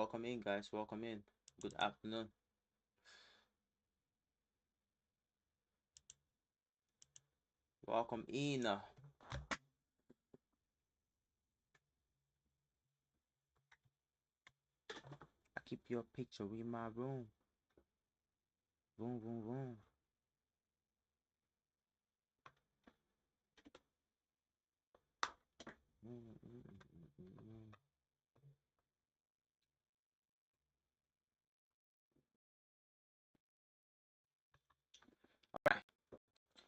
Welcome in, guys. Welcome in. Good afternoon. Welcome in. I keep your picture in my room. Boom, boom, boom. All right.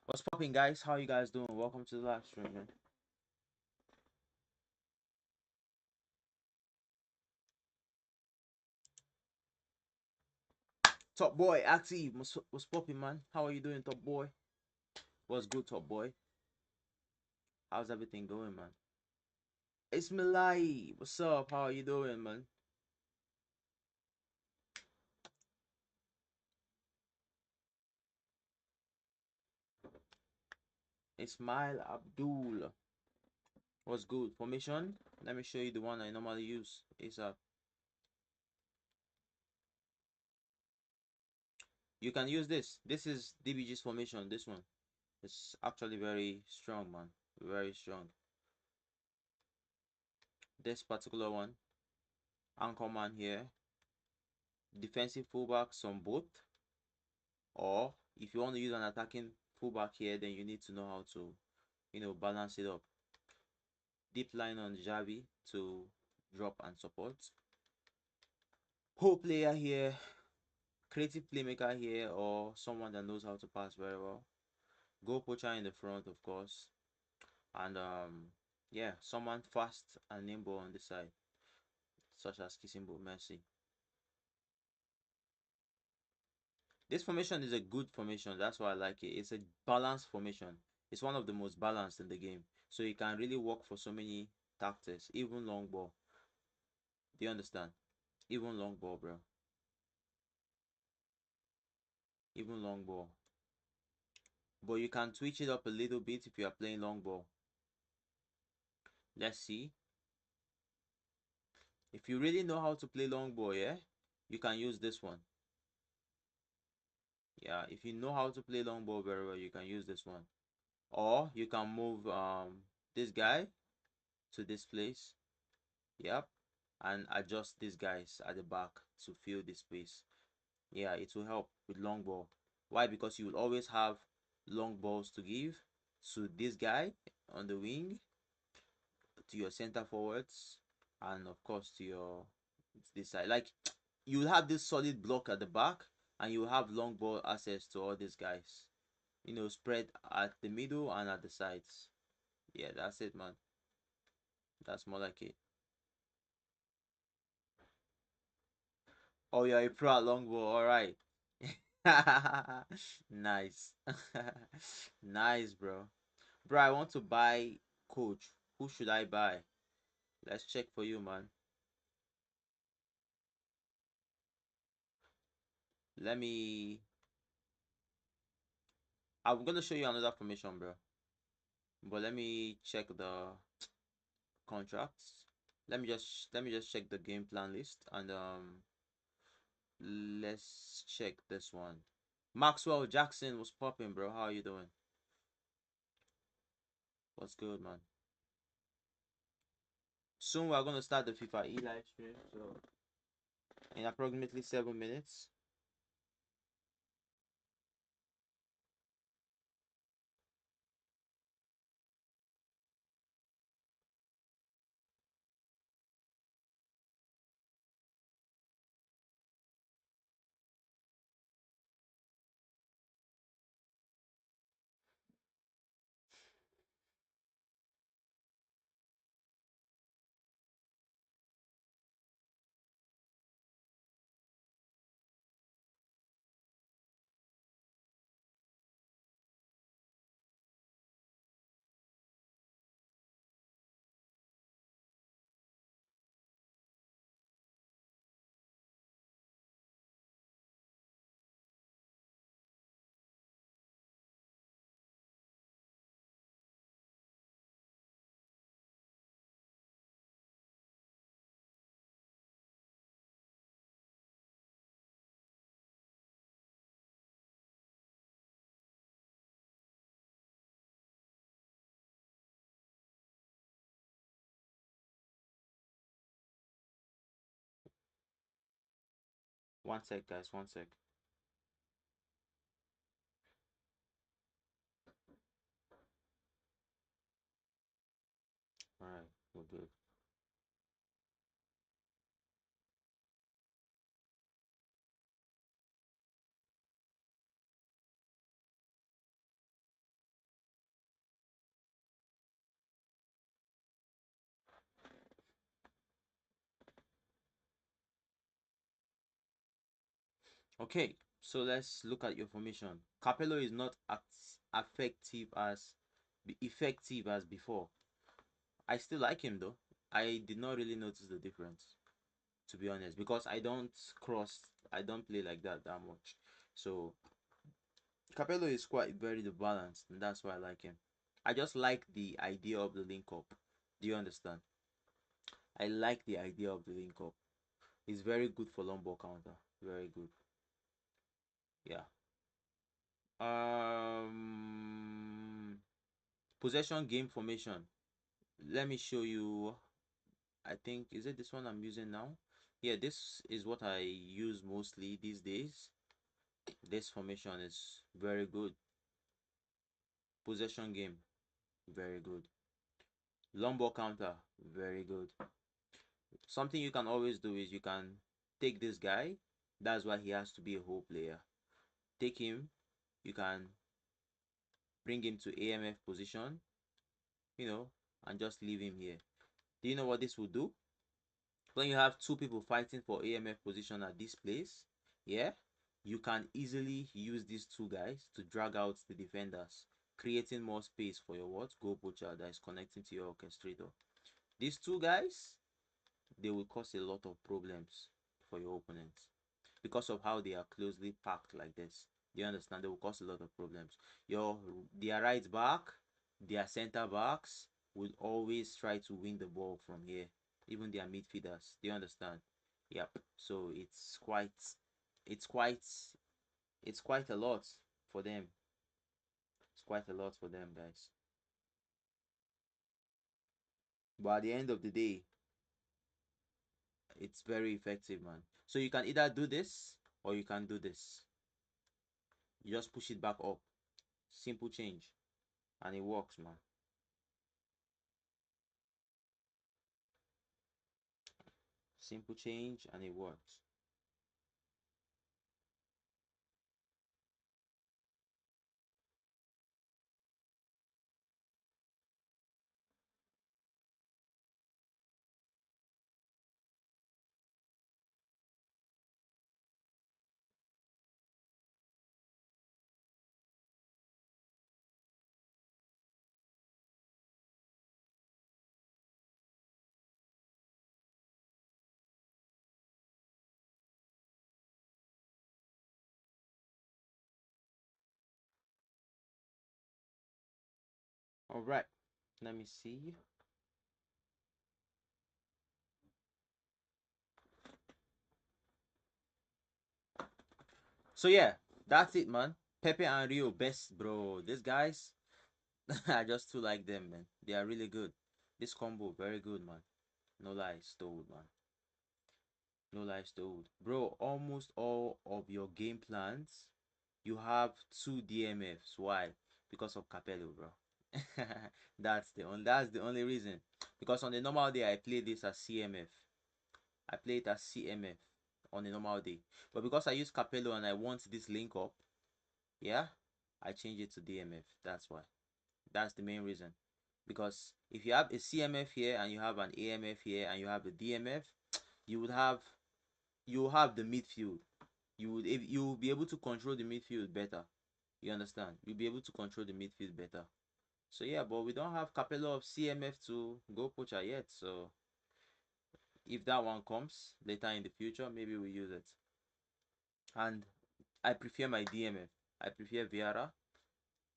What's popping, guys? How you guys doing? Welcome to the live stream, man. Top boy, active. What's popping, man? How are you doing, top boy? What's good, top boy? How's everything going, man? It's Milai. What's up? How are you doing, man? Ismail Abdul. What's good? Formation? Let me show you the one I normally use. It's you can use this. This is DBG's formation. This one. It's actually very strong, man. Very strong. This particular one. Anchor man here. Defensive fullbacks on both. Or if you want to use an attacking fullback here, then you need to know how to, balance it up. Deep line on Javi to drop and support. Whole player here. Creative playmaker here, or someone that knows how to pass very well. Goal poacher in the front, of course. And yeah, someone fast and nimble on the side, such as Kisimbo Messi. This formation is a good formation. That's why I like it. It's a balanced formation. It's one of the most balanced in the game. So it can really work for so many tactics, even long ball. Do you understand? Even long ball, bro. Even long ball. But you can switch it up a little bit if you are playing long ball. Let's see. If you really know how to play long ball, yeah, you can use this one. Yeah, if you know how to play long ball very well, you can use this one. Or you can move this guy to this place. Yep. And adjust these guys at the back to fill the space. Yeah, it will help with long ball. Why? Because you will always have long balls to give to this guy on the wing, to your center forwards, and of course to your this side. Like you will have this solid block at the back, and you will have long ball access to all these guys. Spread at the middle and at the sides. Yeah, that's it, man. That's more like it. Oh, you're a pro at long ball. All right. Nice. Nice, bro. Bro, I want to buy coach. Who should I buy? Let's check for you, man. Let me. I'm gonna show you another formation, bro. But let me check the contracts. Let me just check the game plan list, and let's check this one. Maxwell Jackson was popping, bro. How are you doing? What's good, man? Soon we're gonna start the FIFAe live stream, so in approximately 7 minutes. One sec, guys. One sec. All right, we're good. Okay, so let's look at your formation. Capello is not effective as before. I still like him though. I did not really notice the difference, to be honest, because I don't play like that much. So Capello is quite very balanced, and that's why I like him. I just like the idea of the link up. Do you understand? I like the idea of the link up. It's very good for long ball counter. Very good. Yeah. Um, Possession game formation. Let me show you. I think is it this one I'm using now? Yeah, this is what I use mostly these days. This formation is very good. Possession game, very good. Long ball counter, very good. Something you can always do is you can take this guy. That's why he has to be a whole player. Take him. You can bring him to AMF position, you know, and just leave him here. Do you know what this will do? When you have two people fighting for AMF position at this place, yeah, you can easily use these two guys to drag out the defenders, creating more space for your what goal poacher that is connecting to your orchestrator. These two guys, they will cause a lot of problems for your opponents because of how they are closely packed like this. Do you understand? They will cause a lot of problems. Their right back, their center backs will always try to win the ball from here. Even their midfielders. Do you understand? Yep. So it's quite it's quite a lot for them. It's quite a lot for them, guys. But at the end of the day, it's very effective, man. So you can either do this or you can do this. You just push it back up. Simple change. And it works, man. Simple change and it works. All right, let me see. So yeah, that's it, man. Pepe and Rio, best, bro. These guys, I just too like them, man. They are really good. This combo, very good, man. No lies, stole, man. No lies, stole, bro. Almost all of your game plans, you have two DMFs. Why? Because of Capello, bro. That's the only reason. Because on a normal day, I play this as CMF. I play it as CMF on a normal day. But because I use Capello and I want this link up, yeah, I change it to DMF. That's why. That's the main reason. Because if you have a CMF here and you have an AMF here and you have a DMF, you would have you have the midfield. You will be able to control the midfield better. You understand? You'll be able to control the midfield better. So yeah, but we don't have Capello of CMF to go poacher yet. So if that one comes later in the future, maybe we use it. And I prefer my DMF. I prefer Viara.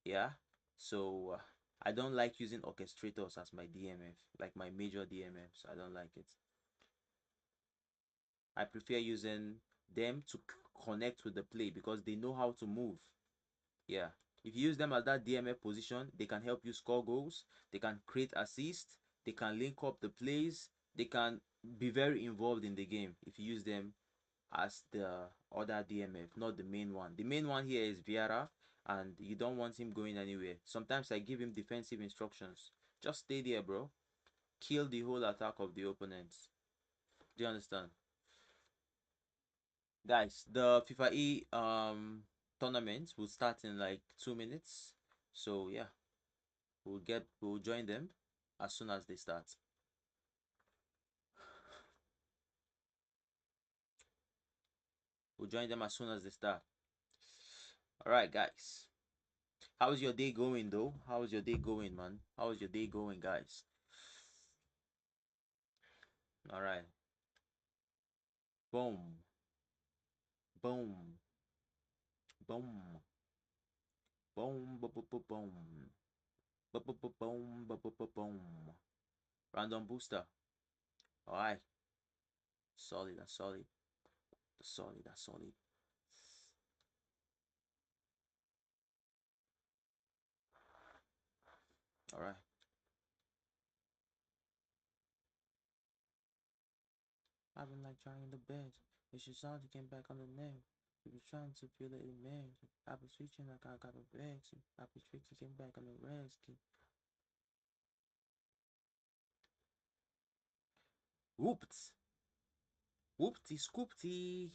Yeah. So I don't like using orchestrators as my DMF, like my major DMFs. I don't like it. I prefer using them to connect with the play because they know how to move. Yeah. If you use them at that DMF position, they can help you score goals. They can create assists. They can link up the plays. They can be very involved in the game if you use them as the other DMF, not the main one. The main one here is Vieira, and you don't want him going anywhere. Sometimes I give him defensive instructions. Just stay there, bro. Kill the whole attack of the opponents. Do you understand? Guys, the FIFAe tournament will start in like 2 minutes. So yeah, we'll join them as soon as they start. We'll join them as soon as they start. Alright, guys. How's your day going though? How's your day going, man? How's your day going, guys? Alright. Boom. Boom. Boom. Boom. Boom. Boom. Boom. Boom. Boom. Boom. Random booster. Alright. Solid. That's solid. That's solid. That's solid. Alright. I've been like trying the best. It's your song to came back on the name. You been trying to feel it in me. I've been switching like I got a vaccine. I've been switching came back on the rescue. Whoops. Whoopty scoopty.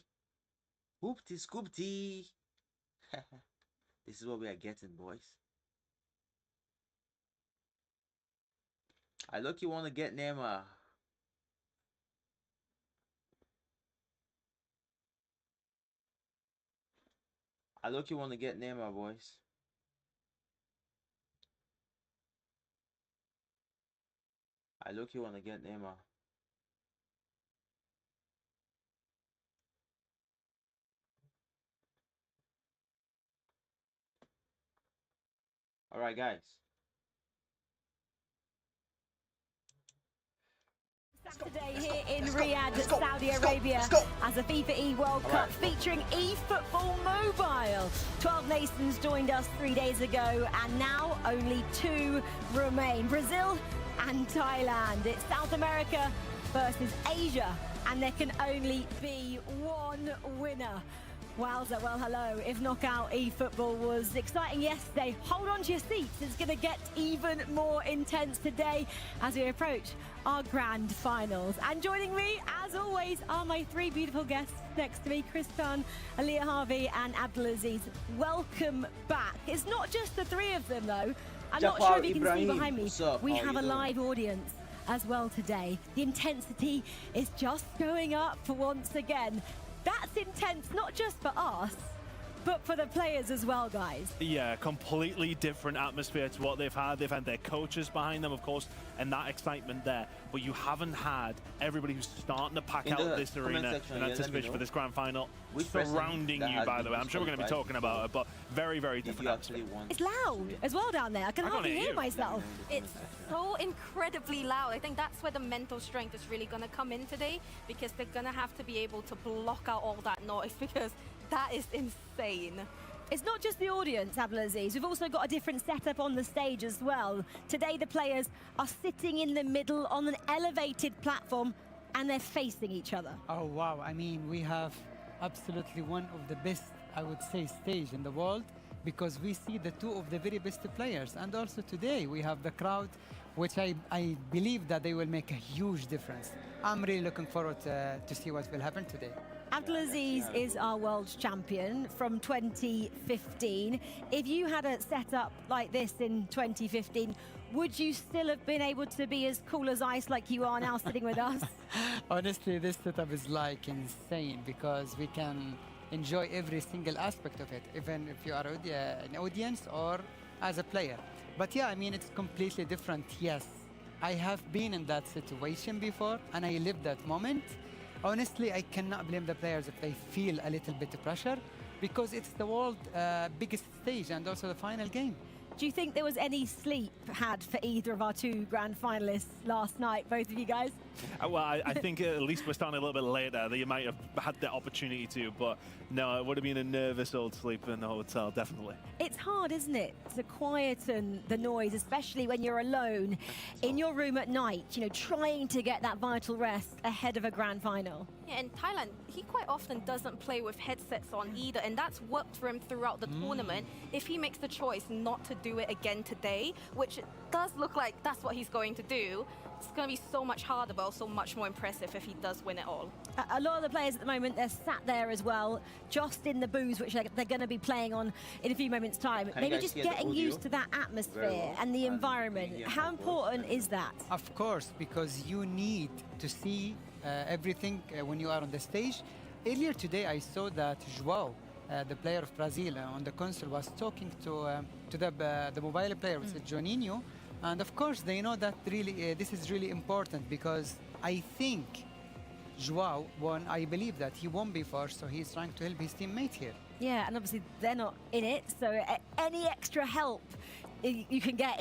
Whoopty scoopty. This is what we are getting, boys. I look you want to get Neymar. I look you want to get Neymar, boys. I look you want to get Neymar. Alright, guys. Saturday here in Riyadh, Saudi Arabia, as the FIFAe World Cup featuring eFootball Mobile. 12 nations joined us 3 days ago, and now only 2 remain: Brazil and Thailand. It's South America versus Asia, and there can only be one winner. Wowza, well hello. If knockout eFootball was exciting yesterday, hold on to your seats. It's going to get even more intense today as we approach our grand finals. And joining me, as always, are my 3 beautiful guests next to me, Chris Khan, Aliyah Harvey and Abdulaziz. Welcome back. It's not just the 3 of them though. I'm not sure if you can see behind me. We have a live audience as well today. The intensity is just going up once again. That's intense, not just for us, but for the players as well, guys. Yeah, completely different atmosphere to what they've had. They've had their coaches behind them, of course, and that excitement there. But you haven't had everybody who's starting to pack out this arena in anticipation for this grand final surrounding you, by the way. I'm sure we're going to be talking about it, but very, very different atmosphere. It's loud as well down there. I can hardly hear myself. It's so incredibly loud. I think that's where the mental strength is really going to come in today, because they're going to have to be able to block out all that noise, because that is insane. It's not just the audience, Abdulaziz. We've also got a different setup on the stage as well. Today, the players are sitting in the middle on an elevated platform, and they're facing each other. Oh, wow. I mean, we have absolutely one of the best, I would say, stage in the world, because we see the 2 of the very best players. And also today, we have the crowd, which I believe that they will make a huge difference. I'm really looking forward to see what will happen today. Abdulaziz is our world champion from 2015. If you had a setup like this in 2015, would you still have been able to be as cool as ice like you are now sitting with us? Honestly, this setup is like insane, because we can enjoy every single aspect of it, even if you are an audience or as a player. But yeah, I mean, it's completely different, yes. I have been in that situation before, and I lived that moment. Honestly, I cannot blame the players if they feel a little bit of pressure, because it's the world's biggest stage and also the final game. Do you think there was any sleep had for either of our two grand finalists last night, both of you guys? Well, I think at least we're starting a little bit later. That you might have had the opportunity to, but no, it would have been a nervous old sleep in the hotel, definitely. It's hard, isn't it, to quieten the noise, especially when you're alone in your room at night, you know, trying to get that vital rest ahead of a grand final. Yeah, in Thailand, he quite often doesn't play with headsets on either, and that's worked for him throughout the tournament. If he makes the choice not to do it again today, which it does look like that's what he's going to do, it's going to be so much harder, but also much more impressive if he does win it all. A lot of the players at the moment, they're sat there as well, just in the booths, which they're going to be playing on in a few moments' time. Maybe just getting used to that atmosphere and the environment. How important is that? Of course, because you need to see everything when you are on the stage. Earlier today, I saw that João, the player of Brazil, on the console, was talking to the mobile player, which is Juninho. And of course, they know that really this is really important, because I think João won. I believe that he won before, so he's trying to help his teammate here. Yeah, and obviously they're not in it, so any extra help you can get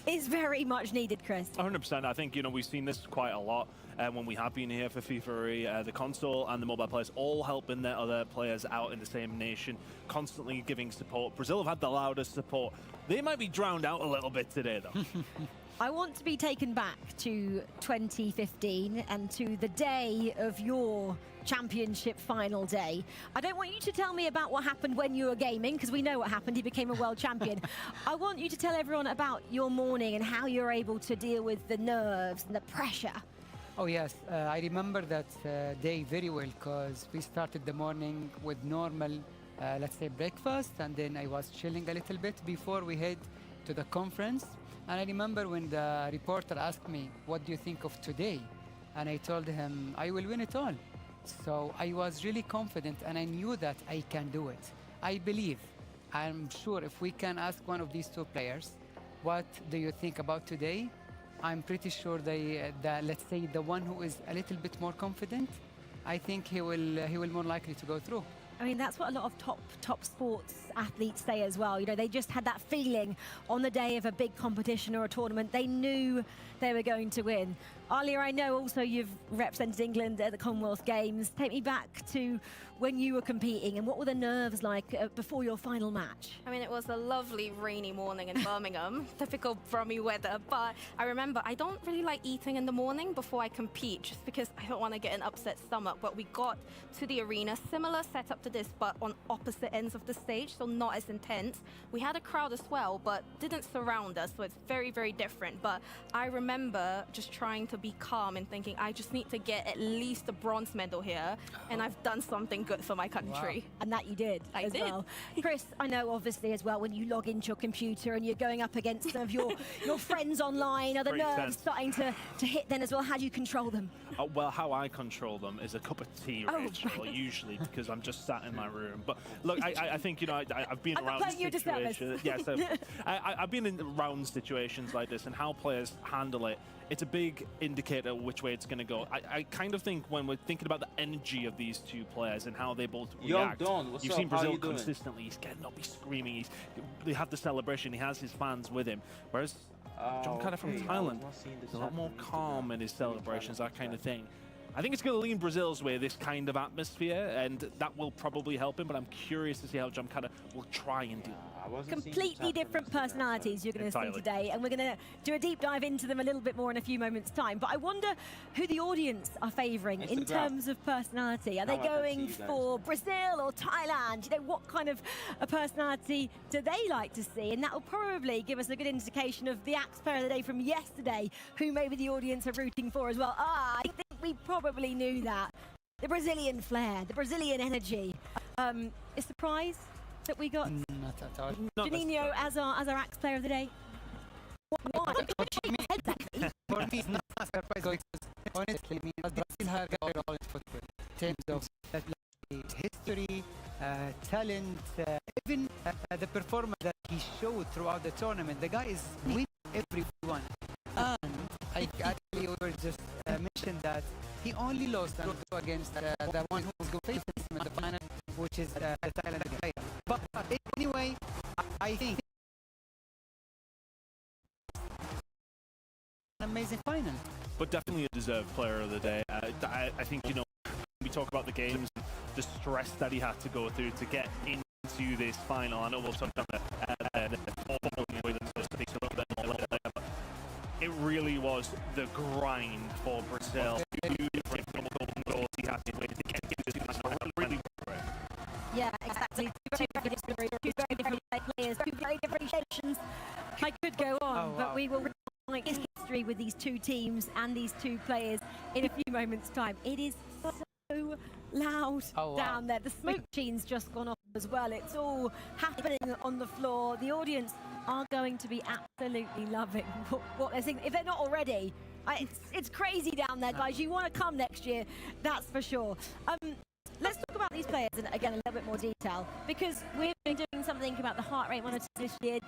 is very much needed, Chris. 100%. I think, you know, we've seen this quite a lot when we have been here for FIFAe. The console and the mobile players all helping their other players out in the same nation, constantly giving support. Brazil have had the loudest support. They might be drowned out a little bit today, though. I want to be taken back to 2015 and to the day of your championship final day. I don't want you to tell me about what happened when you were gaming, because we know what happened. You became a world champion. I want you to tell everyone about your morning and how you're able to deal with the nerves and the pressure. Oh yes, I remember that day very well, because we started the morning with normal, let's say, breakfast, and then I was chilling a little bit before we head to the conference. And I remember when the reporter asked me, what do you think of today? And I told him, I will win it all. So I was really confident, and I knew that I can do it. I believe, I'm sure if we can ask one of these two players, what do you think about today? I'm pretty sure let's say the one who is a little bit more confident, I think he will more likely to go through. I mean, that's what a lot of top sports athletes say as well. You know, they just had that feeling on the day of a big competition or a tournament. They knew they were going to win. Alia, I know also you've represented England at the Commonwealth Games. Take me back to when you were competing, and what were the nerves like before your final match? I mean, it was a lovely rainy morning in Birmingham, typical Brummie weather, but I remember I don't really like eating in the morning before I compete, just because I don't want to get an upset stomach. But we got to the arena, similar setup to this, but on opposite ends of the stage, so not as intense. We had a crowd as well, but didn't surround us, so it's very, very different. But I remember just trying to be calm and thinking, I just need to get at least a bronze medal here, and I've done something good for my country. Wow. And that you did as well. Chris, I know obviously as well, when you log into your computer and you're going up against some of your friends online, are the nerves starting to hit then as well? How do you control them? Well, how I control them is a cup of tea, Rachel, usually, because I'm just sat in my room. But look, I think, you know, I've been around situations. Yeah, so I've been around situations like this, and how players handle it. It's a big indicator which way it's going to go. I kind of think when we're thinking about the energy of these two players and how they both react. You've seen Brazil consistently. He's getting up, he's screaming. They have the celebration. He has his fans with him. Whereas John Carter from Thailand is a lot more calm in his celebrations, that kind of thing. I think it's going to lean Brazil's way, this kind of atmosphere, and that will probably help him, but I'm curious to see how John Carter will try and do it. Completely different personalities you're going to see today, and we're going to do a deep dive into them a little bit more in a few moments' time. But I wonder who the audience are favouring in terms of personality. Are they going for Brazil or Thailand? You know, what kind of a personality do they like to see? And that will probably give us a good indication of the Axe Player of the Day from yesterday, who maybe the audience are rooting for as well. I think we probably knew that. The Brazilian flair, the Brazilian energy. A surprise that we got not at all. Juninho as our Axe Player of the Day? Why? For me, it's not a surprise, because honestly, I mean, Brazil has got it all in football in terms of history, talent, even the performance that he showed throughout the tournament. The guy is winning everyone. And I actually will just mention that he only lost against the one who was going to face him in the final, which is the Thailand guy. But anyway, I think amazing final. But definitely a deserved player of the day. I think, you know, we talk about the games, the stress that he had to go through to get into this final. I know we'll talk about the it really was the grind for Brazil. He had to get into this final. Really great. Yeah, exactly. Two very different players, two very different nations. I could go on, but we will write history with these two teams and these two players in a few moments' time. It is so loud down there. The smoke machine's just gone off as well. It's all happening on the floor. The audience are going to be absolutely loving what they're seeing. If they're not already, it's crazy down there, guys. You want to come next year, that's for sure. Let's talk about these players, and again, a little bit more detail, because we've been doing something about the heart rate monitor this year,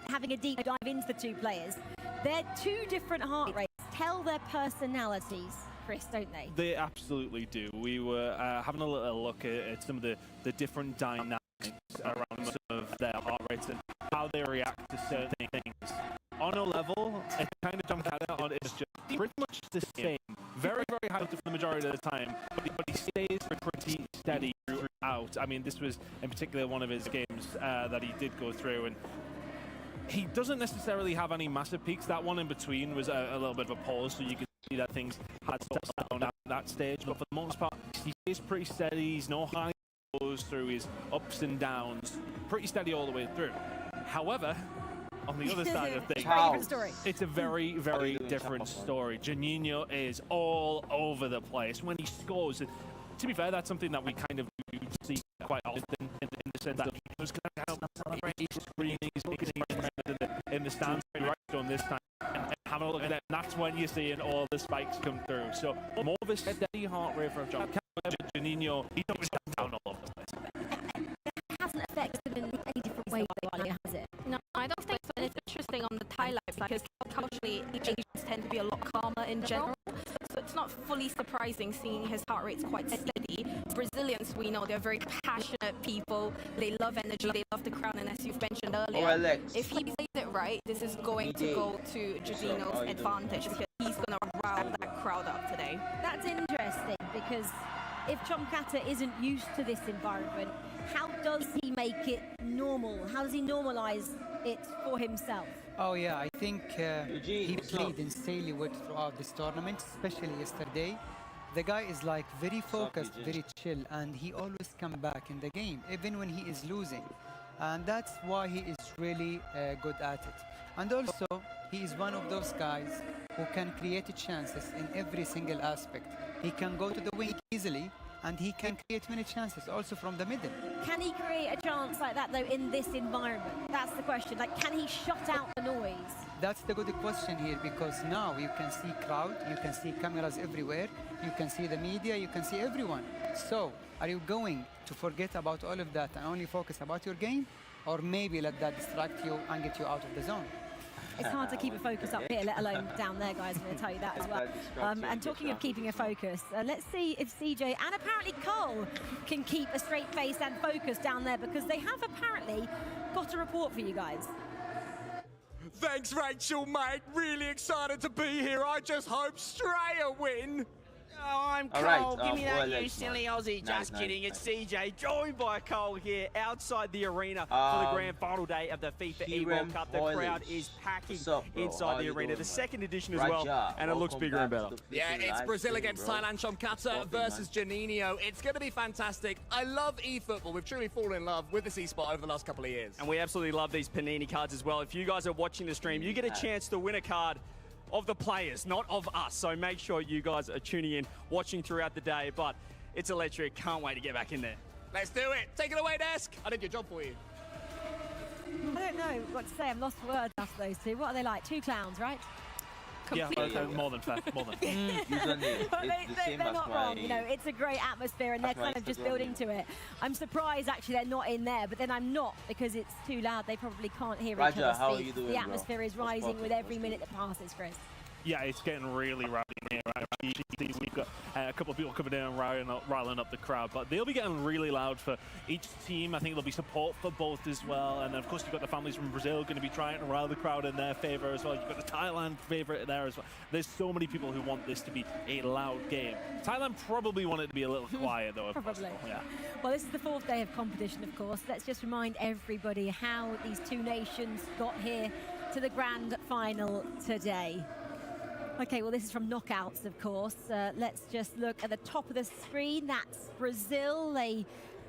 having a deep dive into the two players. They're two different heart rates, tell their personalities, Chris, don't they? They absolutely do. We were having a little look at some of the different dynamics around some of their heart rates and how they react to certain things. On a level, it's kind of jumped out on it's just pretty much the same. Very, very high for the majority of the time, but he stays pretty steady throughout. I mean, this was in particular one of his games that he did go through, and he doesn't necessarily have any massive peaks. That one in between was a little bit of a pause, so you could see that things had settled down at that stage. But for the most part, he stays pretty steady. He's no high goes through his ups and downs, pretty steady all the way through. However, on the other side of things, it's a very, very different story. Juninho is all over the place when he scores. And to be fair, that's something that we kind of see quite often in the sense that he was kind of screaming, he's making in the stands right on this time. And having a look at it, and that's when you're seeing all the spikes come through. So more of a steady heart rate from Juninho. He's always down all over the place. It hasn't affected him in any different way, has it? No, I don't think so. And it's interesting on the highlights because culturally Asians tend to be a lot calmer in general. So it's not fully surprising seeing his heart rate's quite steady. Brazilians, we know they're very passionate people. They love energy, they love the crowd, and as you've mentioned earlier, if he plays it right, this is going to go to Juninho's advantage because he's going to rile that crowd up today. That's interesting because if Chomkata isn't used to this environment, how does he make it normal? How does he normalize it for himself? Oh yeah, I think he played insanely well throughout this tournament, especially yesterday. The guy is like very focused, very chill, and he always comes back in the game, even when he is losing. And that's why he is really good at it. And also, he is one of those guys who can create chances in every single aspect. He can go to the wing easily, and he can create many chances also from the middle. Can he create a chance like that, though, in this environment? That's the question. Like, can he shut out the noise? That's the good question here, because now you can see crowd, you can see cameras everywhere, you can see the media, you can see everyone. So, are you going to forget about all of that and only focus about your game? Or maybe let that distract you and get you out of the zone? It's hard to keep a focus up here, let alone down there, guys. I'm going to tell you that as well. And talking of keeping a focus, let's see if CJ and apparently Cole can keep a straight face and focus down there, because they have apparently got a report for you guys. Thanks, Rachel, mate. Really excited to be here. I just hope Straya win. Oh, I'm Cole. Give me that, you silly Aussie. Just kidding. It's CJ, joined by Cole here outside the arena for the grand final day of the FIFAe World Cup. The crowd is packing inside the arena. The second edition as well, and it looks bigger and better. Yeah, it's Brazil against Thailand. Chomkata versus Juninho. It's going to be fantastic. I love eFootball. We've truly fallen in love with this eSport over the last couple of years. And we absolutely love these Panini cards as well. If you guys are watching the stream, you get a chance to win a card of the players, not of us. So make sure you guys are tuning in, watching throughout the day. But it's electric. Can't wait to get back in there. Let's do it. Take it away, Desk. I did your job for you. I don't know what to say. I'm lost for words after those two. What are they like? Two clowns, right? Completely. Yeah, more than fair. More than they're not wrong. You know, it's a great atmosphere, and they're kind of just building to it. I'm surprised actually they're not in there, but then I'm not, because it's too loud. They probably can't hear each other speak. The atmosphere is rising with every minute that passes, Chris. Yeah, it's getting really rowdy in here. We've got a couple of people coming in and riling up the crowd, but they'll be getting really loud for each team. I think there'll be support for both as well, and of course you've got the families from Brazil going to be trying to rile the crowd in their favor as well. You've got the Thailand favorite there as well. There's so many people who want this to be a loud game. Thailand probably want it to be a little quiet though, if Probably. possible. Yeah. Well, this is the 4th day of competition, of course. Let's just remind everybody how these two nations got here to the grand final today. Okay, well, this is from knockouts, of course. Let's just look at the top of the screen. That's Brazil. They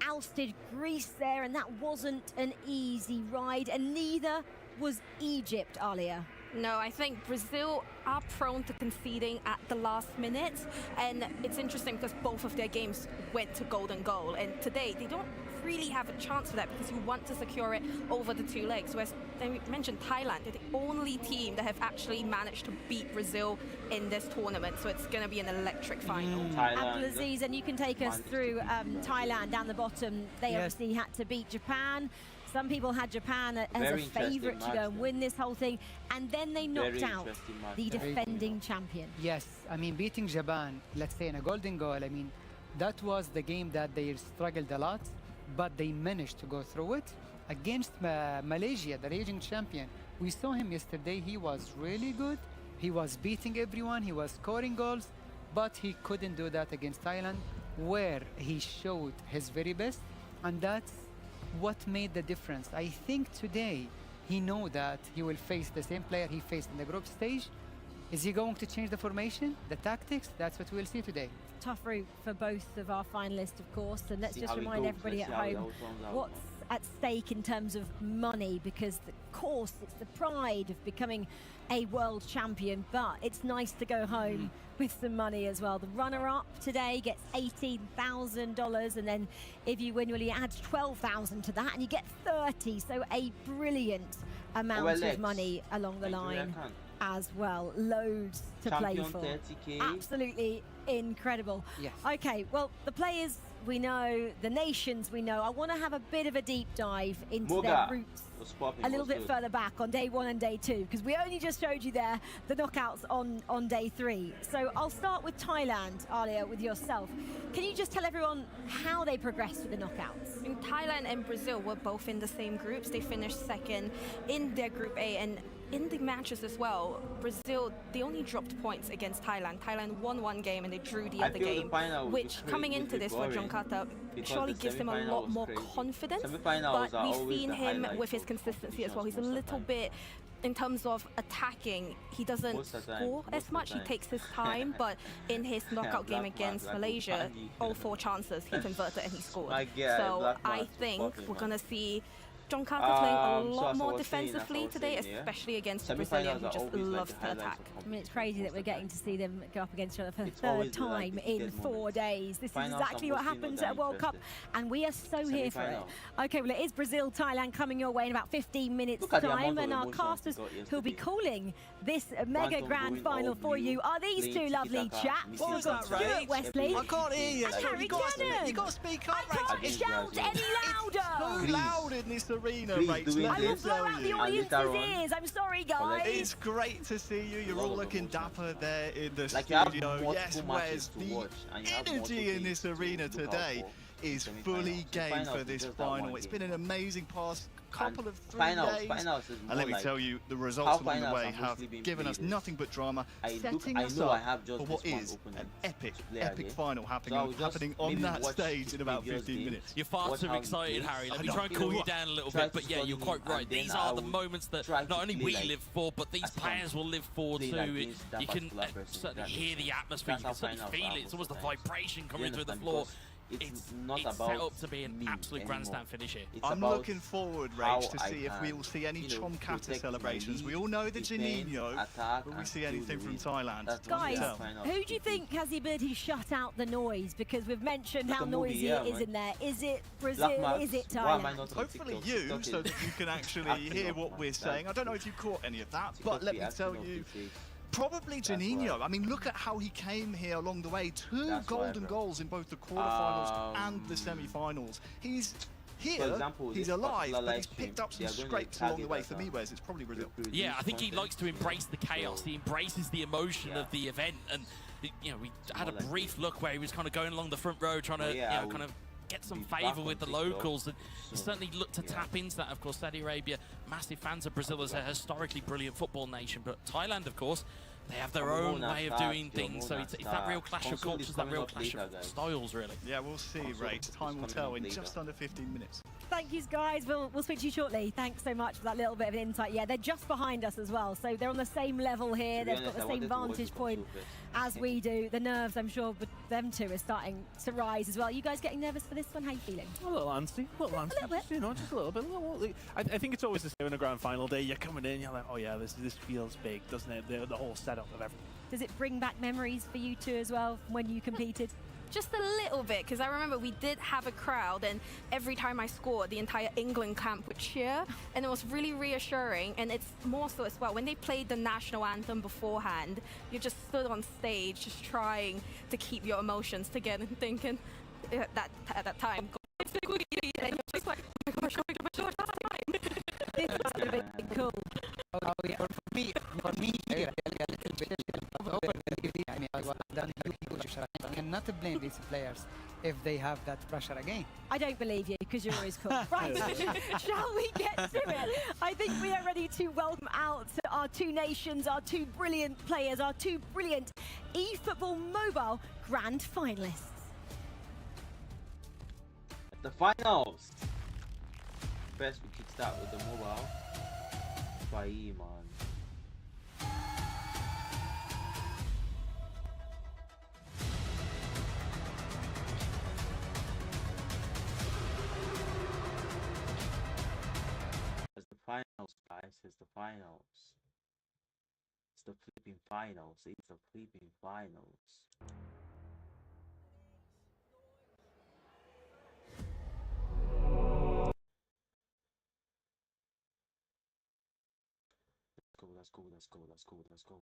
ousted Greece there, and that wasn't an easy ride, and neither was Egypt, Alia. No, I think Brazil are prone to conceding at the last minute, and it's interesting because both of their games went to golden goal, and today they don't really have a chance for that because you want to secure it over the 2 legs. Whereas they mentioned Thailand, they're the only team that have actually managed to beat Brazil in this tournament, so it's going to be an electric final. Abdulaziz, and you can take us through Thailand down the bottom. They obviously had to beat Japan. Some people had Japan as a favourite to go and win this whole thing, and then they knocked out the defending champion. Yes, I mean, beating Japan, let's say in a golden goal, I mean, that was the game that they struggled a lot, but they managed to go through it. Against Malaysia, the raging champion, we saw him yesterday. He was really good. He was beating everyone. He was scoring goals, but he couldn't do that against Thailand, where he showed his very best, and that's what made the difference. I think today he know that he will face the same player he faced in the group stage. Is he going to change the formation, the tactics? That's what we'll see today. Tough route for both of our finalists, of course, and let's just remind everybody at home what's at stake in terms of money, because of course it's the pride of becoming a world champion, but it's nice to go home with some money as well. The runner-up today gets $18,000, and then if you win, you add 12,000 to that, and you get 30. So a brilliant amount of money along the line as well. Loads to play for. 30K. Absolutely incredible. Yes. Okay, well, the players we know, the nations we know. I want to have a bit of a deep dive into their roots a little bit further back on day 1 and day 2, because we only just showed you there the knockouts on day 3. So I'll start with Thailand, Alia, with yourself. Can you just tell everyone how they progressed with the knockouts? In Thailand and Brazil were both in the same groups. They finished second in their Group A, and in the matches as well, Brazil, they only dropped points against Thailand. Thailand won 1 game and they drew the other game, which coming into this for Jankata surely gives him a lot more confidence. But we've seen him with his consistency as well. He's a little bit, in terms of attacking, he doesn't score as much. He takes his time, but in his knockout game against Malaysia, all 4 chances he converted and he scored. So I think we're going to see Jankata playing a lot more defensively today, especially against the Brazilian, who just loves to attack. I mean, it's crazy that we're getting to see them go up against each other for the 3rd time in 4 days. This is exactly what happens at a World Cup, and we are so here for it. Okay, well, it is Brazil, Thailand coming your way in about 15 minutes time, and our casters who'll be calling this mega grand final for you are these 2 lovely chaps. What was that, Ray? Wesley. I can't hear you. And Harry Cannon. You got to speak up, I can't shout any louder. It's too loud in this arena, Rachel. I will blow out the audience's ears. I'm sorry, guys. It's great to see you. You're all looking dapper there in the studio. Yes, Wes, the energy in this arena today is fully game for this final. It's been an amazing past couple of 3 days. And let me tell you, the results along the way have given us nothing but drama, setting us up for what is an epic final happening on that stage in about 15 minutes. You're far too excited, Harry. Let me try and cool you down a little bit, but yeah, you're quite right. These are the moments that not only we live for, but these players will live for too. You can certainly hear the atmosphere, you can certainly feel it. It's almost the vibration coming through the floor. It's set up to be an absolute grandstand finish here. I'm looking forward, Rach, to see if we will see any Chomkata celebrations. We all know the Janino, but we see anything from Thailand. Guys, who do you think has the ability to shut out the noise? Because we've mentioned how noisy it is in there. Is it Brazil? Is it Thailand? Hopefully you, so that you can actually hear what we're saying. I don't know if you caught any of that, but let me tell you, probably Janino. I mean, look at how he came here along the way. 2 golden goals in both the quarterfinals and the semi-finals. He's Here, for example, he's alive, but he's picked up some scrapes along the way. For me, Wes, it's probably really... Yeah, I think he likes to embrace the chaos. He embraces the emotion of the event. And, you know, we had a brief look where he was kind of going along the front row trying to, you know, kind of get some favour with the locals. And he certainly looked to tap into that. Of course, Saudi Arabia, massive fans of Brazil as a historically brilliant football nation. But Thailand, of course, they have their own way of doing things, so it's that real clash of cultures, that real clash of styles, really. Yeah, we'll see, Ray. Time will tell in just under 15 minutes. Thank you, guys. We'll speak to you shortly. Thanks so much for that little bit of insight. Yeah, they're just behind us as well, so they're on the same level here. They've got the same vantage point as we do. The nerves, I'm sure, but them two are starting to rise as well. You guys getting nervous for this one? How are you feeling? A little antsy, a little bit. You know, just a little bit. I think it's always the same on a grand final day. You're coming in, you're like, oh yeah, this feels big, doesn't it? The whole setup of everything. Does it bring back memories for you two as well from when you competed? Just a little bit, because I remember we did have a crowd, and every time I scored, the entire England camp would cheer, and it was really reassuring. And it's more so as well, when they played the national anthem beforehand, you just stood on stage just trying to keep your emotions together and thinking at that time, and you're just like, oh my gosh, This must have been cool. Oh, yeah. For me, a little bit. I cannot blame these players if they have that pressure again. I don't believe you, because you're always cool. Right, shall we get to it? I think we are ready to welcome out our two nations, our two brilliant players, our two brilliant eFootball Mobile Grand Finalists. At the finals! First, we kick start with the mobile. FIFAe, man. It's the finals, guys. It's the finals. It's the flipping finals. It's the flipping finals. Let's go.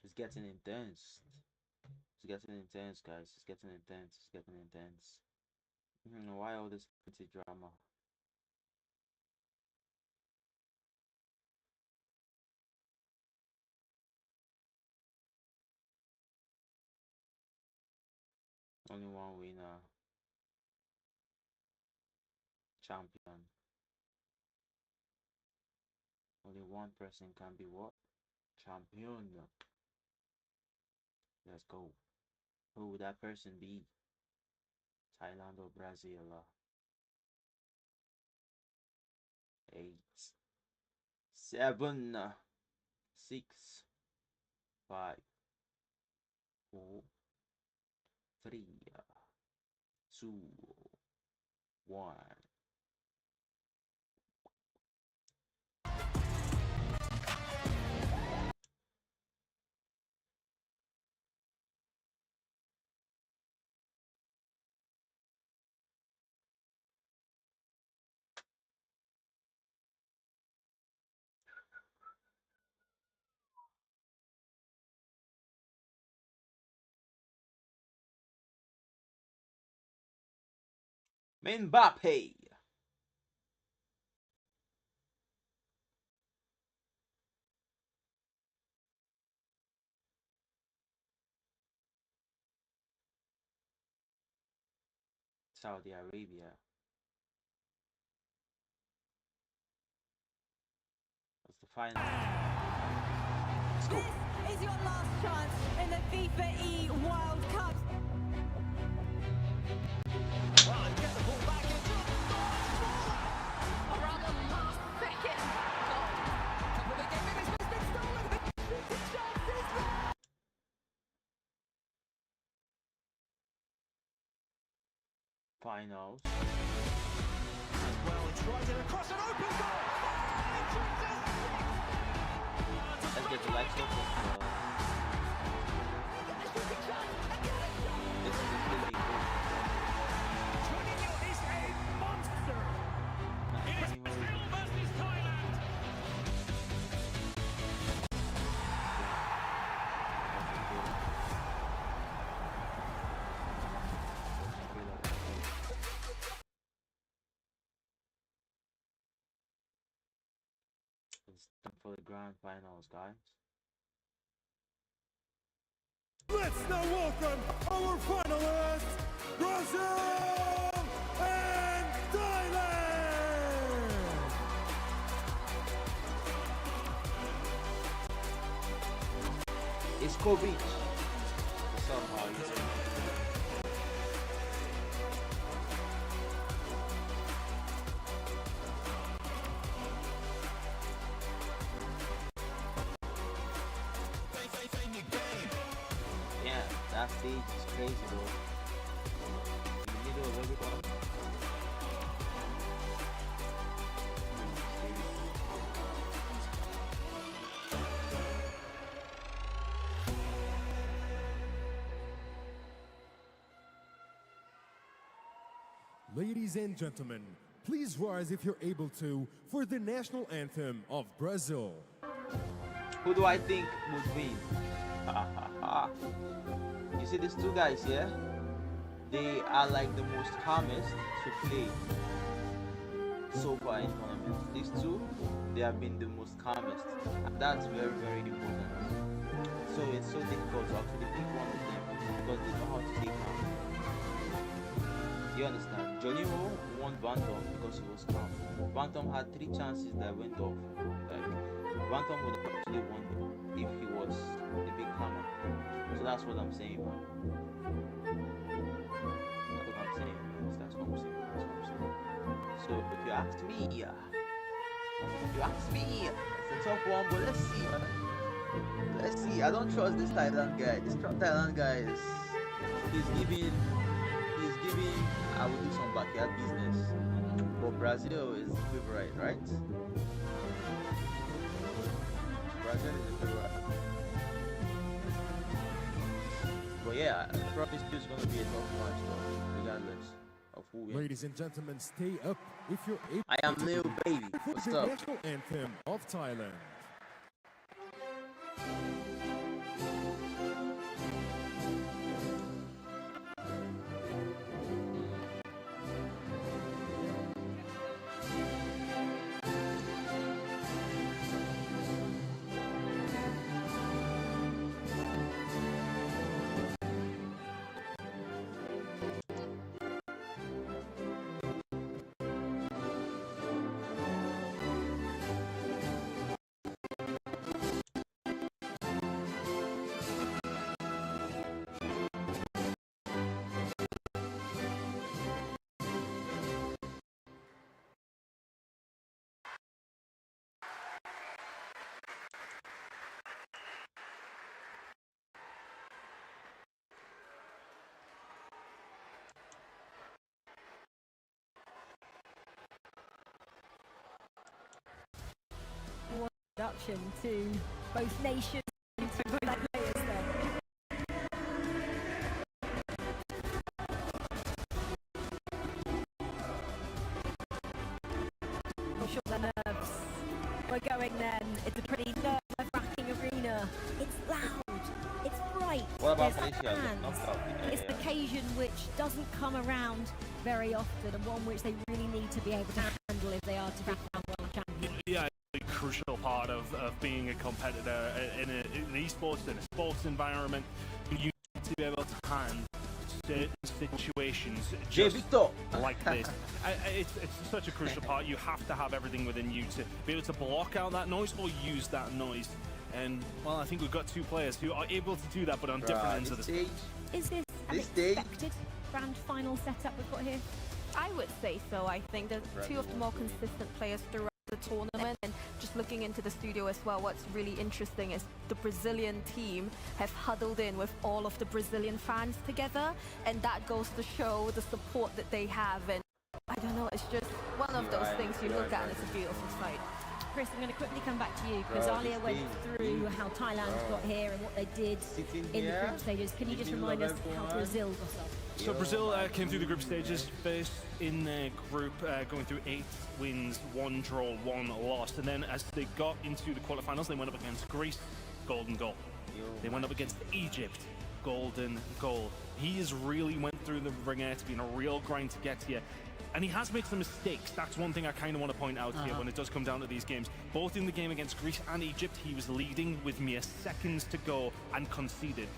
It's getting intense. It's getting intense, guys. It's getting intense. Why all this fancy drama? Only one winner. Champion. Only one person can be what? Champion. Let's go. Who would that person be? Thailand or Brazil? 8, 7, 6, 5, 4, 3, 2, 1. Mbappe. Saudi Arabia. That's the final. Let's go. This is your last chance in the FIFAe World Cup. Finals. Well, it's right in across an open goal. Let's get the lights off. This is a really good. Juninho is a monster. It is Brazil It's time for the grand finals, guys. Let's now welcome our finalists, Brazil and Thailand! It's Kobe. What's up, how you doing? Yeah, that stage is crazy, bro. In the middle of everyone. Ladies and gentlemen, please rise if you're able to for the national anthem of Brazil. Who do I think would win? You see these two guys here? They are like the most calmest to play so far in tournaments. These two, they have been the most calmest, and that's very, very important. So it's so difficult to actually pick one of them because they know how to stay calm. You understand? Jolimo won Bantam because he was calm. Bantam had 3 chances that went off. Like, Bantam would have actually won if he was a bit calmer. So that's what I'm saying, man. That's what I'm saying, man. That's what I'm saying. That's what I'm saying. So if you ask me, it's a tough one, but let's see, man. Let's see. I don't trust this Thailand guy. This Thailand guy he's giving. I will do some backyard business, but Brazil is the favorite, right? Brazil is the favorite. But yeah, I probably still going to be a tough match, though, regardless of who wins. Ladies and gentlemen, stay up if you're able. I am Lil Baby. What's the up? National anthem of Thailand. Introduction to both nations and to both players there. I'm sure the nerves were going then. It's a pretty nerve-wracking arena. It's loud. It's bright. What about There's Malaysia? fans. It's an occasion which doesn't come around very often, and one which they really need to be able to handle if they are to become world champions. Yeah. Crucial part of being a competitor in an esports, in a sports environment. You need to be able to handle certain situations just like this. It's such a crucial part. You have to have everything within you to be able to block out that noise or use that noise. And, well, I think we've got 2 players who are able to do that, but on different ends of the stage. Is this an expected grand final setup we've got here? I would say so. I think there's 2 of the more consistent players throughout the tournament, and just looking into the studio as well, what's really interesting is the Brazilian team have huddled in with all of the Brazilian fans together, and that goes to show the support that they have. And I don't know, it's just one of those things you look at and it's a beautiful sight. Chris, I'm going to quickly come back to you because Alia went through how Thailand got here and what they did in the group stages. Can you just remind us how Brazil got up? So Brazil came through the group stages first in their group, going through 8 wins, 1 draw, 1 loss. And then as they got into the quarterfinals, they went up against Greece, golden goal. They went up against Egypt, golden goal. He has really went through the ringer. It's been a real grind to get here. And he has made some mistakes. That's one thing I kind of want to point out here when it does come down to these games. Both in the game against Greece and Egypt, he was leading with mere seconds to go and conceded.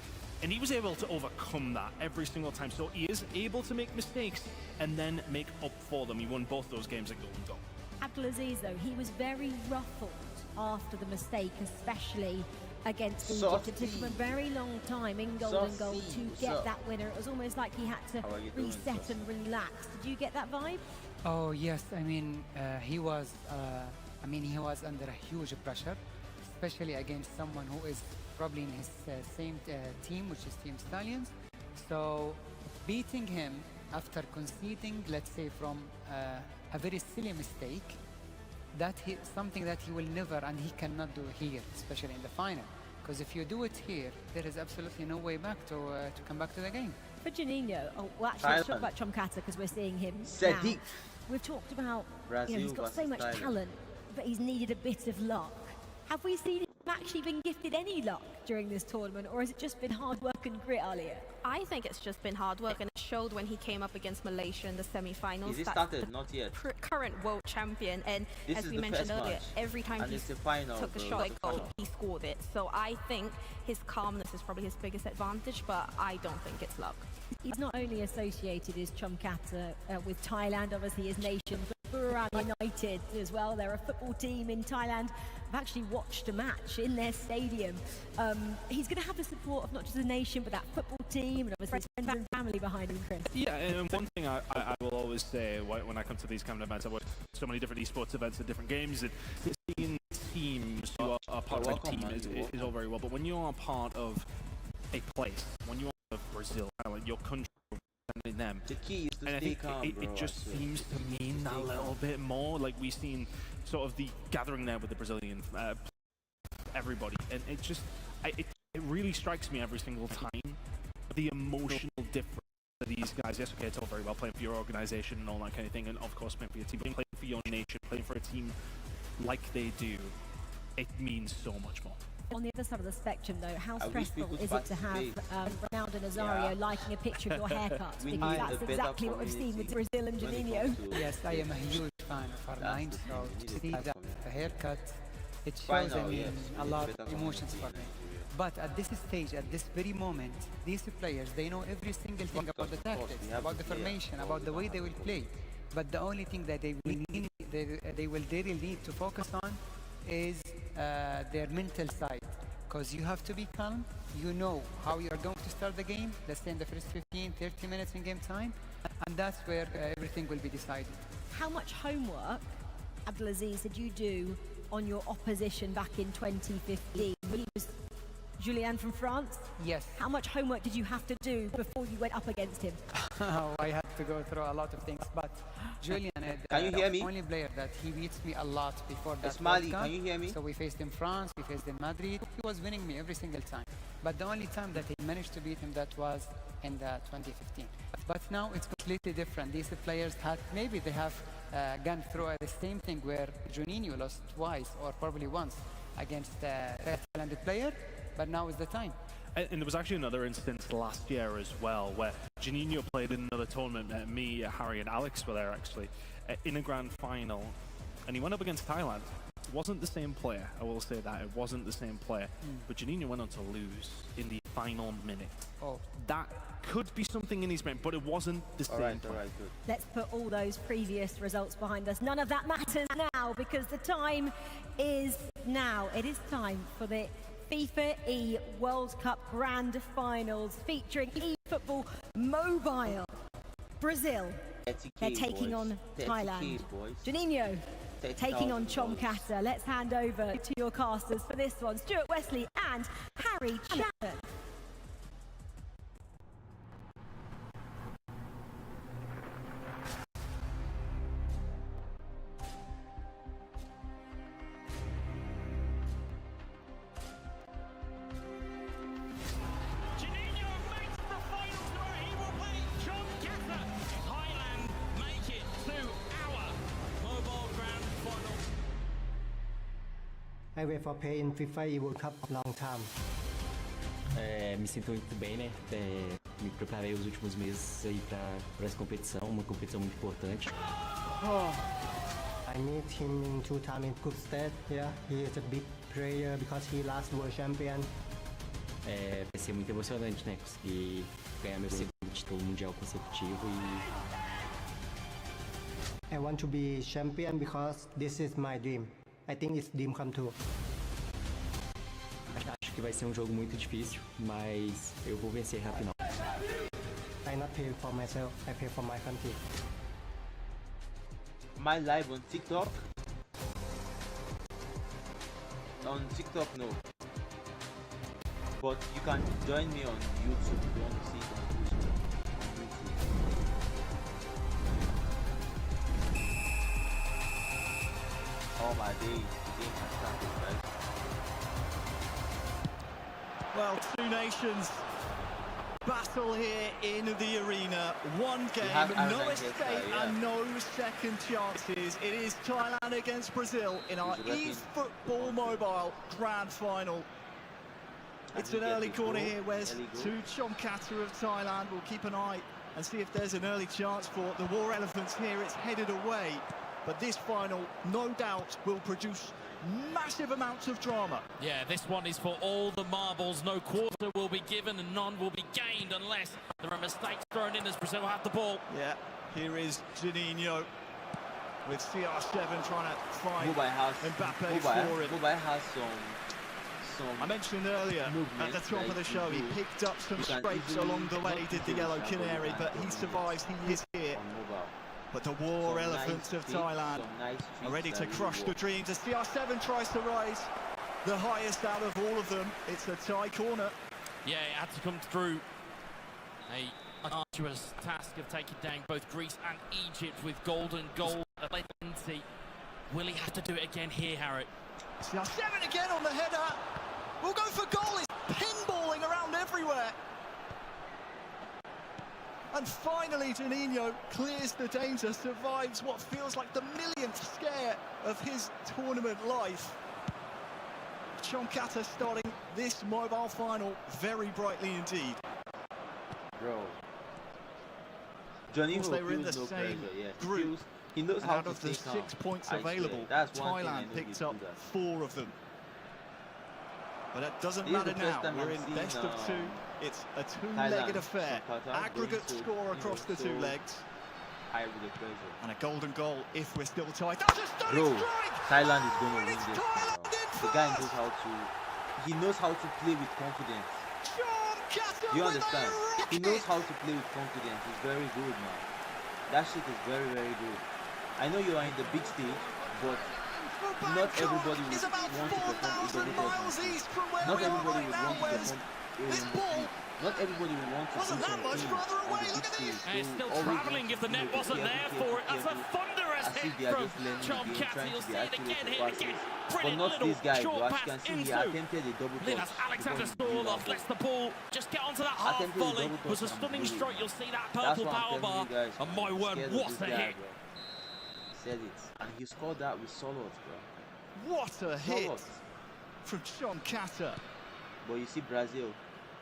And he was able to overcome that every single time. So he is able to make mistakes and then make up for them. He won both those games at golden goal. Abdelaziz, though, he was very ruffled after the mistake, especially against Egypt. It took him a very long time in golden goal to get that winner. It was almost like he had to reset and relax. Did you get that vibe? Oh yes, I mean he was under a huge pressure, especially against someone who is probably in his same team, which is Team Stallions. So beating him after conceding, let's say, from a very silly mistake, something that he will never and he cannot do here, especially in the final. Because if you do it here, there is absolutely no way back to come back to the game. For Juninho, well, actually, let's talk about Chomkata because we're seeing him now. We've talked about, he's got so much talent, but he's needed a bit of luck. Have we seen him actually been gifted any luck during this tournament, or has it just been hard work and grit, Alia? I think it's just been hard work, and it showed when he came up against Malaysia in the semi-finals. He started, not yet. Current world champion, and as we mentioned earlier, every time he took a shot at goal, he scored it. So I think his calmness is probably his biggest advantage, but I don't think it's luck. He's not only associated as Chomkata with Thailand, obviously his nation, but Buriram United as well. They're a football team in Thailand. I've actually watched a match in their stadium. He's going to have the support of not just the nation, but that football team and obviously his friends and family behind him, Chris. Yeah, and one thing I will always say when I come to these kind of events, I watch so many different esports events and different games, and seeing teams who are part of a team is all very well, but when you are part of a place, when you are part of Brazil, your country, in them, the key is to stay calm, it just seems to mean that little bit more. Like we've seen sort of the gathering there with the Brazilian everybody, and it really strikes me every single time the emotional difference of these guys. Yes, okay, it's all very well playing for your organization and all that kind of thing, and of course playing for your team, playing for your nation, playing for a team like they do, it means so much more. On the other side of the spectrum, though, how stressful is it to have Ronaldo Nazario liking a picture of your haircut? Because that's exactly what we've seen with Brazil and Juninho. Yes, I am a huge fan of R9, so to see that the haircut, it shows a lot of emotions for me. But at this stage, at this very moment, these players, they know every single thing about the tactics, about the formation, about the way they will play. But the only thing that they will really need to focus on is their mental side, because you have to be calm. You know how you are going to start the game, let's say in the first 15-30 minutes in game time, and that's where everything will be decided. How much homework, Abdelaziz, did you do on your opposition back in 2015? He was Julien from France? Yes. How much homework did you have to do before you went up against him? I had to go through a lot of things, but Julien is the only player that he beats me a lot before that World Cup. Can you hear me? So we faced in France, we faced in Madrid. He was winning me every single time. But the only time that he managed to beat him, that was in the 2015. But now it's completely different. These players maybe they have gone through the same thing where Juninho lost twice or probably once against a talented player, but now is the time. And there was actually another instance last year as well where Juninho played in another tournament. Me, Harry and Alex were there actually in a grand final, and he went up against Thailand. It wasn't the same player, I will say that. It wasn't the same player. But Juninho went on to lose in the final minute. Oh. That could be something in his brain, but it wasn't the same. All right, good. Let's put all those previous results behind us. None of that matters now because the time is now. It is time for the FIFAe World Cup Grand Finals featuring eFootball Mobile. Brazil, they're taking on Thailand. Juninho, taking on Chomkata. Let's hand over to your casters for this one, Stuart Wesley and Harry Chapman. I wait for play in FIFAe World Cup long time. Me sinto muito bem, né? Me preparei os últimos meses aí para essa competição, uma competição muito importante. I meet him in 2 times in group stage. Yeah, he is a big player because he last world champion. Vai ser muito emocionante, né? Conseguir ganhar meu segundo título mundial consecutivo I want to be champion because this is my dream. I think it's dream come true. Acho que vai ser um jogo muito difícil, mas eu vou vencer na final. I not pay for myself, I pay for my country. My live on TikTok? On TikTok, no. But you can join me on YouTube if you want to see it on YouTube. Oh my days, the game has started, right? Well, 2 nations battle here in the arena. One game, no escape and no second chances. It is Thailand against Brazil in our eFootball Mobile Grand Final. It's an early corner here, Wes, to Chomkata of Thailand. We'll keep an eye and see if there's an early chance for the War Elephants here. It's headed away. But this final, no doubt, will produce massive amounts of drama. Yeah, this one is for all the marbles. No quarter will be given and none will be gained unless there are mistakes thrown in as Brazil have the ball. Yeah, here is Juninho with CR7 trying to find Mbappe for him. Mbappe has some I mentioned earlier at the top of the show, he picked up some scrapes along the way, did the yellow canary, but he survives, he is here. But the War Elephants of Thailand are ready to crush the dreams as CR7 tries to rise the highest out of all of them. It's a Thai corner. Yeah, it had to come through an arduous task of taking down both Greece and Egypt with golden goal at plenty. Will he have to do it again here, Harry? CR7 again on the header. We'll go for goal. It's pinballing around everywhere. And finally, Juninho clears the danger, survives what feels like the millionth scare of his tournament life. Chomkata starting this mobile final very brightly indeed. Bro. Juninho they were in the same group. He knows how out of the 6 points available, Thailand picked up 4 of them. But that doesn't matter now. We're in best of 2. It's a 2-legged affair. Aggregate score across the 2 legs. And a golden goal if we're still tied. That's a stunning strike! Thailand is going to win this. The guy knows how to. He knows how to play with confidence. You understand? He knows how to play with confidence. He's very good, man. That shit is very, very good. I know you are in the big stage, but not everybody will want to perform in the Not everybody will want to perform. Not everybody will want to wasn't that much further away, look at this! And it's still travelling if the net wasn't there for it. That's a thunderous hit from Chomkata. You'll see it again here, again. Brilliant little short pass into. I believe that's Alexander Storloff. Lets the ball just get onto that half volley. It was a stunning strike. You'll see that purple power bar. And my word, what a hit! Said it, and he scored that with Solos, bro. What a hit from Chomkata. But you see Brazil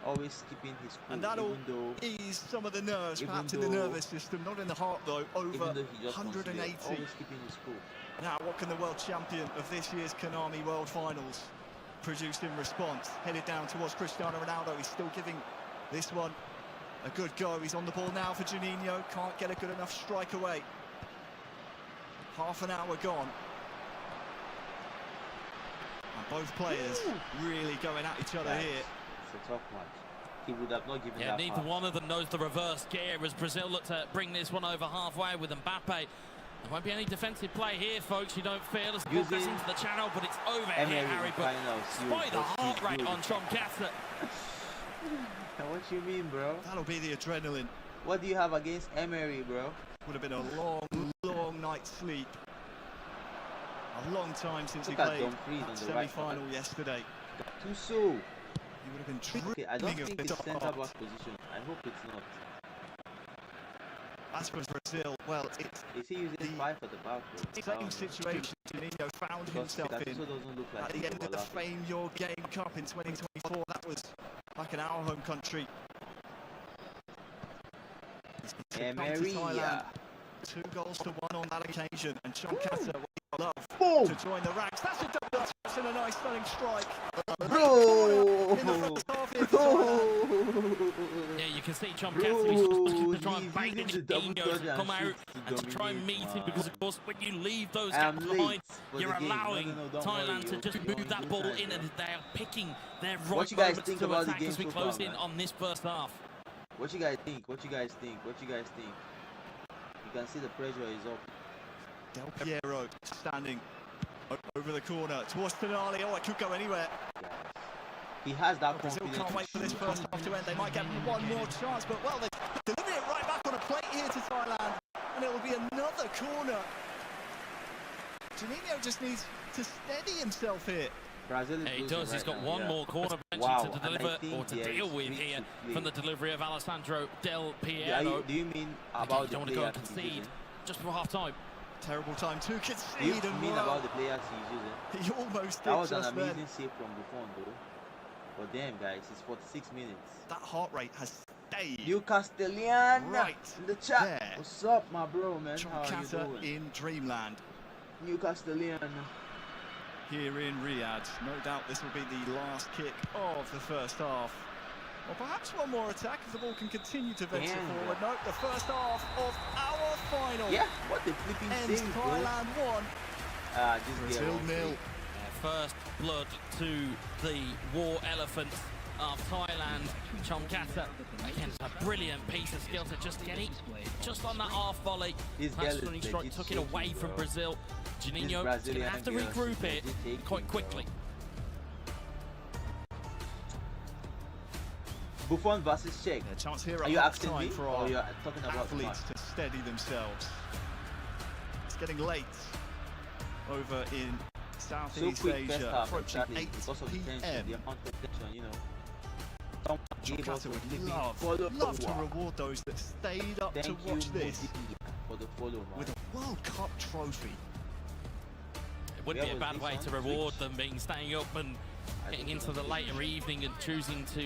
always keeping his cool, and that'll ease some of the nerves, perhaps in the nervous system, not in the heart though. Over 180. Always keeping his cool. Now, what can the world champion of this year's Konami World Finals produce in response? Headed down towards Cristiano Ronaldo. He's still giving this one a good go. He's on the ball now for Juninho. Can't get a good enough strike away. Half an hour gone. And both players really going at each other here. It's a tough match. He would have not given that neither one of them knows the reverse gear as Brazil look to bring this one over halfway with Mbappe. There won't be any defensive play here, folks. You don't feel as the ball goes into the channel, but it's over here, Harry. But despite the heart rate on Chomkata. What you mean, bro? That'll be the adrenaline. What do you have against Emery, bro? Would have been a long night's sleep. A long time since he played that semi-final yesterday. Tuso. He would have been dreaming okay, I don't of think the it's centre back position. I hope it's not. As for Brazil, well, it's is he using 5 at the back? Same situation Juninho found himself in like at the end of the Fame Your Game Cup in 2024. That was back in our home country. Thailand. 2 goals to 1 on that occasion, and Chonkata would love to join the ranks. That's a double touch and a nice stunning strike. Bro! In the first half here for Thailand. Yeah, you can see Chonkata is looking to try and bait in Dino to come out and to try and meet him, because of course when you leave those gaps behind, you're allowing Thailand to just move that ball in, and they are picking their right moments to attack as we close in on this first half. What you guys think? What you guys think? What you guys think? You can see the pressure is up. Del Piero standing over the corner towards Tonali. Oh, it could go anywhere. Yes. He has that Brazil can't wait for this first half to end. They might get one more chance, but well, they're delivering it right back on a plate here to Thailand, and it will be another corner. Juninho just needs to steady himself here. Brazil is he does. He's got one more corner to deliver or to deal with here from the delivery of Alessandro Del Piero. Do you mean about you don't want to go and concede just before half time? Terrible time to concede. Do you mean about the players he's using? He almost did. That was an amazing save from Buffon, though. But damn, guys, it's 46 minutes. That heart rate has stayed. You Castellan right in the chat. there. What's up, my bro, man? How are you doing? In Dreamland. New Castellan. Here in Riyadh. No doubt this will be the last kick of the first half. Or perhaps one more attack if the ball can continue to venture forward. No, the first half of our final. Yeah, what the flipping ends thing, Thailand 1. Brazil 0. First blood to the war elephants of Thailand. Chonkata, again, a brilliant piece of skill to just get it just on that half volley. That stunning strike took it away from Brazil. Juninho is going to have to regroup it quite quickly. Buffon versus Czech. Chance here. Are you asking me, or you're talking about athletes to steady themselves? It's getting late over in Southeast Asia, approaching 8 p.m. You know. Chonkata would love to reward those that stayed up to watch this with a World Cup trophy. It wouldn't be a bad way to reward them, being staying up and getting into the later evening and choosing to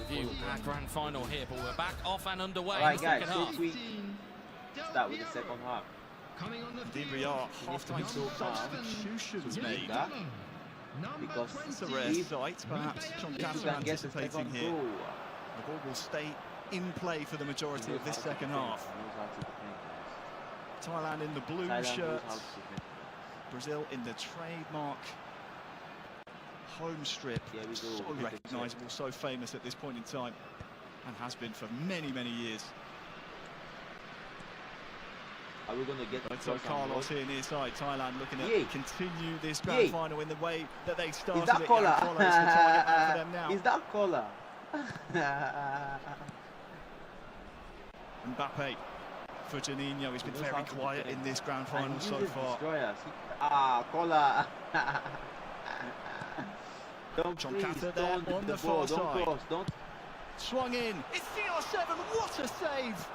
view our grand final here. But we're back off and underway in the second half. Start with the second half. Indeed we are. Half-time substitutions made. Because it's a rare sight, perhaps Chonkata anticipating here. The ball will stay in play for the majority of this second half. Thailand in the blue shirt. Brazil in the trademark home strip. So recognisable, so famous at this point in time, and has been for many, many years. Are we going to get so Carlos here near side. Thailand looking to continue this grand final in the way that they started. Is that it. Kola? For them now. Is that Kola? Mbappe for Juninho. He's been very quiet in this grand final so far. Kola. Chonkata there on the far side. Don't. Swung in. It's CR7. What a save!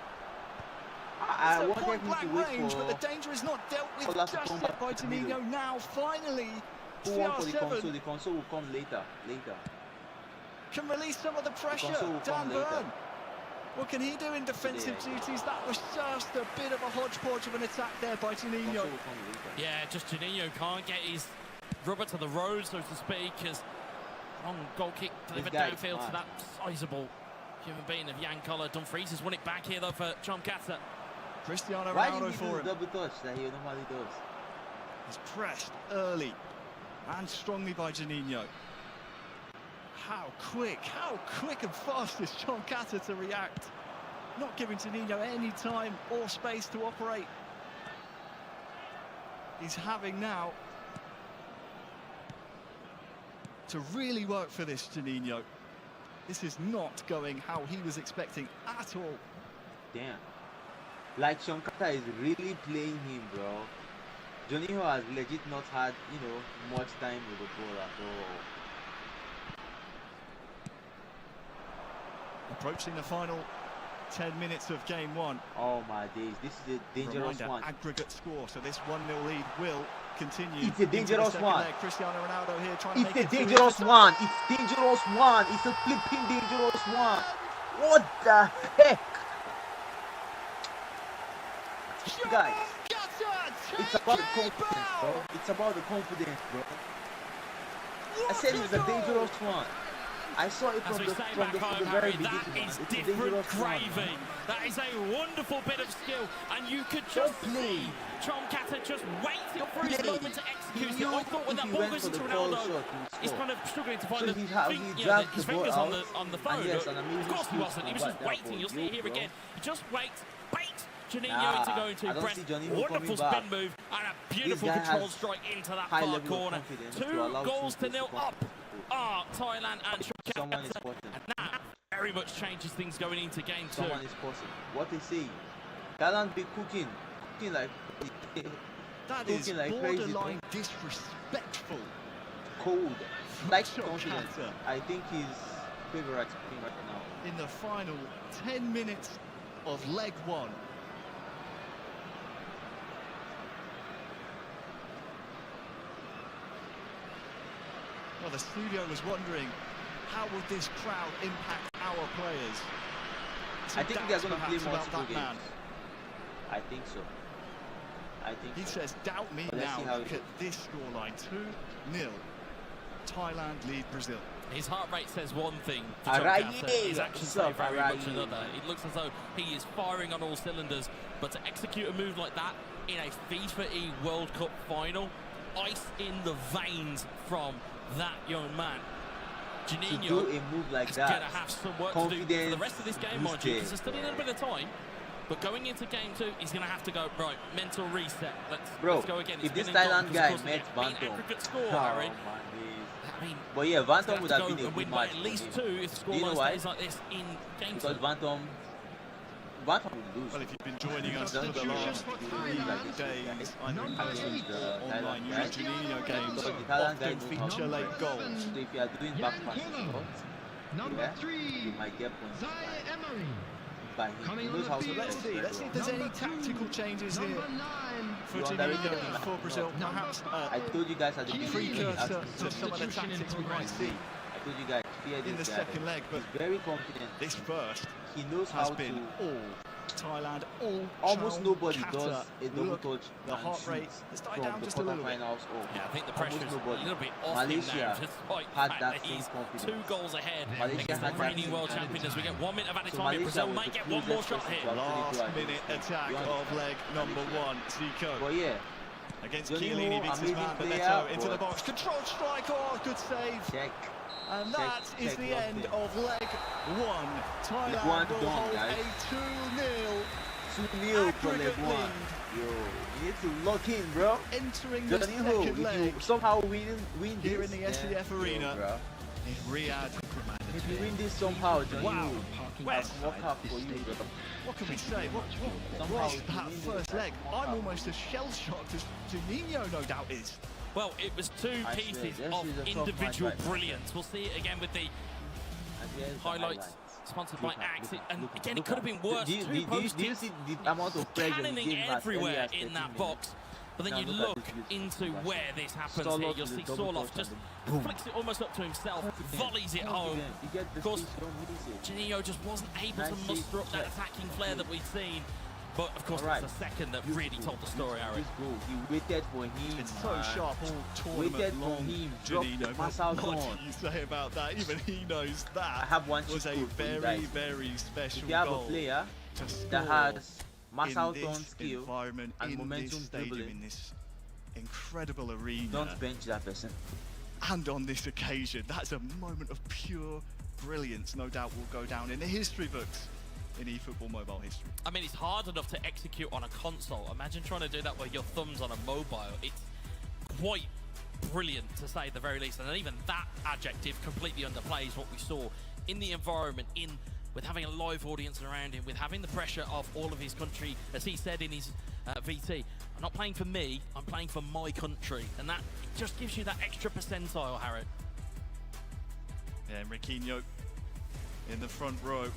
I it's a point-blank range, but the danger is not dealt with just yet by Juninho. Now, finally, CR7 the console will come later. Can release some of the pressure. Dan Burn. What can he do in defensive duties? That was just a bit of a hodgepodge of an attack there by Juninho. Yeah, just Juninho can't get his rubber to the road, so to speak, as long goal kick delivered downfield to that sizable human being of Jan Kola. Dumfries has won it back here, though, for Chonkata. Cristiano Ronaldo for him. Why did he do the double touch that he normally does? He's pressed early and strongly by Juninho. How quick and fast is Chonkata to react. Not giving Juninho any time or space to operate. He's having now to really work for this, Juninho. This is not going how he was expecting at all. Damn. Like Chonkata is really playing him, bro. Juninho has legit not had, much time with the ball at all. Approaching the final 10 minutes of game one. Oh my days, this is a dangerous one. Aggregate score, so this 1-0 lead will continue. It's a dangerous one. Cristiano Ronaldo here trying to make it. It's a dangerous one. It's dangerous one. It's a flipping dangerous one. What the heck? Guys, it's about the confidence, bro. It's about the confidence, bro. I said it's a dangerous one. I saw it from the very beginning. That is different gravy. That is a wonderful bit of skill, and you could just see Chomkata just waiting for his moment to execute it. I thought when that ball goes into Ronaldo, he's kind of struggling to find his fingers on the phone. Of course he wasn't. He was just waiting. You'll see it here again. He just waits, Juninho into going to press. Wonderful spin move and a beautiful control strike into that far corner. 2-0 up. Thailand and someone is spotting. And that very much changes things going into game two. Someone is spotting. What they say? Thailand be cooking like that is borderline disrespectful. Cold, like confident. I think he's favorite right now. In the final 10 minutes of leg one. Well, the studio was wondering, how would this crowd impact our players? I think they're going to play multiple games. I think so. He says, doubt me now. Look at this scoreline, 2-0. Thailand lead Brazil. His heart rate says one thing for Chomkata. His actions say very much another. It looks as though he is firing on all cylinders, but to execute a move like that in a FIFAe World Cup final, ice in the veins from that young man. Juninho do a move like that, going to have some work to do for the rest of this game, mind you, because there's still a little bit of time. But going into game two, he's going to have to go, right, mental reset. Let's go again. If this Thailand guy met Vantom, I mean, but yeah, Vantom would have been a good match. At least two if the scoreline stays like this in game two. Because Vantom would lose. Well, if you've been joining us for the last 3 days, I know the online Juninho games often feature late goals. So if you are doing back passes, you might get points. He knows how to let's see if there's any tactical changes here for Juninho for Brazil. Perhaps I told you guys at the beginning precursor to some of the tactics we might see. I told you guys in the second leg, but he's very confident. This first he knows has how been to all Thailand, all almost nobody does a double touch. The heart rate has died down just a little bit. Yeah, I think the pressure is a little bit off Malaysia him now, despite had that same confidence. 2 goals ahead Malaysia against the reigning world champions. As we get 1 minute of added time, Brazil might get one more shot here. Last minute attack of leg number 1, Zico. Well, yeah. Against Chiellini, beats his man, Beneto into the box. Controlled strike, good save. Check. And that is the end of leg 1. Thailand will hold a 2-0 for leg 1. Yo, you need to lock in, bro. Entering the second leg. Somehow win this here in the SCF arena. Bro. In Riyadh. If you win this somehow, wow. That's work out for you, bro. What can we say? What was that first leg? I'm almost as shell-shocked as Juninho, no doubt, is. Well, it was 2 pieces of individual brilliance. We'll see it again with the highlights sponsored by Axe. And again, it could have been worse. Do you see the amount of pressure cannoning everywhere in that box? But then you look into where this happens here. You'll see Sorloth just flicks it almost up to himself, volleys it home. Of course, Juninho just wasn't able to muster up that attacking flair that we'd seen. But of course, it's the second that really told the story, Aaron. He waited for him. It's so sharp all tournament long, Juninho. What do you say about that? Even he knows that. I have one was a very, very special goal. If you have a goal player that has mass out on skill and momentum dribbling in this incredible arena, don't bench that person. And on this occasion, that's a moment of pure brilliance. No doubt will go down in the history books. In eFootball mobile history. I mean, it's hard enough to execute on a console. Imagine trying to do that with your thumbs on a mobile. It's quite brilliant, to say the very least. And even that adjective completely underplays what we saw in the environment, with having a live audience around him, with having the pressure of all of his country, as he said in his VT. I'm not playing for me, I'm playing for my country. And that just gives you that extra percentile, Harriet. Yeah, Riquinho in the front row.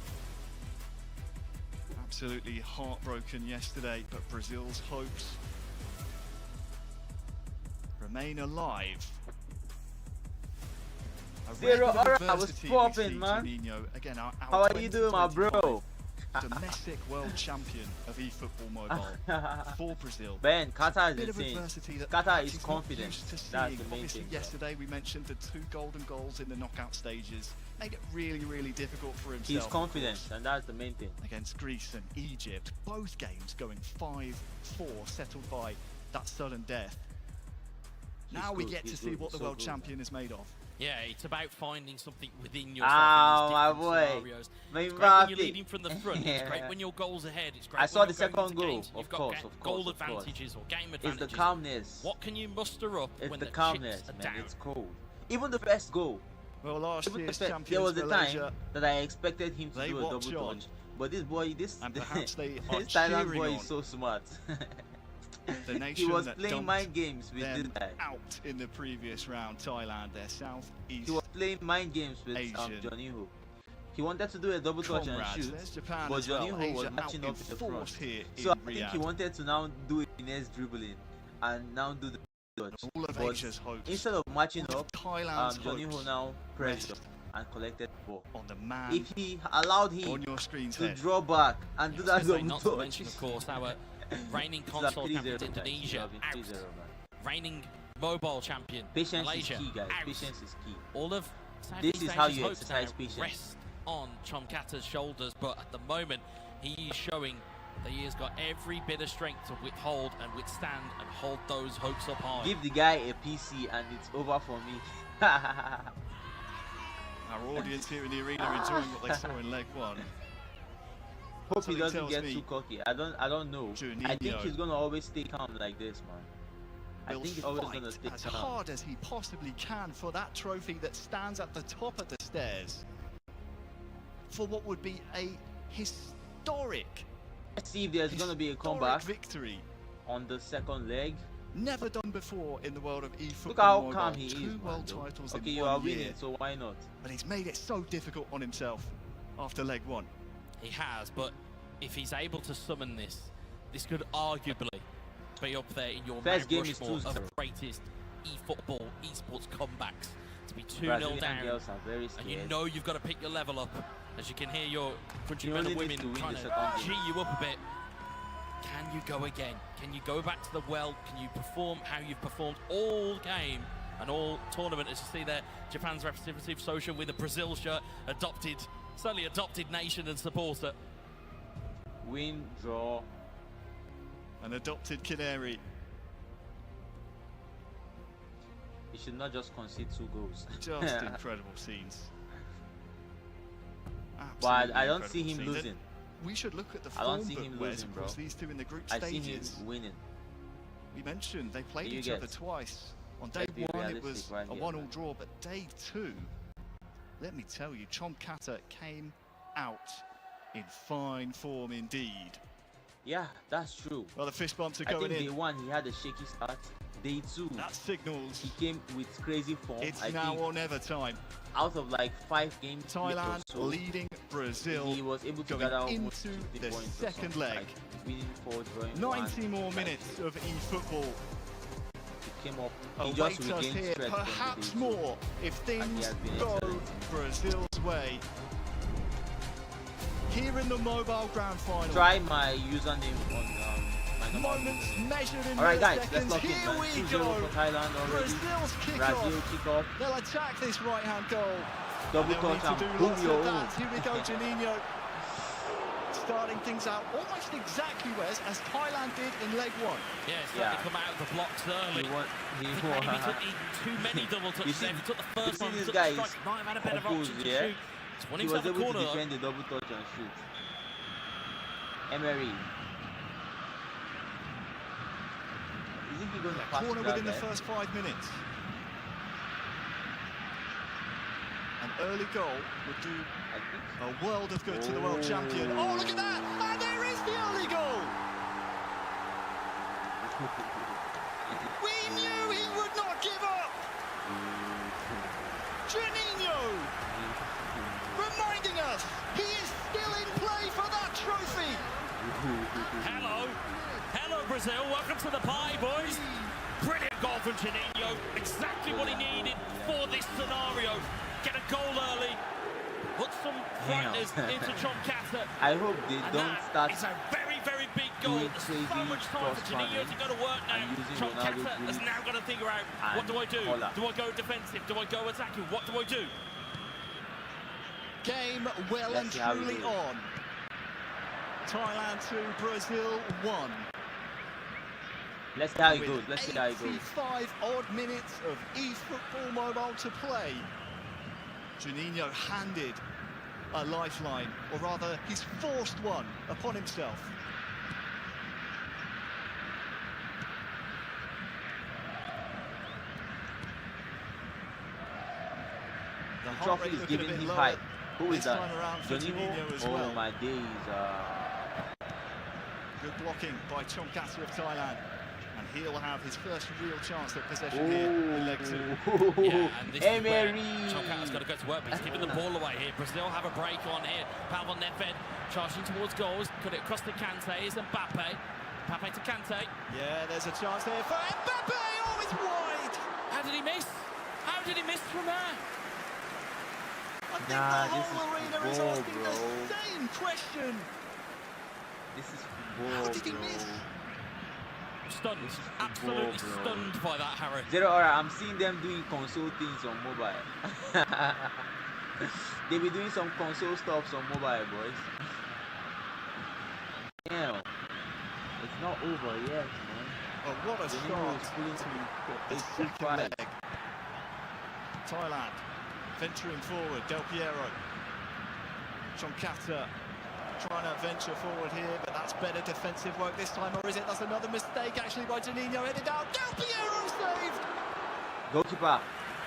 absolutely heartbroken yesterday, but Brazil's hopes remain alive. Zero, alright, I was popping, man. Again, how are you doing, my bro? Domestic world champion of eFootball Mobile for Brazil. Ben, Qatar is insane. Qatar is confident. That's the main thing. Yesterday we mentioned the 2 golden goals in the knockout stages. Made it really, really difficult for himself. He's confident, and that's the main thing. Against Greece and Egypt, both games going 5-4, settled by that sudden death. Now we get to see what the world champion is made of. Yeah, it's about finding something within yourself in my boy. Scenarios. It's great when you're leading from the front. It's great when your goal's ahead. It's great I when saw you're the second goal. games, Of course, goal advantages or game advantages. It's the calmness. What can you muster up it's when the chips calmness, are man. down? It's cold. Even the first goal. Well, last year's champions there was a Malaysia, time that I expected him to do a double touch, but this boy, this Thailand boy is so smart. The nation he was that playing mind games with this guy. Out in the previous round, Thailand, their southeast. He was playing mind games with Johnny Ho. He wanted to do a double touch and shoot, but Johnny Ho was matching up with the front. So I think he wanted to now do Ines dribbling and now do the touch. But instead of matching up, Johnny Ho now pressed up and collected the ball. On the man if he allowed him to draw back and do that double not touch, to mention, of course, our reigning console champions Indonesia out, reigning mobile champion patience Malaysia is key, guys. out. Patience is key. All of this is how you exercise patience. Rest on Chomkata's shoulders, but at the moment he is showing that he has got every bit of strength to withhold and withstand and hold those hopes up high. Give the guy a PC and it's over for me. Our audience here in the arena enjoying what they saw in leg 1. Hope he doesn't get too cocky. I don't know. I think he's gonna always stay calm like this, man. I think he's always gonna stay as calm. hard as he possibly can for that trophy that stands at the top of the stairs. For what would be a historic. Let's see if there's gonna be a comeback victory on the second leg. Never done before in the world of eFootball. Look how Mobile. calm he is. 2 world titles okay, in you 1 are winning, year. so why not? But he's made it so difficult on himself after leg 1. He has, but if he's able to summon this could arguably be up there in your first game is of greatest eFootball, esports comebacks. To be 2-0 down, and you know you've got to pick your level up. As you can hear your countrymen and women trying to G you up a bit. Can you go again? Can you go back to the well? Can you perform how you've performed all game and all tournament? As you see there, Japan's representative social with a Brazil shirt, certainly adopted nation and supporter. Win, draw. An adopted canary. He should not just concede 2 goals. Just incredible scenes. But I don't see him losing. We should look at the form I don't see him losing, bro. These two in the group I stages. see him winning. We mentioned they played each other twice. On day 1 it was a 1-1 draw, but day 2, let me tell you, Chomkata came out in fine form indeed. Yeah, that's true. Well, the fist bumps are going in. I think day 1 he had a shaky start. Day 2, that signals he came with crazy form. It's now or never time. Out of like 5 games, Thailand leading Brazil. He was able to going gather into the second leg. Like winning 4, drawing 90 more minutes of eFootball. He came up. He Awaits just us regained here, strength. perhaps more, if things go Brazil's way. Here in the mobile grand final. Try my username on my moments measured in Alright guys, seconds. let's lock Here in, man. we 2-0 go. for Thailand already. Brazil's Brazil kickoff. They'll attack this right-hand goal. Double touch and boom your own. Here we go, Juninho. Starting things out almost exactly, Wes, as Thailand did in leg 1. Yeah, starting to come out of the blocks early. He took too many double touches there. He took the first one, took the strike, might have had a better option to shoot. He was able to defend the double touch and shoot. Emery. Isn't he going to pass corner within the first 5 minutes? An early goal would do a world of good to the world champion. Oh, look at that! And there is the early goal! We knew he would not give up! Juninho! Reminding us he is still in play for that trophy! Hello. Hello, Brazil. Welcome to the pie, boys. Brilliant goal from Juninho. Exactly what he needed for this scenario. Get a goal early. Put some frighteners into Chonkata. I hope they don't start. It's a very, very big goal. There's so much time for Juninho to go to work now. Chonkata has now got to figure out, what do I do? Do I go defensive? Do I go attacking? What do I do? Game well and truly on. Thailand 2, Brazil 1. Let's see how it goes. Let's see how it goes. 85 odd minutes of eFootball Mobile to play. Juninho handed a lifeline, or rather, he's forced one upon himself. The trophy is giving him height. Who is that? Juninho? Oh my days. Good blocking by Chonkata of Thailand. And he'll have his first real chance at possession here in leg 2. Yeah, and this is where Chonkata's got to go to work, but he's giving the ball away here. Brazil have a break on here. Pavel Nedved charging towards goals. Cut it across to Kante. Is Mbappe. Mbappe to Kante. Yeah, there's a chance here for Mbappe. Oh, it's wide. How did he miss? How did he miss from there? I think the whole arena is asking the same question. This is football, How did he miss? Stunned, absolutely stunned by that, Harry. Alright, I'm seeing them doing console things on mobile. They be doing some console stuff on mobile, boys. Damn, it's not over yet, man. Oh, what a start to the second leg. Thailand venturing forward, Del Piero. Chonkata trying to venture forward here, but that's better defensive work this time, or is it? That's another mistake actually by Juninho, headed down. Del Piero saved! Goalkeeper.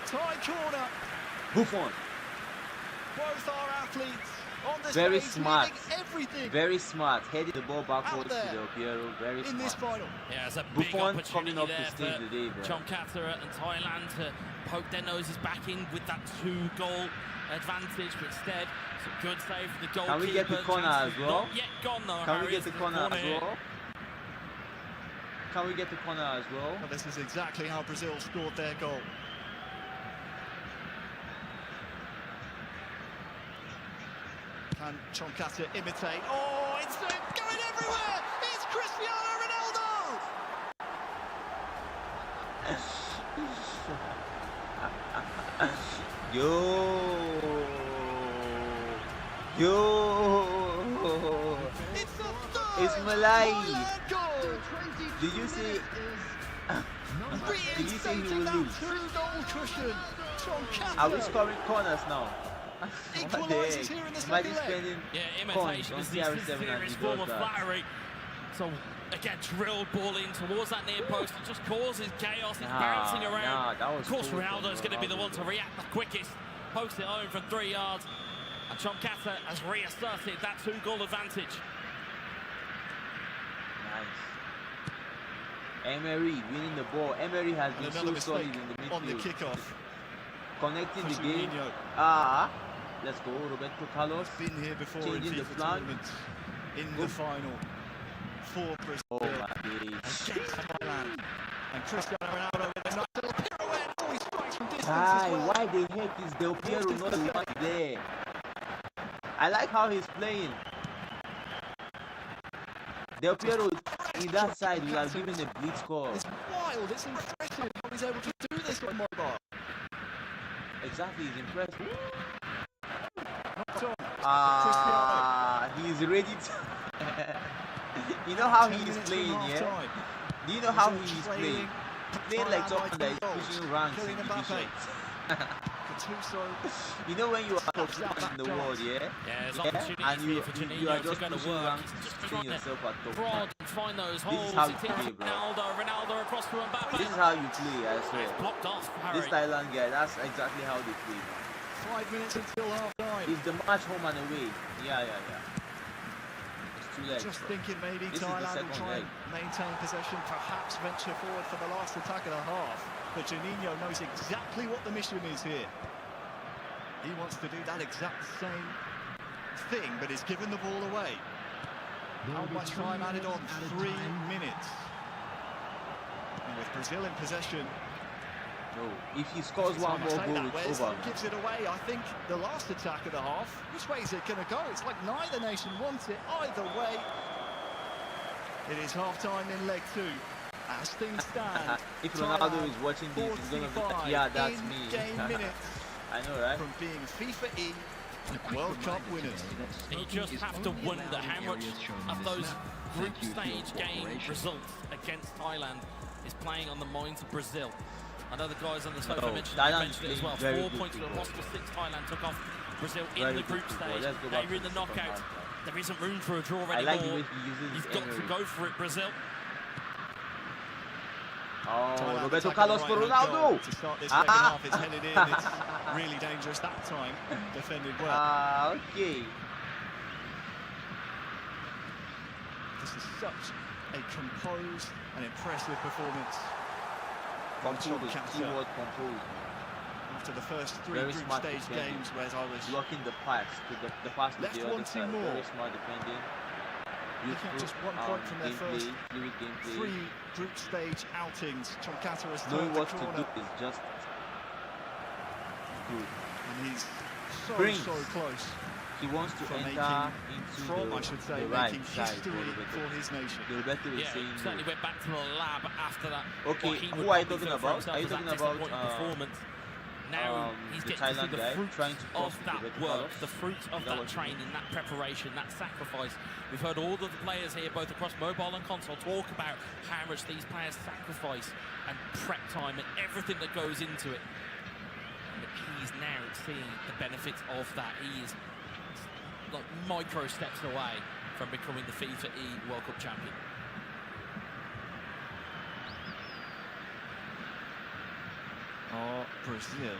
Thai corner. Buffon. Both our athletes on the very stage, smart. Everything. Very smart. Heading the ball backwards to Del Piero. Very smart. In this final. Yeah, it's a big Buffon opportunity coming up there to stage the day, bro. Chonkata and Thailand to poke their noses back in with that 2-goal advantage, but instead, some good save for the goalkeeper. Can we get the corner as well? Not yet gone though, Can Harry. we get the corner as well? Can we get the corner as well? Well, this is exactly how Brazil scored their goal. Can Chonkata imitate? Oh, it's going everywhere! It's Cristiano Ronaldo! It's Malai. Did you see? Did you see he will lose? Are we scoring corners now? What the heck? Imagine spending coins on CR7 and he form does of that. flattery. So again, drilled ball in towards that near post. It just causes chaos. It's bouncing around. Of course, Ronaldo's going to be the one to react the quickest. Post it home from 3 yards. And Chonkata has reasserted that 2-goal advantage. Nice. Emery winning the ball. Emery has been so solid in the midfield. On the kickoff. Connecting the game. Let's go, Roberto Carlos. Been here before changing in the FIFA flag. tournaments in the final for Brazil. Oh my days. And Cristiano Ronaldo with a nice little pirouette. Oh, he strikes from distance Hi, as well. why the heck is Del Piero not the one there? I like how he's playing. Del Piero in that side we are giving a blitz score. It's wild, it's impressive how he's able to do this on mobile. Exactly, he's impressive. He's ready to... You know how he is playing, yeah? Do you know how he is playing? Playing like someone that is pushing ranks in divisions. You know when you are top in the world, yeah? And you are just pushing ranks, putting yourself at top. Find those This holes. is how you play, bro. Ronaldo across to Mbappe. This is how you play, I swear. Blocked off, Harry. This Thailand guy, that's exactly how they play. 5 minutes until half-time. It's the match home and away. Yeah. It's 2 legs. Just thinking maybe This Thailand will try leg. and maintain possession, perhaps venture forward for the last attack of the half. But Juninho knows exactly what the mission is here. He wants to do that exact same thing, but he's given the ball away. How much time added on? 3 minutes. And with Brazil in possession. No, if he scores one more goal, it's over. Gives it away. I think the last attack of the half. Which way is it going to go? It's like neither nation wants it. Either way, it is half-time in leg 2. As things stand, if Ronaldo is watching this, he's going to be like, yeah, that's me. Game minutes. I know, right? From being FIFAe World Cup winners. You just have to wonder how much of those group stage game results against Thailand is playing on the minds of Brazil. I know the guys on the sofa mentioned it as well. 4 points to a roster of 6. Thailand took off Brazil in the group stage. Now you're in the knockout. There isn't room for a draw anymore. You've got to go for it, Brazil. Oh, Roberto Carlos for Ronaldo. To start this second half, it's headed in. It's really dangerous that time. Defended well. Okay. This is such a composed and impressive performance. Composed. After the first 3 group stage games, whereas I was blocking the pass to the pass to left the other side. more. Very smart defending. Looking at just 1 point from their first 3 group stage outings. Chonkata has knowing turned what the to corner. do is just good. And he's so close. He wants to enter into the right side for his nation. Roberto is saying certainly went back to the lab after that. Okay, who are you talking about? Are you talking about performance? Now he's getting to see the fruit of that work, the fruit of that training, that preparation, that sacrifice. We've heard all of the players here, both across mobile and console, talk about how much these players sacrifice and prep time and everything that goes into it. But he's now seeing the benefits of that. He is like micro steps away from becoming the FIFAe World Cup champion. Brazil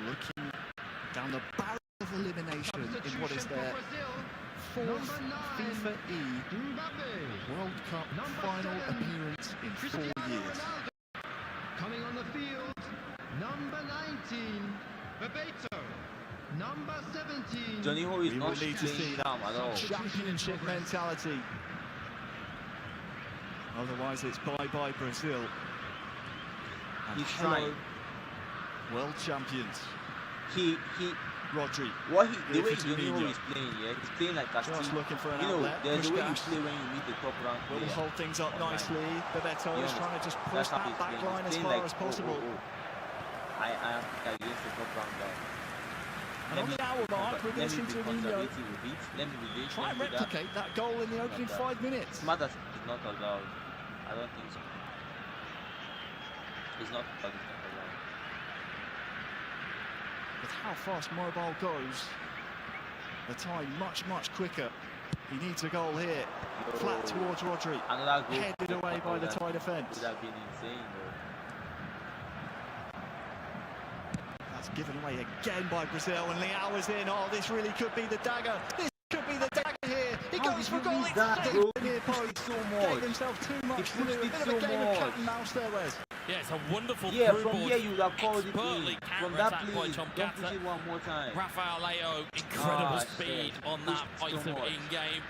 looking down the barrel of elimination in what is their 4th FIFAe World Cup final appearance in 4 years. Coming on the field, number 19, Bebeto. Number 17. Johnny Ho is not need to see that at all. Championship mentality. Otherwise, it's bye-bye Brazil. And he's trying. World champions. Rodri. The way Johnny Ho is playing, he's playing like Castillo. Just looking for an outlet. There's the way you play when you meet the top rank player. Will hold things up nicely. Bebeto is trying to just push that back line as far as possible. I am against the top rank guy. And on the hour mark, we're going to see Jorginho try and replicate that goal in the opening 5 minutes. Smatters is not allowed. I don't think so. He's not allowed. With how fast mobile goes, the time much quicker. He needs a goal here. Flat towards Rodri. Headed away by the Thai defence. Would have been insane, though. That's given away again by Brazil, and Leao is in. Oh, this really could be the dagger. This could be the dagger here. He goes for goal. It's near post. Gave himself too much to do. A bit of a game of cat and mouse there, Wes. Yeah, it's a wonderful from here you would have called it in. From that place, don't push it one more time. Rafael Leao, incredible speed on that item in-game.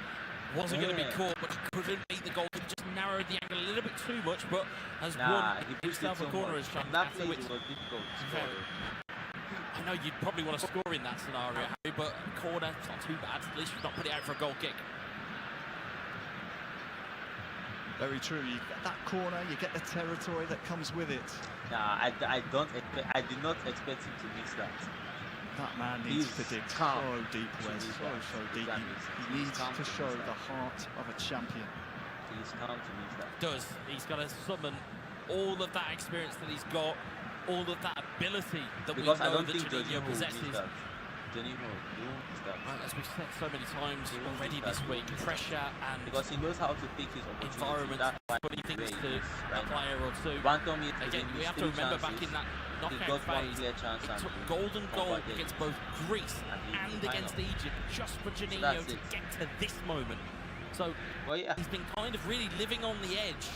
Wasn't going to be caught, but he couldn't beat the goal. He just narrowed the angle a little bit too much, but has won himself a corner as Trump. That place was difficult to score. I know you'd probably want to score in that scenario, Harry, but corner, it's not too bad. At least you've not put it out for a goal kick. Very true. You get that corner, you get the territory that comes with it. Nah, I did not expect him to miss that. That man needs to dig so deep, Wes. So deep. He needs to show the heart of a champion. He's calm to miss that. He's got to summon all of that experience that he's got, all of that ability that we know that Jorginho possesses. As we've said so many times already this week, pressure and because he knows how to pick his environment, putting things to a player or two. Again, we have to remember back in that knockout phase, it took golden goal against both Greece and against Egypt just for Jorginho to get to this moment. So he's been kind of really living on the edge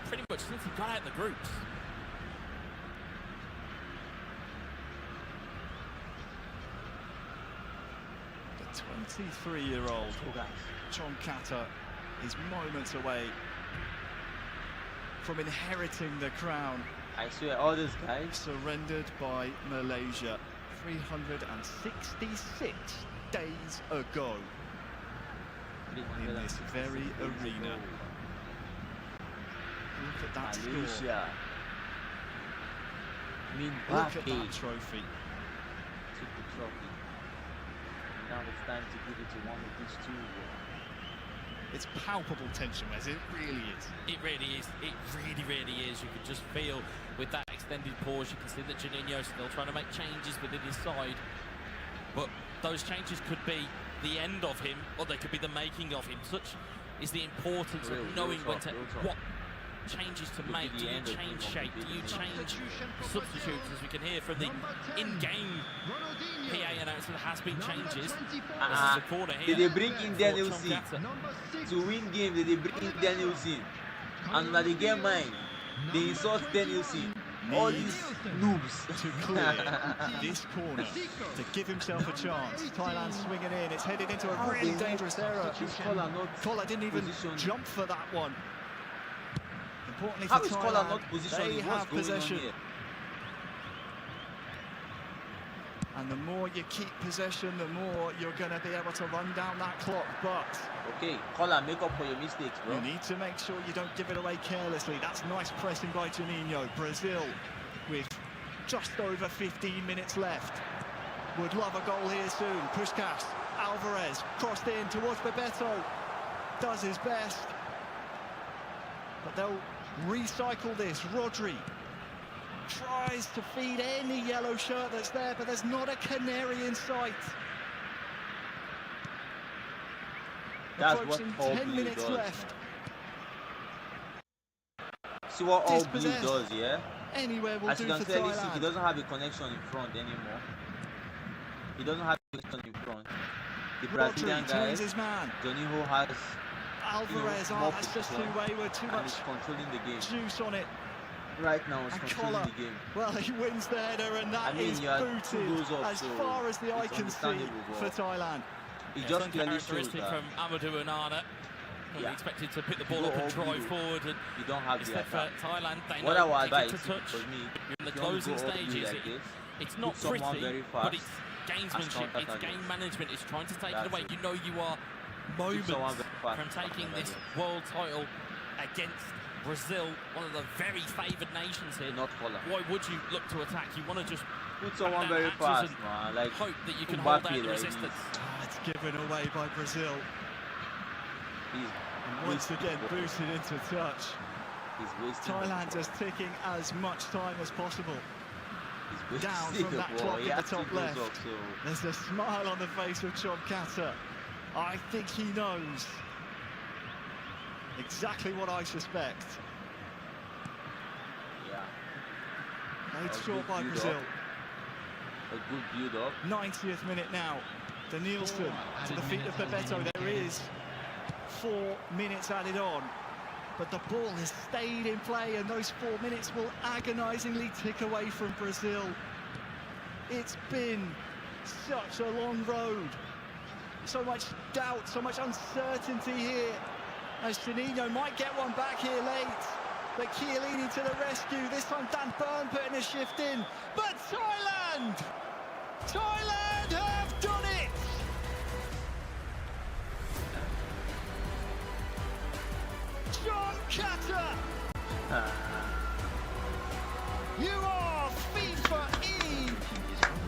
pretty much since he got out of the groups. The 23-year-old Chonkata is moments away from inheriting the crown. I swear, all these guys surrendered by Malaysia 366 days ago in this very arena. Look at that score. Look at that trophy. Took the trophy. Now it's time to give it to one of these two. It's palpable tension, Wes. It really is. It really is. It really is. You can just feel with that extended pause, you can see that Juninho's still trying to make changes within his side. But those changes could be the end of him, or they could be the making of him. Such is the importance of knowing when to what changes to make. Do you change shape? Do you change substitutes? As we can hear from the in-game PA announcement, there has been changes. This is a corner here. Did they bring in Danielson to win game? Did they bring in Danielson? And when they get mine, they insult Danielson. All these noobs to clear this corner to give himself a chance. Thailand swinging in. It's headed into a really dangerous error. Collar didn't even jump for that one. Importantly for Thailand, they have possession. And the more you keep possession, the more you're going to be able to run down that clock. But okay, Collar, make up for your mistakes, bro. You need to make sure you don't give it away carelessly. That's nice pressing by Juninho. Brazil with just over 15 minutes left. Would love a goal here soon. Puskas, Alvarez, crossed in towards Bebeto. Does his best. But they'll recycle this. Rodri tries to feed any yellow shirt that's there, but there's not a canary in sight. That's approaching what 10 minutes does. left. See what all blue does, yeah? Anywhere will As do you can for clearly see, Thailand. he doesn't have a connection in front anymore. He doesn't have a connection in front. The Brazilian guy, his man. Juninho has Alvarez, more that's just too wayward, too and much he's controlling the game. juice on it. Right now, he's And controlling Collar, the game. well, he wins the header, and that is you had 2 booted goals up, as so far as the eye it's can see understandable, for Thailand. He just clearly shows uncharacteristic that. from Amadou Onana. We expected to pick the ball You up go and all drive blue. forward, and You don't have the instead for attack. Thailand, they What know I would to advise get to touch. for me, You're in the if you want to closing go all blue stages. like this, It's not put someone pretty, very but fast it's and gamesmanship, counter it's target. game management, it's trying to take That's it away. it. You know you are moments someone very fast from taking and this counter world title against Brazil, one of the very favoured nations here. Not Collar. Why would you look to attack? You want to just Put someone down very axes fast, and man. Like hope that you can hold out the like resistance. It's given away by Brazil. And once again, booted into touch. He's wasting Thailand the just taking as much time as possible. He's Down wasting from the that ball. clock He at had the 2 top goals left. up, so There's a smile on the face of Chom Kata. I think he knows exactly what I suspect. yeah. Played A short good by build-up. Brazil. A good build-up. 90th minute now. Danielson to the feet of Bebeto. There is 4 minutes added on. But the ball has stayed in play, and those 4 minutes will agonisingly tick away from Brazil. It's been such a long road. So much doubt, so much uncertainty here. As Juninho might get one back here late. But Chiellini to the rescue. This time Dan Burn putting a shift in. But Thailand! Thailand have done it! Chom Kata! You are FIFAe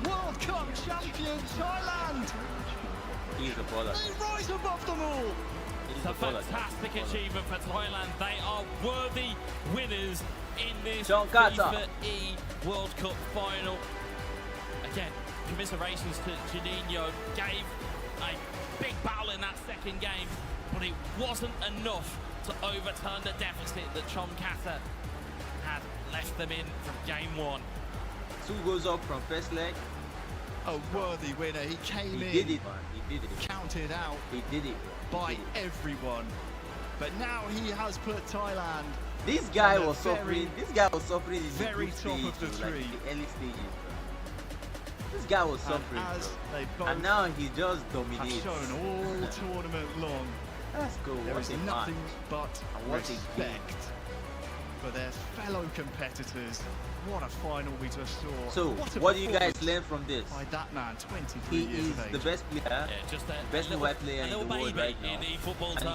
World Cup champion Thailand! He's a baller. They rise above them all! It's a fantastic achievement for Thailand. They are worthy winners in this FIFAe World Cup final. Again, commiserations to Juninho. Gave a big battle in that second game, but it wasn't enough to overturn the deficit that Chom Kata had left them in from game 1. 2 goals up from first leg. A worthy winner. He came in. He did it, man. He did it. Counted out. He did it. By everyone. But now he has put Thailand. This guy was suffering. This guy was suffering in very the top stage, of the like tree. the early stages. This guy was suffering, as bro. they both And now he just have dominates. shown all tournament long Let's go. There is nothing but respect for their fellow competitors. What a final we just saw. So, what do you guys learn from this? By that man, 23 years He of is age. the best player, just the best mobile player in the world right now. And you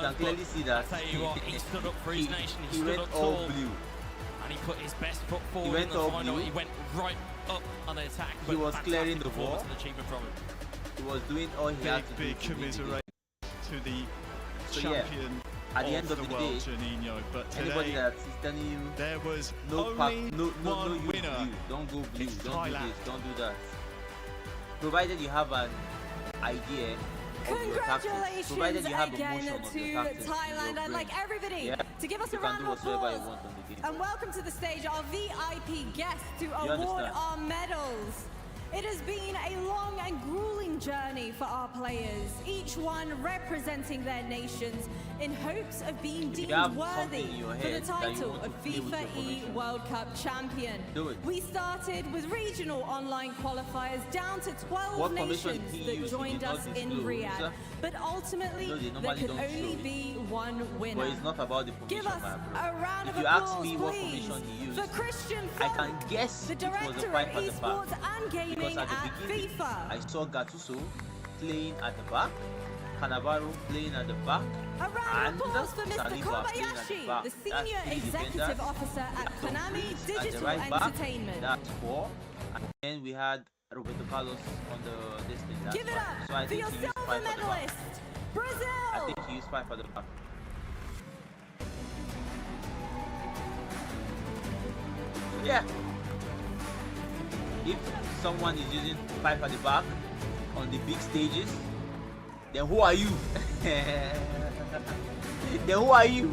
can clearly see that he stood up for his nation. He stood went up all tall, blue. and he put his best foot forward. He went in the all final. blue. He went right up on the attack. He was clearing the ball. And achievement from him. He was doing all he had to do. Big commiseration to the champion. At the end of the world, day, Janino, but anybody that is telling you there was no only no one winner. Blue. Don't go blue. It's Don't Thailand. do this. Don't do that. Provided you have an idea. Congratulations provided you have again emotion of to your tactics, Thailand. I'd like everybody to give us a you can round do of whatever you applause. want on the game. And welcome to the stage our VIP guests to award understand? our medals. It has been a long and grueling journey for our players, each one representing their nations in hopes of being deemed worthy for the title of FIFA E World Cup champion. We started with regional online qualifiers down to 12 nations that joined us in Riyadh, but ultimately there could only be one winner. But it's not about the formation, Give us a round if of you ask applause, me what please, formation he used, for Christian I Funk, can guess the it was a director 5 of at the esports back. and gaming Because at at the beginning, FIFA. I saw Gattuso playing at the back, Cannavaro playing at the back, A round and of applause for Mr. Saliba playing at the Kobayashi, back. the That's Senior three Executive defenders. Officer at That's Konami Dumfries at the Digital right back. Entertainment. That's 4. And then we had Roberto Carlos on the distance. That's Give it 5. up So I for think your he used 5 silver at the back. medalist, Brazil! I think he used 5 at the back. Yeah. If someone is using 5 at the back on the big stages, then who are you? Then who are you?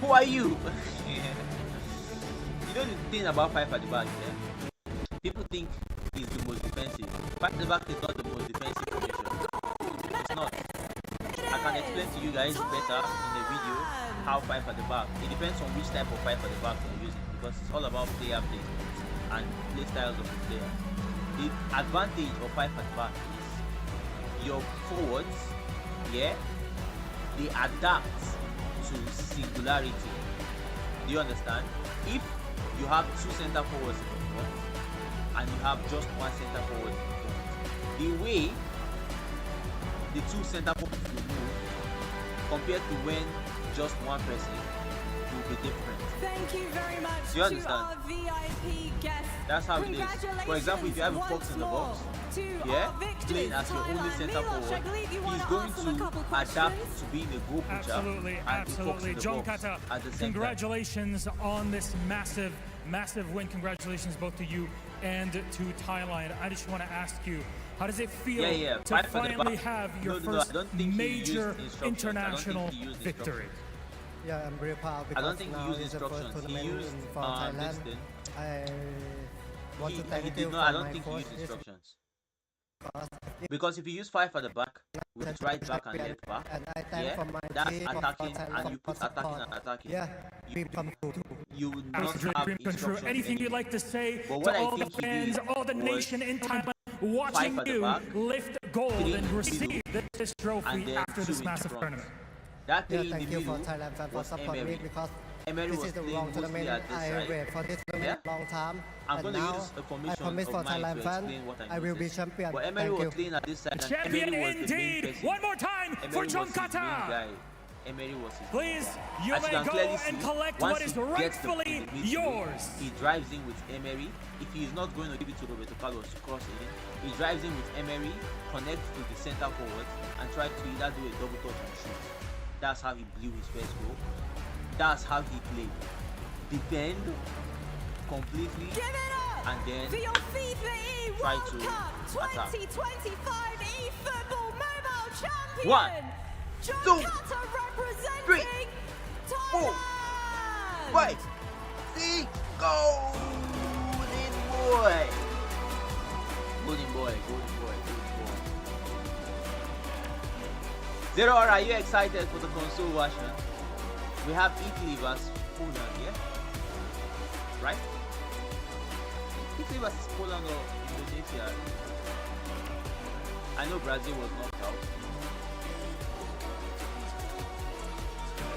Who are you? You know the thing about 5 at the back, people think it's the most defensive. 5 at the back is not the most defensive formation. It's not. I can explain to you guys better in the video how 5 at the back. It depends on which type of 5 at the back you're using, because it's all about player play and play styles of the player. The advantage of 5 at the back is your forwards, they adapt to singularity. Do you understand? If you have 2 center forwards in front and you have just 1 center forward in front, the way the 2 center forwards will move compared to when just 1 person will be different. Thank you very much Do you understand? to our VIP guests. That's how it is. For example, if you have a Fox in the box, playing as your only center forward, he's going to adapt to being a goal pusher Absolutely, and the Fox in the John box Kata, at the same congratulations on this massive win. Congratulations both to you and to Thailand. I just want to ask you, how does it feel to finally have your first major international victory? Yeah, I'm very proud I because don't think now he used is the first instructions. He tournament used for Thailand. Liston. I want to He thank did you not. for I don't my think he coach. used instructions. Because if you use 5 at the back with right back and left back, And I thank for my that's team, for attacking, Thailand, and you put for attacking support. and attacking. Yeah, dream come true. You would not Absolute have dream come true. instructions. Anything you'd like to say But to what I all the think he fans, did all the was nation in Thailand watching 5 at the you back, lift gold 3 in and the receive middle, this and trophy then after 2 this in massive front. tournament? That Yeah, 3 in thank the you for middle Thailand fan for was supporting me Emery. because Emery this was is the playing long mostly tournament. at this I side. wait for this tournament long time. I'm and going to now use a I formation promise for of mine Thailand to fan, explain what I will be noticed. champion. But Emery Thank was you. playing at this side, and Champion Emery was the main indeed! person. One more time Emery for was John his main Kata. guy. Emery was his Please, main you guy. As may can go clearly and see, collect once what he is gets rightfully the midfield, yours. He drives in with Emery. If he is not going to give it to Roberto Carlos to cross in, he drives in with Emery, connects to the center forward, and tries to either do a double touch and shoot. That's how he blew his first goal. That's how he played. Defend completely, and then For your FIFA E try World to Cup attack. 2025 eFootball Mobile Champion, 1, John 2, Kata representing 3, 4, Thailand. 5, 6, golden boy. Golden boy, golden boy, golden boy. Zero, are you excited for the console version? We have Italy versus Poland, yeah? Right? Italy versus Poland or Indonesia. I know Brazil was knocked out.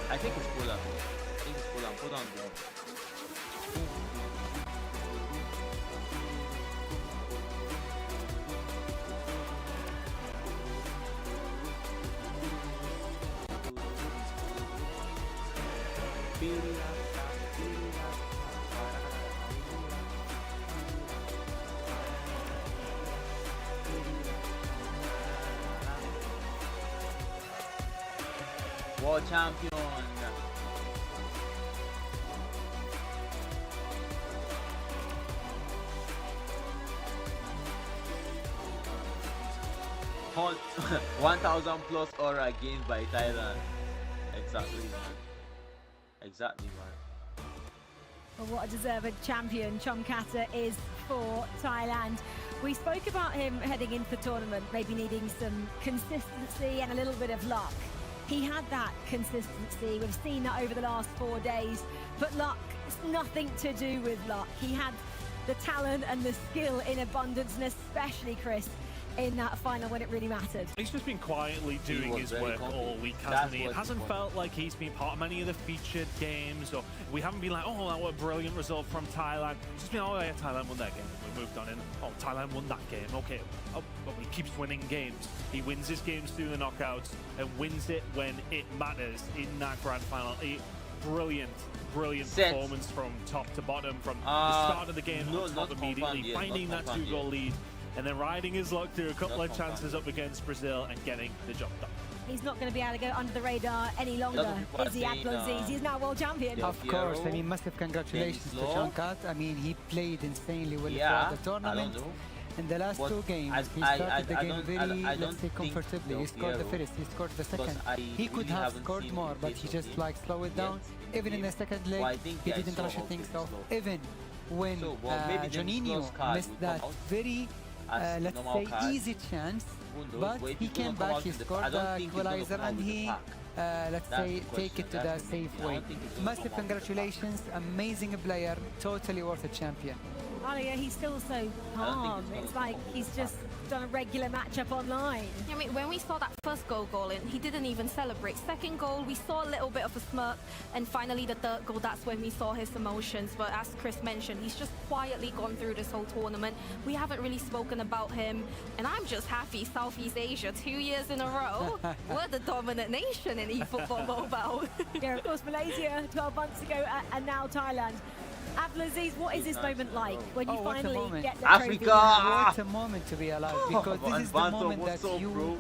I think it's Poland. I think it's Poland. Hold on, bro. World champion. Hot 1,000 plus aura gained by Thailand. Exactly, man. Exactly, man. Well, what a deserved champion Chomkata is for Thailand. We spoke about him heading into the tournament, maybe needing some consistency and a little bit of luck. He had that consistency. We've seen that over the last 4 days. But luck, it's nothing to do with luck. He had the talent and the skill in abundance, and especially, Chris, in that final when it really mattered. He's just been quietly doing his work all week, hasn't he? It hasn't felt like he's been part of many of the featured games, or we haven't been like, oh, that was a brilliant result from Thailand. It's just been, oh yeah, Thailand won that game. We moved on in. Oh, Thailand won that game. Okay. Oh, but he keeps winning games. He wins his games through the knockouts and wins it when it matters in that grand final. Brilliant performance from top to bottom, from the start of the game on top immediately, finding that 2-goal lead, and then riding his luck through a couple of chances up against Brazil and getting the job done. He's not going to be able to go under the radar any longer, is he, Abdulaziz? He's now world champion. Of course, I mean, massive congratulations to Chomkat. I mean, he played insanely well throughout the tournament. In the last 2 games, he started the game very, let's say, comfortably. He scored the first, he scored the second. He could have scored more, but he just like slow it down. Even in the second leg, he didn't rush things off. Even when Juninho missed that very, let's say, easy chance, but he came back, he scored the equalizer, and he, let's say, take it to the safe way. Massive congratulations, amazing player, totally worth a champion. Alia, he's still so calm. It's like he's just done a regular matchup online. I mean, when we saw that first goal in, he didn't even celebrate. Second goal, we saw a little bit of a smirk. And finally, the third goal, that's when we saw his emotions. But as Chris mentioned, he's just quietly gone through this whole tournament. We haven't really spoken about him. And I'm just happy Southeast Asia, 2 years in a row, we're the dominant nation in eFootball Mobile. Yeah, of course, Malaysia 12 months ago and now Thailand. Abdulaziz, what is this moment like when you finally get the Africa! trophy? What a moment to be alive, because this is the moment that you,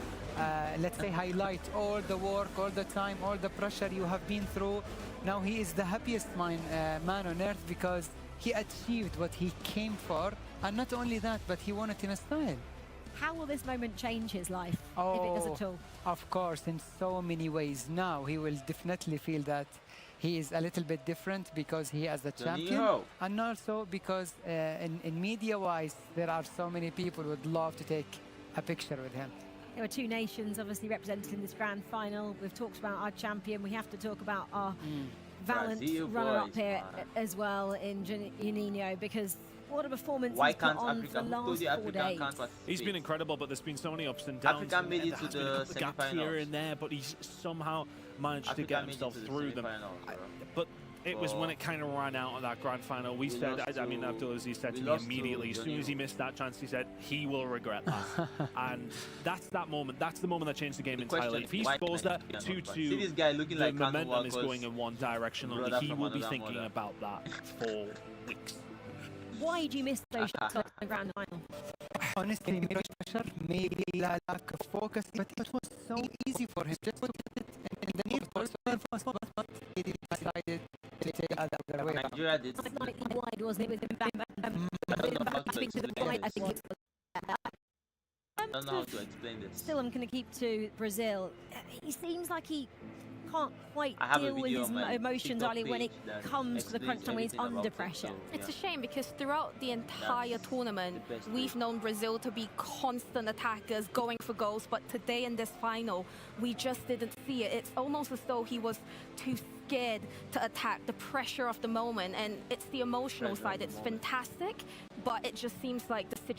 let's say, highlight all the work, all the time, all the pressure you have been through. Now he is the happiest man on earth because he achieved what he came for, and not only that, but he won it in a style. How will this moment change his life, if it does at all? Of course, in so many ways. Now he will definitely feel that he is a little bit different because he is the champion, and also because in media-wise, there are so many people who would love to take a picture with him. There were 2 nations obviously represented in this grand final. We've talked about our champion. We have to talk about our valiant runner-up here as well in Juninho, because what a performance he's put on for the last 4 days. He's been incredible, but there's been so many ups and downs. Africa made it to the gaps here and there, but he's somehow managed to get himself through them. But it was when it kind of ran out of that grand final. We said, I mean, Abdulaziz said to me immediately, as soon as he missed that chance, he said he will regret that. And that's that moment. That's the moment that changed the game entirely. If he scores that 2-2, the momentum is going in one direction only. He will be thinking about that for weeks. Why do you miss those shots in the grand final? Honestly, maybe pressure, maybe lack of focus, but it was so easy for him. Just put it in the near post, but he decided to take the other way. Nigeria did. Slightly wide, wasn't it? With him to the right, I think it's. I don't know how to explain this. Still, I'm going to keep to Brazil. He seems like he can't quite deal with his emotions, Ali, when it comes to the crunch time, when he's under pressure. It's a shame because throughout the entire tournament, we've known Brazil to be constant attackers, going for goals, but today in this final, we just didn't see it. It's almost as though he was too scared to attack, the pressure of the moment, and it's the emotional side. It's fantastic, but it just seems like the situation.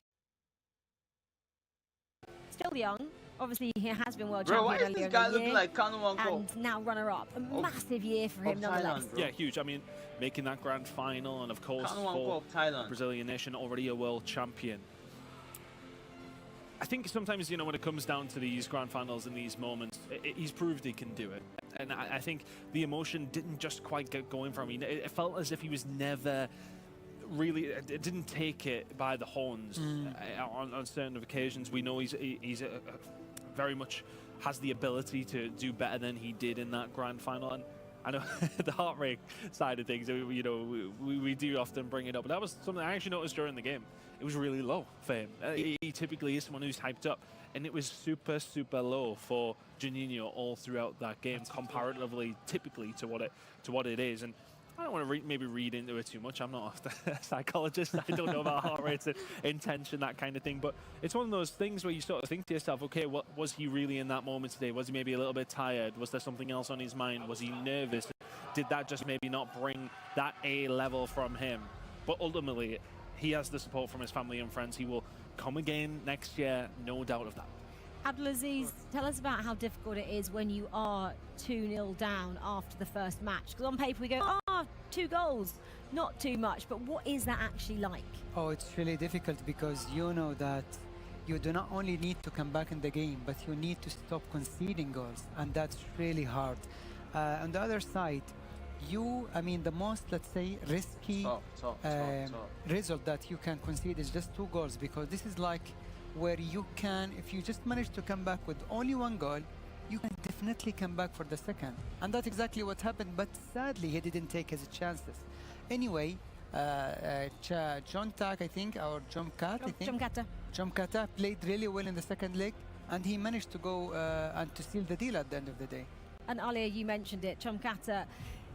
Still young, Obviously, he has been world champion why is this guy looking like Kanwan and now runner-up. A massive year for him, nonetheless. Yeah, huge. I mean, making that grand final, and of course, for Brazilian nation, already a world champion. I think sometimes, you know, when it comes down to these grand finals and these moments, he's proved he can do it. And I think the emotion didn't just quite get going for him. It felt as if he was never really, it didn't take it by the horns on certain occasions. We know he's very much has the ability to do better than he did in that grand final. And I know the heart rate side of things, you know, we do often bring it up, but that was something I actually noticed during the game. It was really low for him. He typically is someone who's hyped up, and it was super, super low for Juninho all throughout that game, comparatively, typically to what it is. And I don't want to maybe read into it too much. I'm not a psychologist. I don't know about heart rates and intention, that kind of thing. But it's one of those things where you sort of think to yourself, okay, what was he really in that moment today? Was he maybe a little bit tired? Was there something else on his mind? Was he nervous? Did that just maybe not bring that A level from him? But ultimately, he has the support from his family and friends. He will come again next year, no doubt of that. Abdulaziz, tell us about how difficult it is when you are 2-0 down after the first match. Because on paper we go, 2 goals, not too much. But what is that actually like? Oh, it's really difficult because you know that you do not only need to come back in the game, but you need to stop conceding goals. And that's really hard. On the other side, the most, let's say, risky result that you can concede is just 2 goals, because this is like where you can, if you just manage to come back with only 1 goal, you can definitely come back for the second. And that's exactly what happened, but sadly he didn't take his chances. Anyway, John Tak, I think, or John Cat, I think. John Kata played really well in the second leg, and he managed to go and to seal the deal at the end of the day. And Alia, you mentioned it, John Kata,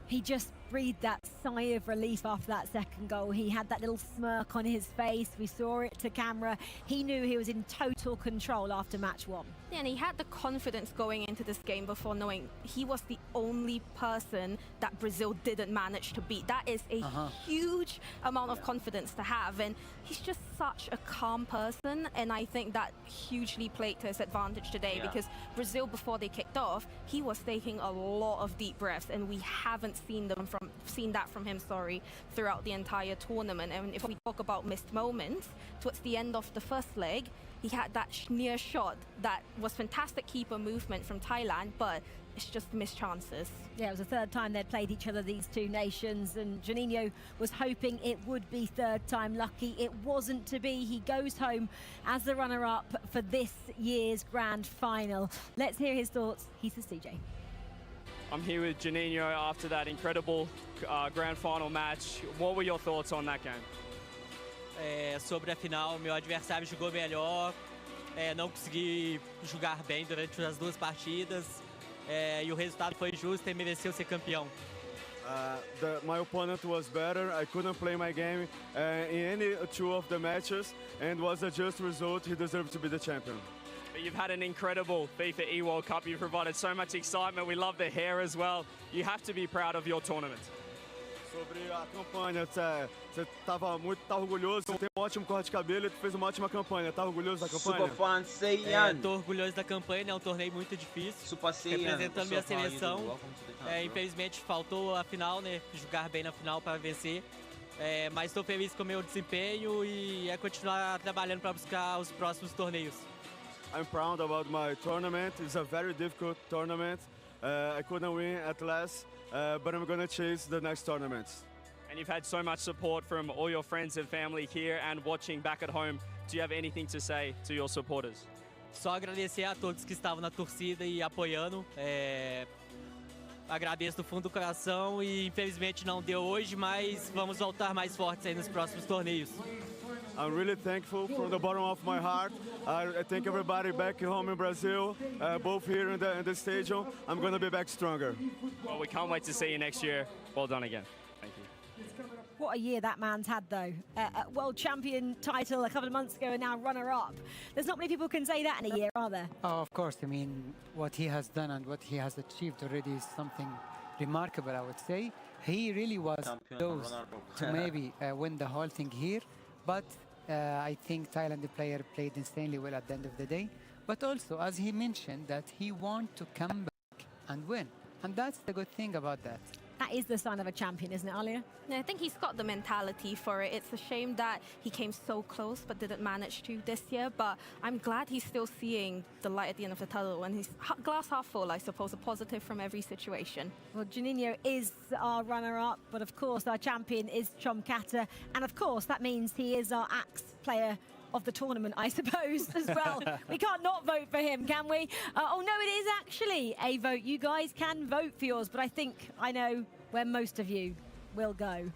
he just breathed that sigh of relief after that second goal. He had that little smirk on his face. We saw it to camera. He knew he was in total control after match 1. Yeah, and he had the confidence going into this game before knowing he was the only person that Brazil didn't manage to beat. That is a huge amount of confidence to have, and he's just such a calm person, and I think that hugely played to his advantage today because Brazil, before they kicked off, he was taking a lot of deep breaths, and we haven't seen that from him throughout the entire tournament. And if we talk about missed moments, towards the end of the first leg, he had that near shot that was fantastic keeper movement from Thailand, but it's just missed chances. Yeah, it was the third time they'd played each other, these two nations, and Juninho was hoping it would be third time lucky. It wasn't to be. He goes home as the runner-up for this year's grand final. Let's hear his thoughts. He's the CJ. I'm here with Juninho after that incredible grand final match. What were your thoughts on that game? Sobre a final, meu adversário jogou melhor, não consegui jogar bem durante as 2 partidas, e o resultado foi justo e mereceu ser campeão. My opponent was better. I couldn't play my game in any 2 of the matches, and was a just result. He deserved to be the champion. You've had an incredible FIFAe World Cup. You've provided so much excitement. We love the hair as well. You have to be proud of your tournament. Sobre a campanha, você tá orgulhoso, você tem ótimo corte de cabelo e fez uma ótima campanha. Tá orgulhoso da campanha? Super fan Saiyan. Tô orgulhoso da campanha, é um torneio muito difícil. Super Saiyan. Representando minha seleção. Infelizmente faltou a final, né? Jogar bem na final para vencer. Mas estou feliz com o meu desempenho e continuar trabalhando para buscar os próximos torneios. I'm proud about my tournament. It's a very difficult tournament. I couldn't win at last. But I'm going to chase the next tournaments. And you've had so much support from all your friends and family here and watching back at home. Do you have anything to say to your supporters? Só agradecer a todos que estavam na torcida e apoiando. Agradeço do fundo do coração e infelizmente não deu hoje, mas vamos voltar mais fortes aí nos próximos torneios. I'm really thankful from the bottom of my heart. I thank everybody back home in Brazil, both here in the stadium. I'm going to be back stronger. Well, we can't wait to see you next year. Well done again. Thank you. What a year that man's had, though. A world champion title a couple of months ago and now runner-up. There's not many people can say that in a year, are there? Oh, of course. I mean, what he has done and what he has achieved already is something remarkable, I would say. He really was close to maybe win the whole thing here. But I think Thailand, the player, played insanely well at the end of the day. but also, as he mentioned, that he wants to come back and win. And that's the good thing about that. That is the sign of a champion, isn't it, Alia? Yeah, I think he's got the mentality for it. It's a shame that he came so close but didn't manage to this year. But I'm glad he's still seeing the light at the end of the tunnel. And he's glass half full, I suppose, a positive from every situation. Well, Juninho is our runner-up, but of course our champion is Chomkata. And of course that means he is our axe player of the tournament, I suppose, as well. We can't not vote for him, can we? Oh, no, it is actually a vote. You guys can vote for yours, but I think I know where most of you will go.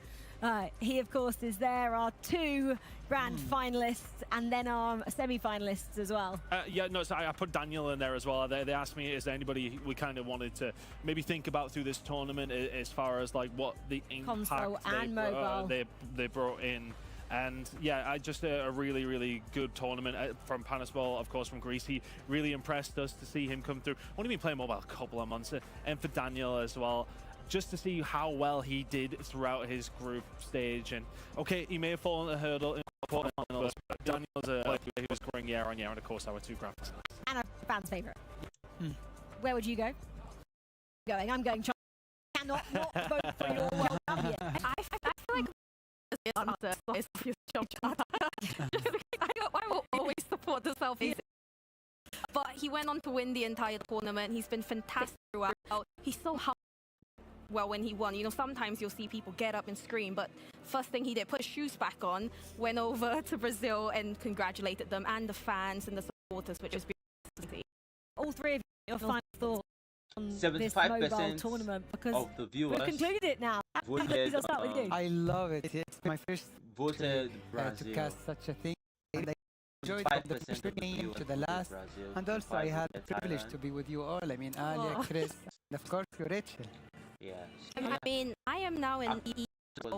He, of course, is there. Our two grand finalists and then our semi-finalists as well. Yeah, no, so I put Daniel in there as well. They asked me, is there anybody we kind of wanted to maybe think about through this tournament as far as like what the impact console and mobile they brought in. And yeah, just a really, really good tournament from Panaspol, of course, from Greece. He really impressed us to see him come through. Only been playing mobile a couple of months, and for Daniel as well, just to see how well he did throughout his group stage. And okay, he may have fallen a hurdle in the quarterfinals, but Daniel's a player who was growing year on year, and of course our two grand finalists. And a fan's favourite. Where would you go? I'm going. Cannot not vote for your world champion. I feel like answer is I will always support the selfies. But he went on to win the entire tournament. He's been fantastic throughout. He's so humble. Well, when he won, you know, sometimes you'll see people get up and scream, but first thing he did, put his shoes back on, went over to Brazil and congratulated them and the fans and the supporters, which is beautiful. All three of you, your final thoughts on this mobile tournament, because of the viewers we've concluded it now. Voted, I'll start with you. I love it. It's my first voted to cast such a thing. I enjoyed from the first game to the last, and also I had the privilege to be with you all. I mean, Alia, Chris, and of course you, Rachel. Yeah. I mean, I am now an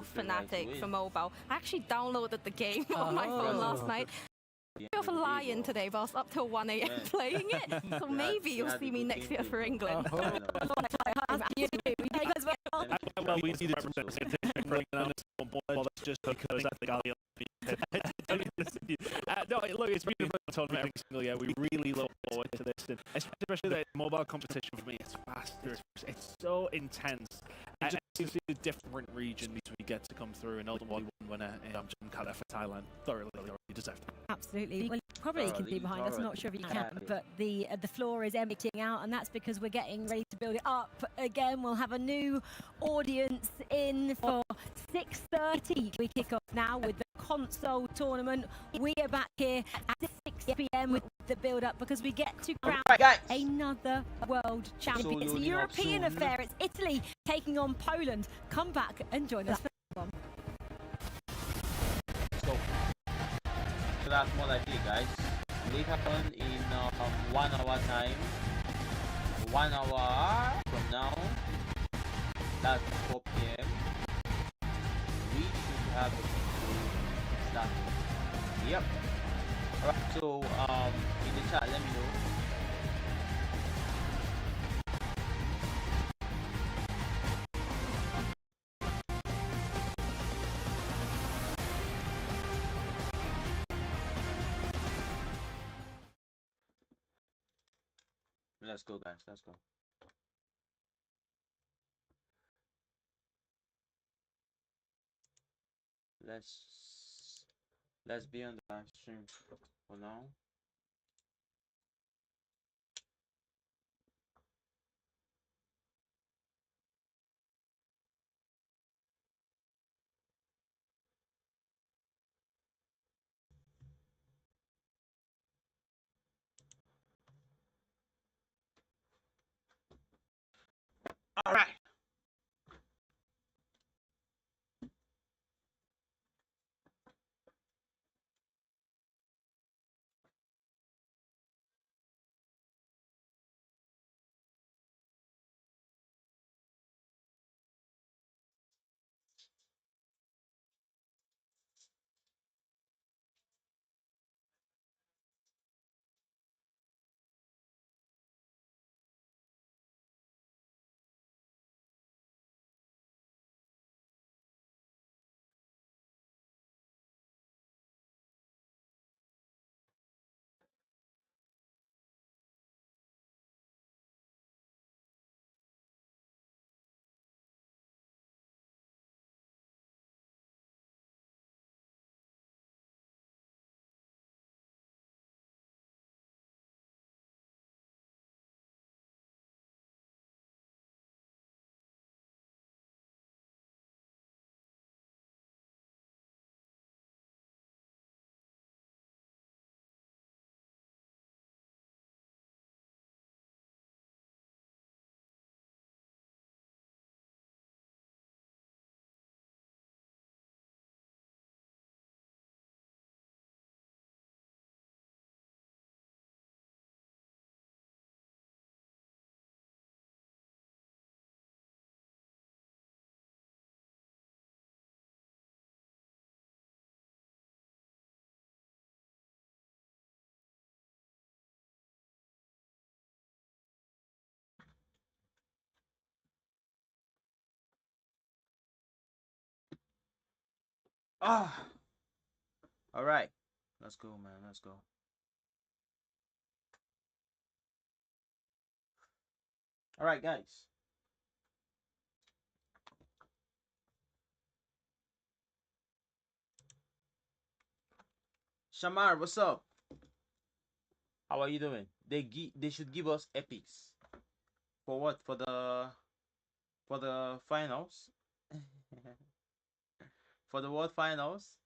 fanatic for mobile. I actually downloaded the game on my phone last night. I'm a bit of a lion today, but I was up till 1 a.m. playing it. So maybe you'll see me next year for England. Well, we need to bring on this one point. Well, that's just because I think I'll no, look, it's been a fun tournament every single year. We really look forward to this, and especially the mobile competition for me. It's faster. It's so intense. And you see the different regions we get to come through, and ultimately one winner in Chomkata for Thailand. Thoroughly deserved. Absolutely. Well, you probably can see behind us. I'm not sure if you can, but the floor is emptying out, and that's because we're getting ready to build it up again. We'll have a new audience in for 6:30. We kick off now with the console tournament. We are back here at 6 p.m. with the build-up because we get to crown another world champion. It's a European affair. It's Italy taking on Poland. Come back and join us for this one. So that's more like it, guys. It happened in 1 hour time. 1 hour from now. That's 4 p.m. We should have a start. Yep. Alright, so in the chat, let me know. Let's go, guys. Let's go. Let's be on the live stream for now. All right. Ah. All right. Let's go, man. Let's go. All right, guys. Shamar, what's up? How are you doing? They should give us epics. For what? For the finals? For the world finals?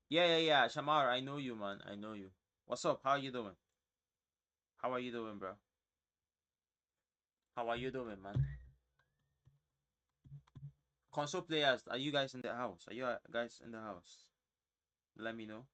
Yeah. Shamar, I know you, man. I know you. What's up? How are you doing? How are you doing, bro? How are you doing, man? Console players, are you guys in the house? Are you guys in the house? Let me know.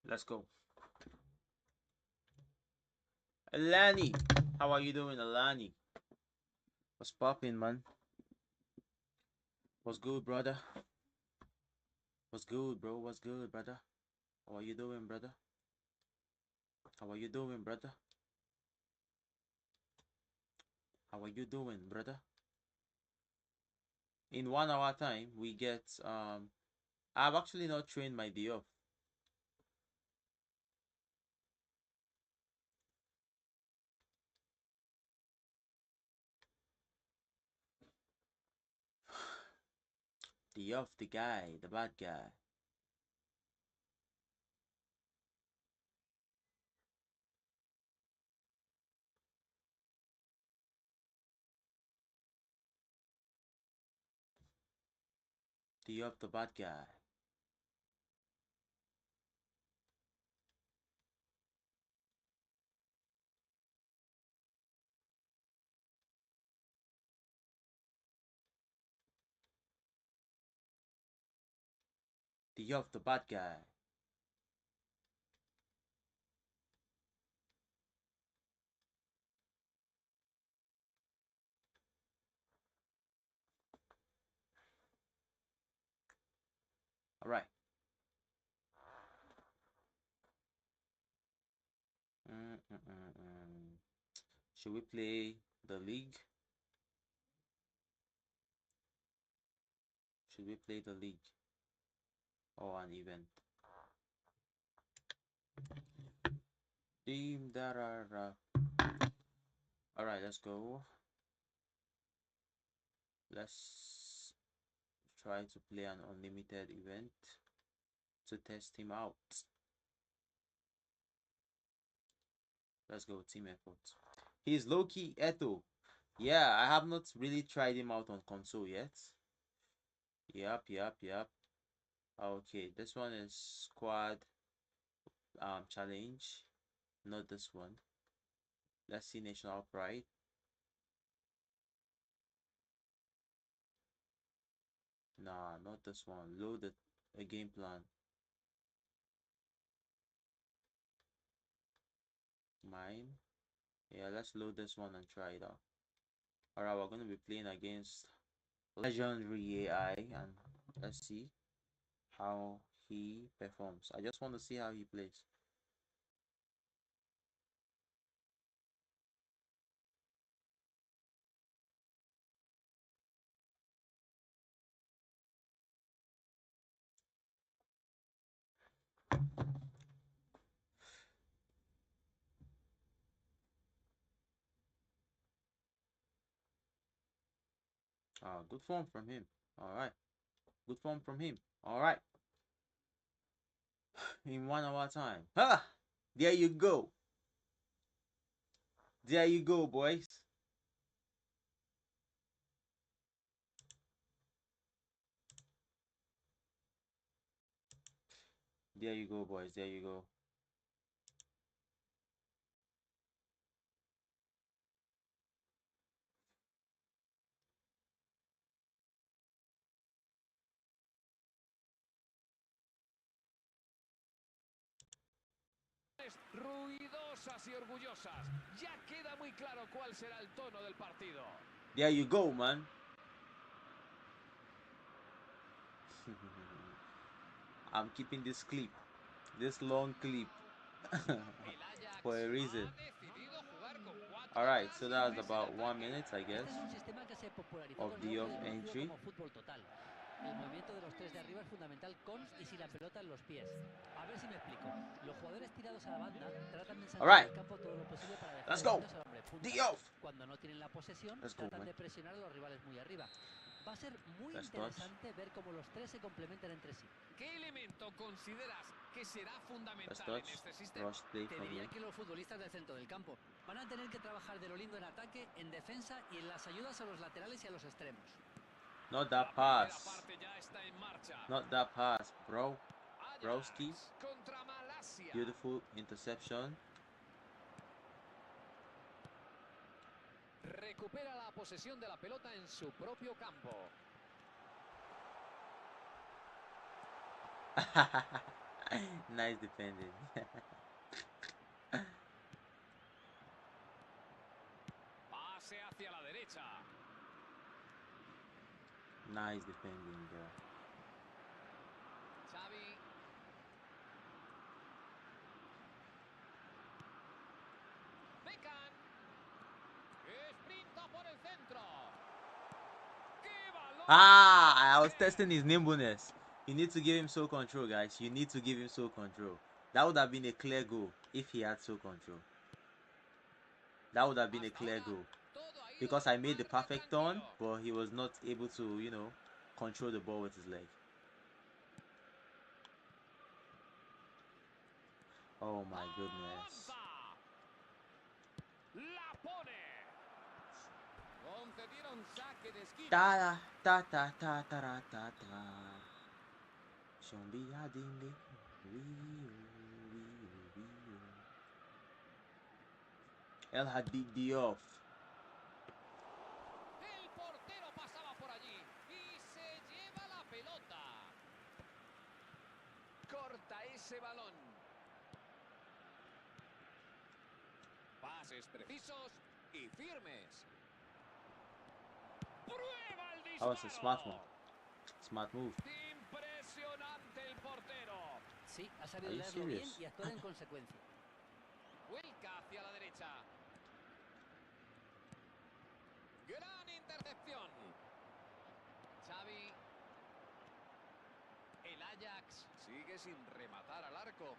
Let's go. Alani, how are you doing, Alani? What's poppin', man? What's good, brother? What's good, bro? What's good, brother? How are you doing, brother? How are you doing, brother? How are you doing, brother? In 1 hour time, we get I've actually not trained my day off. Day off, the guy, the bad guy. Day off, the bad guy. Day off, the bad guy. All right. Should we play the league? Should we play the league or an event? Team Darara. All right, let's go. Let's try to play an unlimited event to test him out. Let's go, team effort. He's low-key Eto. Yeah, I have not really tried him out on console yet. Yep. Okay, this one is squad challenge, not this one. Let's see national pride. Nah, not this one. Load a game plan. Mine. Yeah, let's load this one and try it out. Alright, we're gonna be playing against legendary AI, and let's see how he performs. I just want to see how he plays. Good form from him. Alright. Good form from him. Alright. In 1 hour time. Ha! There you go. There you go, boys. There you go, boys. There you go. Ruidosas y orgullosas. Ya queda muy claro cuál será el tono del partido. There you go, man. I'm keeping this clip, this long clip, for a reason. Alright, so that was about 1 minute, I guess, of the off entry. El movimiento de los tres de arriba es fundamental con y sin la pelota en los pies. A ver si me explico. Los jugadores tirados a la banda tratan de salir del campo todo lo posible para dejar espacios al hombre punta. Cuando no tienen la posesión, tratan de presionar a los rivales muy arriba. Va a ser muy interesante ver cómo los tres se complementan entre sí. ¿Qué elemento consideras que será fundamental en este sistema? Te diría que los futbolistas del centro del campo van a tener que trabajar de lo lindo en ataque, en defensa y en las ayudas a los laterales y a los extremos. Not that pass. Not that pass, bro. Broski. Beautiful interception. Recupera la posesión de la pelota en su propio campo. Nice defending. Pase hacia la derecha. Nice defending, bro. Xavi. Beckham. Sprinta por el centro. ¡Qué balón! Ah, I was testing his nimbleness. You need to give him soul control, guys. You need to give him soul control. That would have been a clear goal if he had soul control. That would have been a clear goal. Because I made the perfect turn, but he was not able to, you know, control the ball with his leg. Oh my goodness. Ta ta ta ta ta ta ta ta. Shombia ding ding. El Hadid Diouf. El portero pasaba por allí y se lleva la pelota. Corta ese balón. Pases precisos y firmes. Prueba el disparo. That was a smart one. Smart move. Impresionante el portero. Sí, ha sabido leerlo bien y actuar en consecuencia. Vuelca hacia la derecha. Gran intercepción. Xavi. El Ajax sigue sin rematar al arco.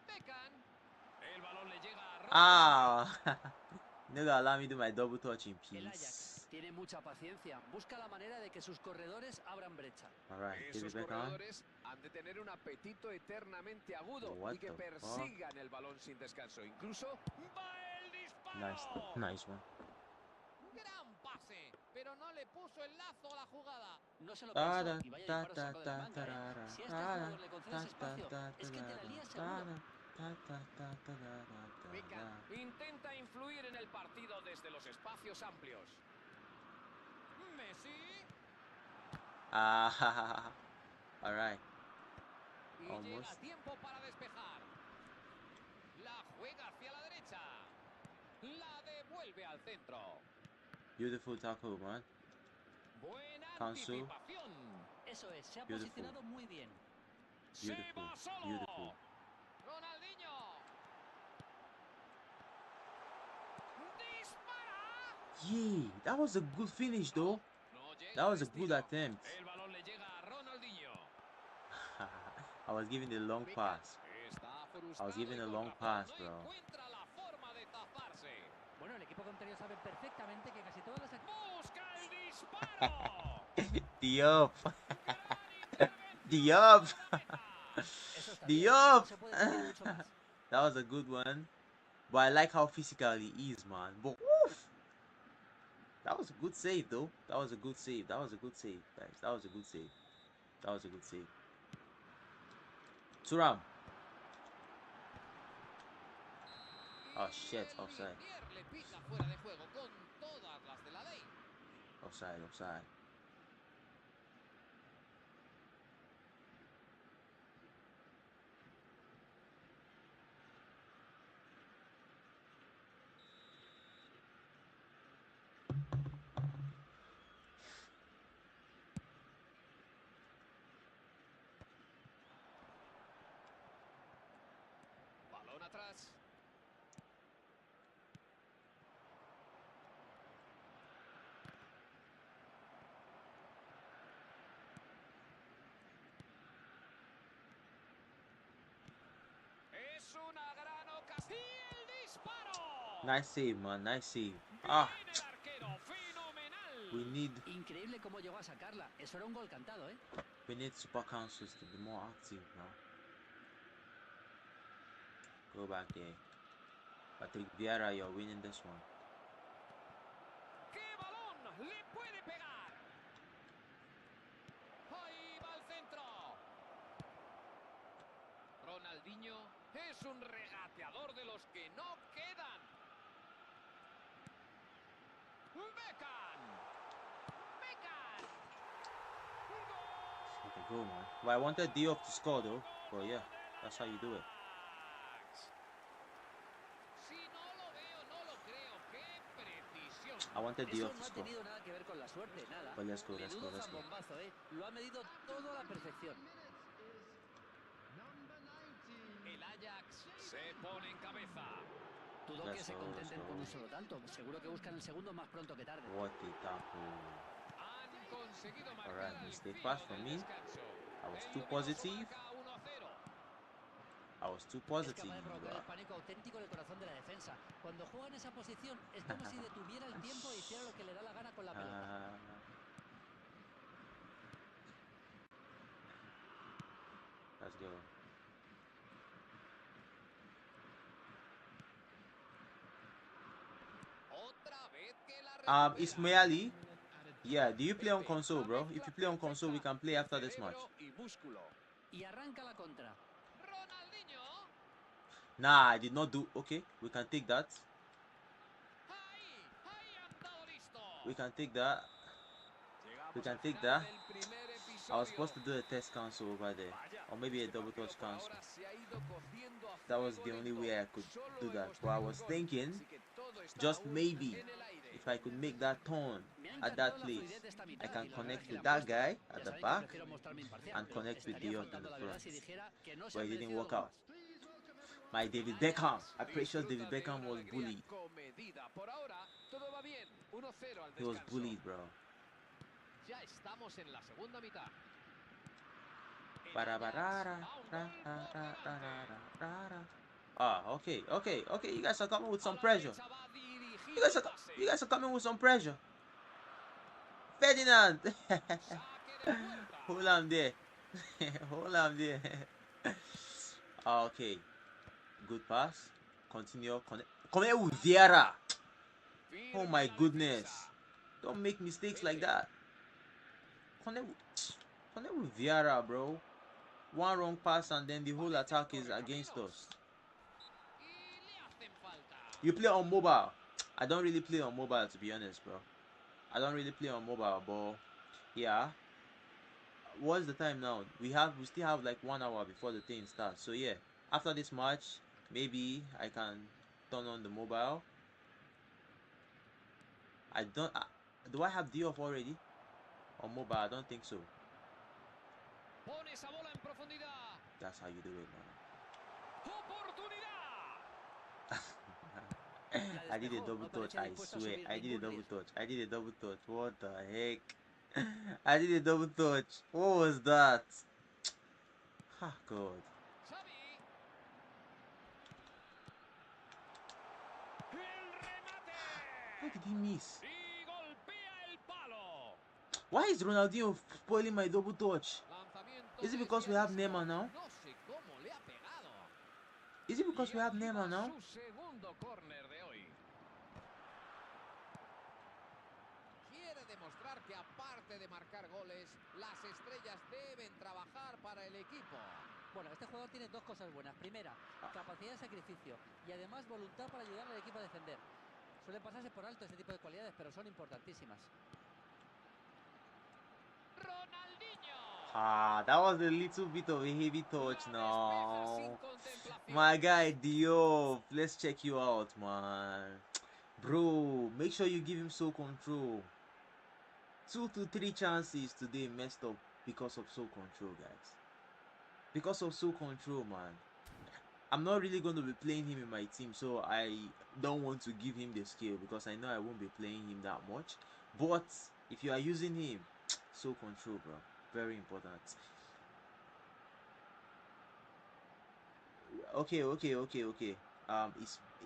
Beckham. El balón le llega a Ronald. Ah. No, allow me to do my double touch in El peace. Ajax tiene mucha paciencia. Busca la manera de que sus corredores abran brecha. Esos corredores han de tener un apetito eternamente agudo y que persigan el balón sin descanso. Incluso va el disparo. Nice one. Gran pase, pero no le puso el lazo a la jugada. No se lo pensó y vaya disparo sacó de la manga. Si a este jugador le concedes espacio, es que te la lías seguro. Beckham intenta influir en el partido desde los espacios amplios. Messi. Ah, all right. Y llega tiempo para despejar. La juega hacia la derecha. La devuelve al centro. Beautiful tackle, man. Buena Cancel. anticipación. Eso es, se ha posicionado muy bien. Beautiful. Beautiful. Ronaldinho. Dispara. Yeah, that was a good finish, though. That was a good attempt. El balón le llega a Ronaldinho. I was giving a long pass. I was giving a long pass, bro. Encuentra la forma de taparse. Bueno, el equipo contrario sabe perfectamente que casi todas las... ¡Busca el disparo! Diop. Diop. Diop. That was a good one. But I like how physical he is, man. But woof. That was a good save, though. That was a good save. That was a good save, guys. That was a good save. That was a good save. Thuram. Oh shit, offside. Offside, offside. Balón atrás. Es una gran ocasión. ¡El disparo! Nice save, man. Nice save. Ah. We need. Increíble cómo llegó a sacarla. Eso era un gol cantado, ¿eh? We need super councils to be more active now. Go back there. Patrick Vieira, you're winning this one. ¡Qué balón! ¡Le puede pegar! Ahí va el centro. Ronaldinho es un regateador de los que no quedan. Beckham. Beckham. That's a goal, man. Well, I wanted Diop to score though, but yeah, that's how you do it. I wanted Diop to score. No ha tenido nada que ver con la suerte, nada. But let's go, let's go, Menudo let's go. zambombazo, ¿eh? Lo ha medido todo a la perfección. El Ajax se pone en cabeza. Dudo que se contenten con un solo tanto. Seguro que buscan el segundo más pronto que tarde. What the tackle. Han conseguido marcar Alright, al mistake filo pass from del me. descanso. I was El too dominó positive. Saka 1-0. I was too Es positive. capaz de provocar el pánico auténtico en el corazón de la defensa. Cuando juega en esa posición es como si detuviera el tiempo e hiciera lo que le da la gana con la pelota. Let's go. Otra vez que la recupera. Ismaili, yeah, do you play on console, bro? If you play on console, we can play after this match. Y arranca la contra. Ronaldinho. Nah, I did not do. Okay, we can take that. We can take that. We can take that. I was supposed to do a test cancel over there, or maybe a double touch cancel. That was the only way I could do that. But I was thinking, just maybe, if I could make that turn at that place, I can connect with that guy at the back and connect with the other in the front. But it didn't work out. My David Beckham. I'm pretty sure David Beckham was bullied. He was bullied, bro. Ya estamos en la segunda mitad. Okay. You guys are coming with some pressure. You guys are coming with some pressure. Ferdinand. Hold on there. Hold on there. Okay. Good pass. Continue. Connect with Vieira. Oh my goodness. Don't make mistakes like that. Connect with Vieira, bro. One wrong pass and then the whole attack is against us. You play on mobile. I don't really play on mobile, to be honest, bro. I don't really play on mobile, but yeah. What's the time now? We still have like 1 hour before the thing starts. So yeah, after this match, maybe I can turn on the mobile. Do I have D off already on mobile? I don't think so. That's how you do it, man. I did a double touch, I swear. I did a double touch. What the heck? I did a double touch. What was that? Ah, God. How did he miss? Why is Ronaldinho spoiling my double touch? Is it because we have Neymar now? Is it because we have Neymar now? Quiere demostrar que aparte de marcar goles, las estrellas deben trabajar para el equipo. Bueno, este jugador tiene dos cosas buenas. Primera, capacidad de sacrificio y además voluntad para ayudar al equipo a defender. Suele pasarse por alto este tipo de cualidades, pero son importantísimas. That was a little bit of a heavy touch now. My guy Diop, let's check you out, man. Bro, make sure you give him soul control. 2 to 3 chances today messed up because of soul control, guys. Because of soul control, man. I'm not really going to be playing him in my team, so I don't want to give him the skill because I know I won't be playing him that much. But if you are using him, soul control, bro, very important. Okay.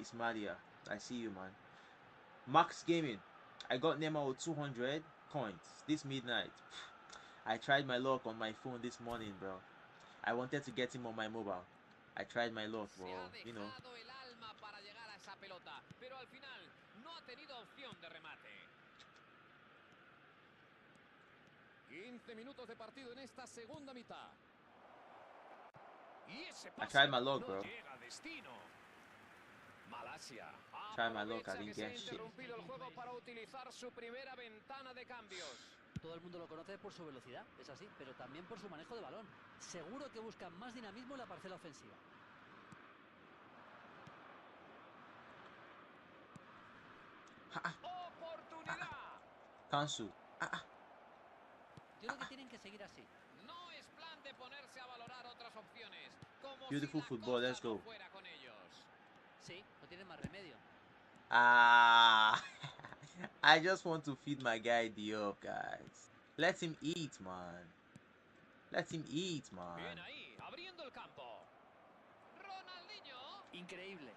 It's Madia. I see you, man. Max Gaming. I got Neymar with 200 coins this midnight. I tried my luck on my phone this morning, bro. I wanted to get him on my mobile. I tried my luck, bro. You know. 15 minutos de partido en esta segunda mitad. Y ese I tried my luck, no bro. llega a destino. Malasia Tried my luck, I aprovecha didn't que se ha get shit. interrumpido el juego para utilizar su primera ventana de cambios. Todo el mundo lo conoce por su velocidad, es así, pero también por su manejo de balón. Seguro que buscan más dinamismo en la parcela ofensiva. ¡Oportunidad! Kansu. Yo creo que tienen que seguir así. No es plan de ponerse a valorar otras opciones. Como Beautiful si football, let's go. no fuera con ellos. Sí, no tienen más remedio. I just want to feed my guy Diop, guys. Let him eat, man. Let him eat, man. Bien ahí, abriendo el campo. Ronaldinho. Increíble.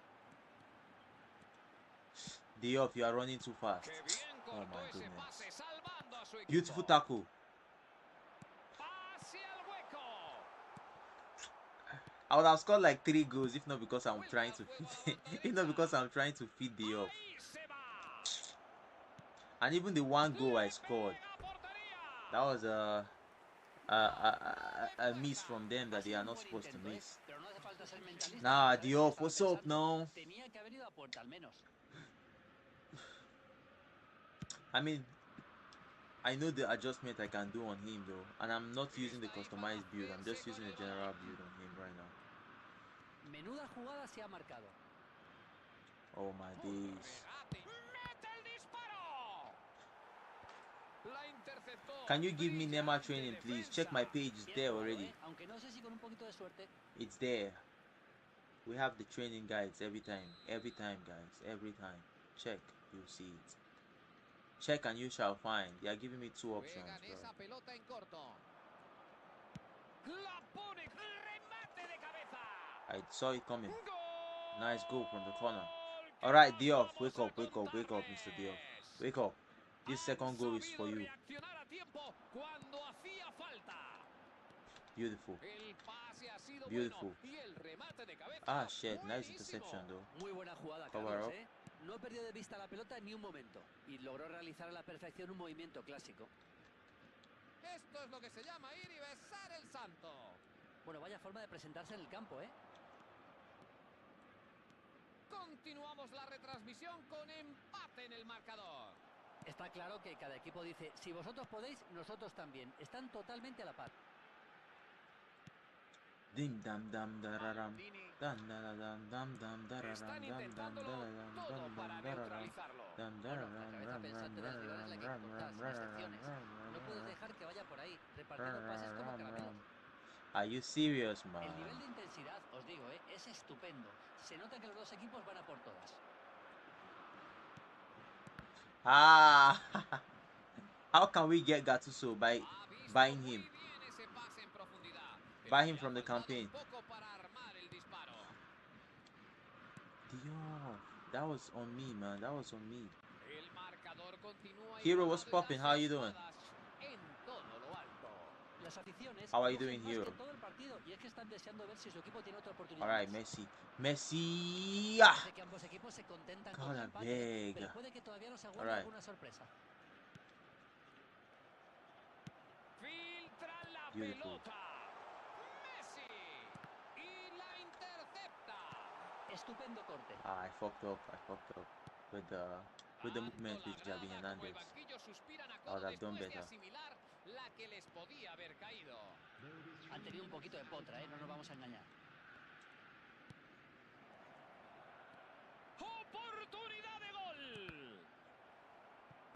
Diop, you are running too fast. Qué bien Oh cortó my ese goodness. pase, salvando a su equipo. Beautiful tackle. Pase al hueco. I would have scored like 3 goals if not because I'm trying to feed if not because I'm trying to feed Diop. And even the 1 goal I scored, that was a miss from them that they are not supposed to miss. Nah, Diop, what's up now? I mean, I know the adjustment I can do on him though, and I'm not using the customized build, I'm just using the general build on him right now. Menuda jugada se ha marcado. Oh my days. Can you give me Neymar training, please? Check my page, it's there already. It's there. We have the training guides every time, guys, every time. Check, you'll see it. Check and you shall find. They are giving me 2 options, bro. I saw it coming. Nice goal from the corner. Alright, Diop, wake up, Mr. Diop. Wake up. This second goal is for you. Beautiful. Beautiful. Ah, shit. Nice interception, though. Muy buena jugada, Cover up. No perdió de vista la pelota ni un momento y logró realizar a la perfección un movimiento clásico. Esto es lo que se llama ir y besar el santo. Bueno, vaya forma de presentarse en el campo, ¿eh? Continuamos la retransmisión con empate en el marcador. Está claro que cada equipo dice, si vosotros podéis, nosotros también. Están totalmente a la par. Dim dam dam dararam. Dam dam dam dam dararam. Están intentándolo todo para neutralizarlo. No puedes dejar que vaya por ahí, repartiendo pases como caramelos. Are you serious, man? El nivel de intensidad, os digo, es estupendo. Se nota que los dos equipos van a por todas. How can we get Gattuso by buying him? Buy him from the campaign. Diop, that was on me, man. That was on me. Hero, what's popping? How are you doing? How are you doing, Hero? Alright, Messi. Messi! God, I beg. Alright. Beautiful. Estupendo corte. I fucked up with the movement with Javi Hernandez. I would have done better. La que les podía haber caído. Han tenido un poquito de potra, no nos vamos a engañar. Oportunidad de gol.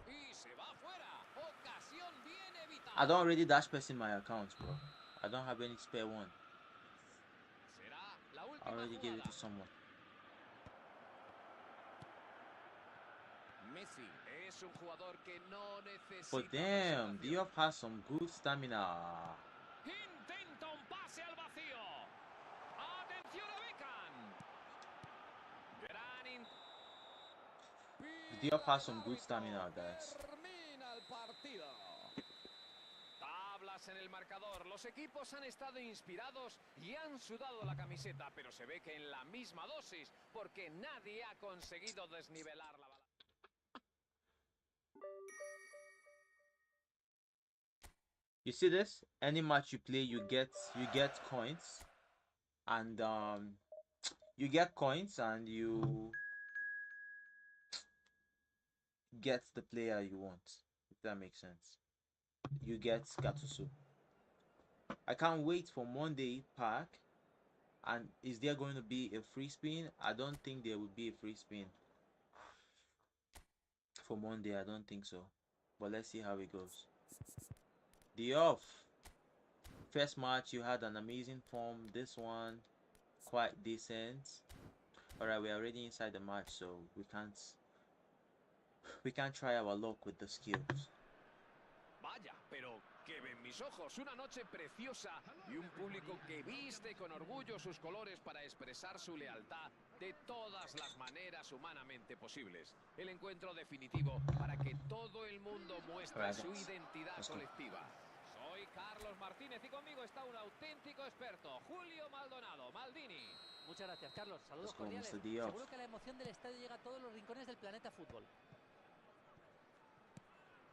Y se va fuera. Ocasión bien evitada. I don't already dash pass in my accounts, bro. I don't have any spare one. I already gave it to someone. Messi es un jugador que no necesita. But damn, Diop has some good stamina. Intenta un pase al vacío. Atención a Beckham. Diop has some good stamina, guys. Termina el partido. Tablas en el marcador. Los equipos han estado inspirados y han sudado la camiseta, pero se ve que en la misma dosis, porque nadie ha conseguido desnivelar la balanza. You see this? Any match you play, you get coins, and you get coins, and you get the player you want. If that makes sense. You get Gattuso. I can't wait for Monday pack. And is there going to be a free spin? I don't think there will be a free spin for Monday. I don't think so. But let's see how it goes. Diop. First match, you had an amazing form. This one, quite decent. Alright, we're already inside the match, so we can't try our luck with the skills. Vaya, pero que ven mis ojos, una noche preciosa y un público que viste con orgullo sus colores para expresar su lealtad de todas las maneras humanamente posibles. El encuentro definitivo para que todo el mundo muestre su identidad colectiva. Soy Carlos Martínez y conmigo está un auténtico experto, Julio Maldonado, Maldini. Muchas gracias, Carlos. Saludos cordiales. Seguro que la emoción del estadio llega a todos los rincones del planeta fútbol.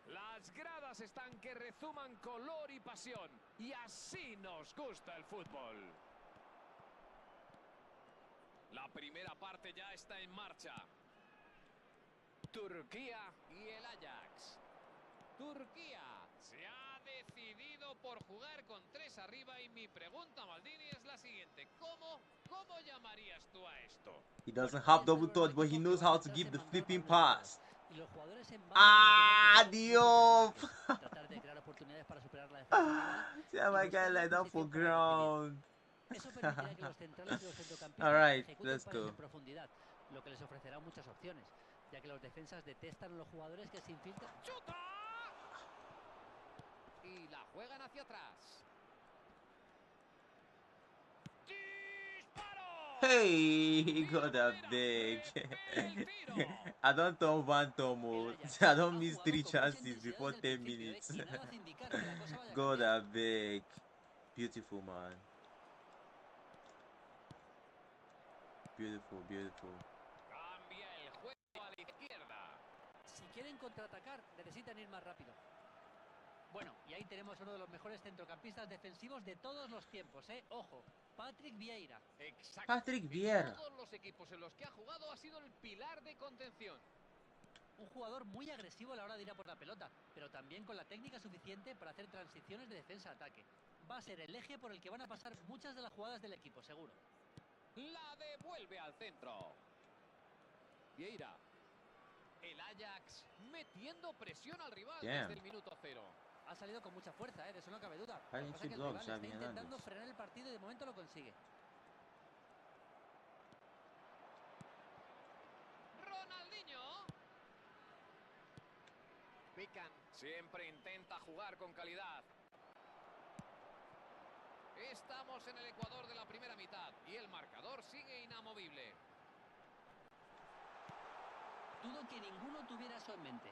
Las gradas están que rezuman color y pasión, y así nos gusta el fútbol. La primera parte ya está en marcha. Turquía y el Ajax. Turquía se ha decidido por jugar con 3 arriba y mi pregunta, Maldini, es la siguiente. ¿Cómo llamarías tú a esto? He doesn't have double touch, but he knows how to give the flipping pass. Ah, Diop! See my guy like that for ground. Alright, let's go. Lo que les ofrecerá muchas opciones, ya que los defensas detestan a los jugadores que se infiltran. ¡Chuta! Y la juegan hacia atrás. Hey, he got that big. I don't turn one mode. I don't miss 3 chances before 10 minutes. Got that big. Beautiful, man. Beautiful, beautiful. Cambia el juego a la izquierda. Si quieren contraatacar, necesitan ir más rápido. Bueno, y ahí tenemos uno de los mejores centrocampistas defensivos de todos los tiempos, Ojo, Patrick Vieira. Exacto. Patrick Vieira. En todos los equipos en los que ha jugado ha sido el pilar de contención. Un jugador muy agresivo a la hora de ir a por la pelota, pero también con la técnica suficiente para hacer transiciones de defensa-ataque. Va a ser el eje por el que van a pasar muchas de las jugadas del equipo, seguro. La devuelve al centro. Vieira. El Ajax metiendo presión al rival desde el minuto 0. Ha salido con mucha fuerza, de eso no cabe duda. Lo que pasa es que el rival está intentando frenar el partido y de momento lo consigue. Ronaldinho. Beckham siempre intenta jugar con calidad. Estamos en el ecuador de la primera mitad y el marcador sigue inamovible. Dudo que ninguno tuviera eso en mente.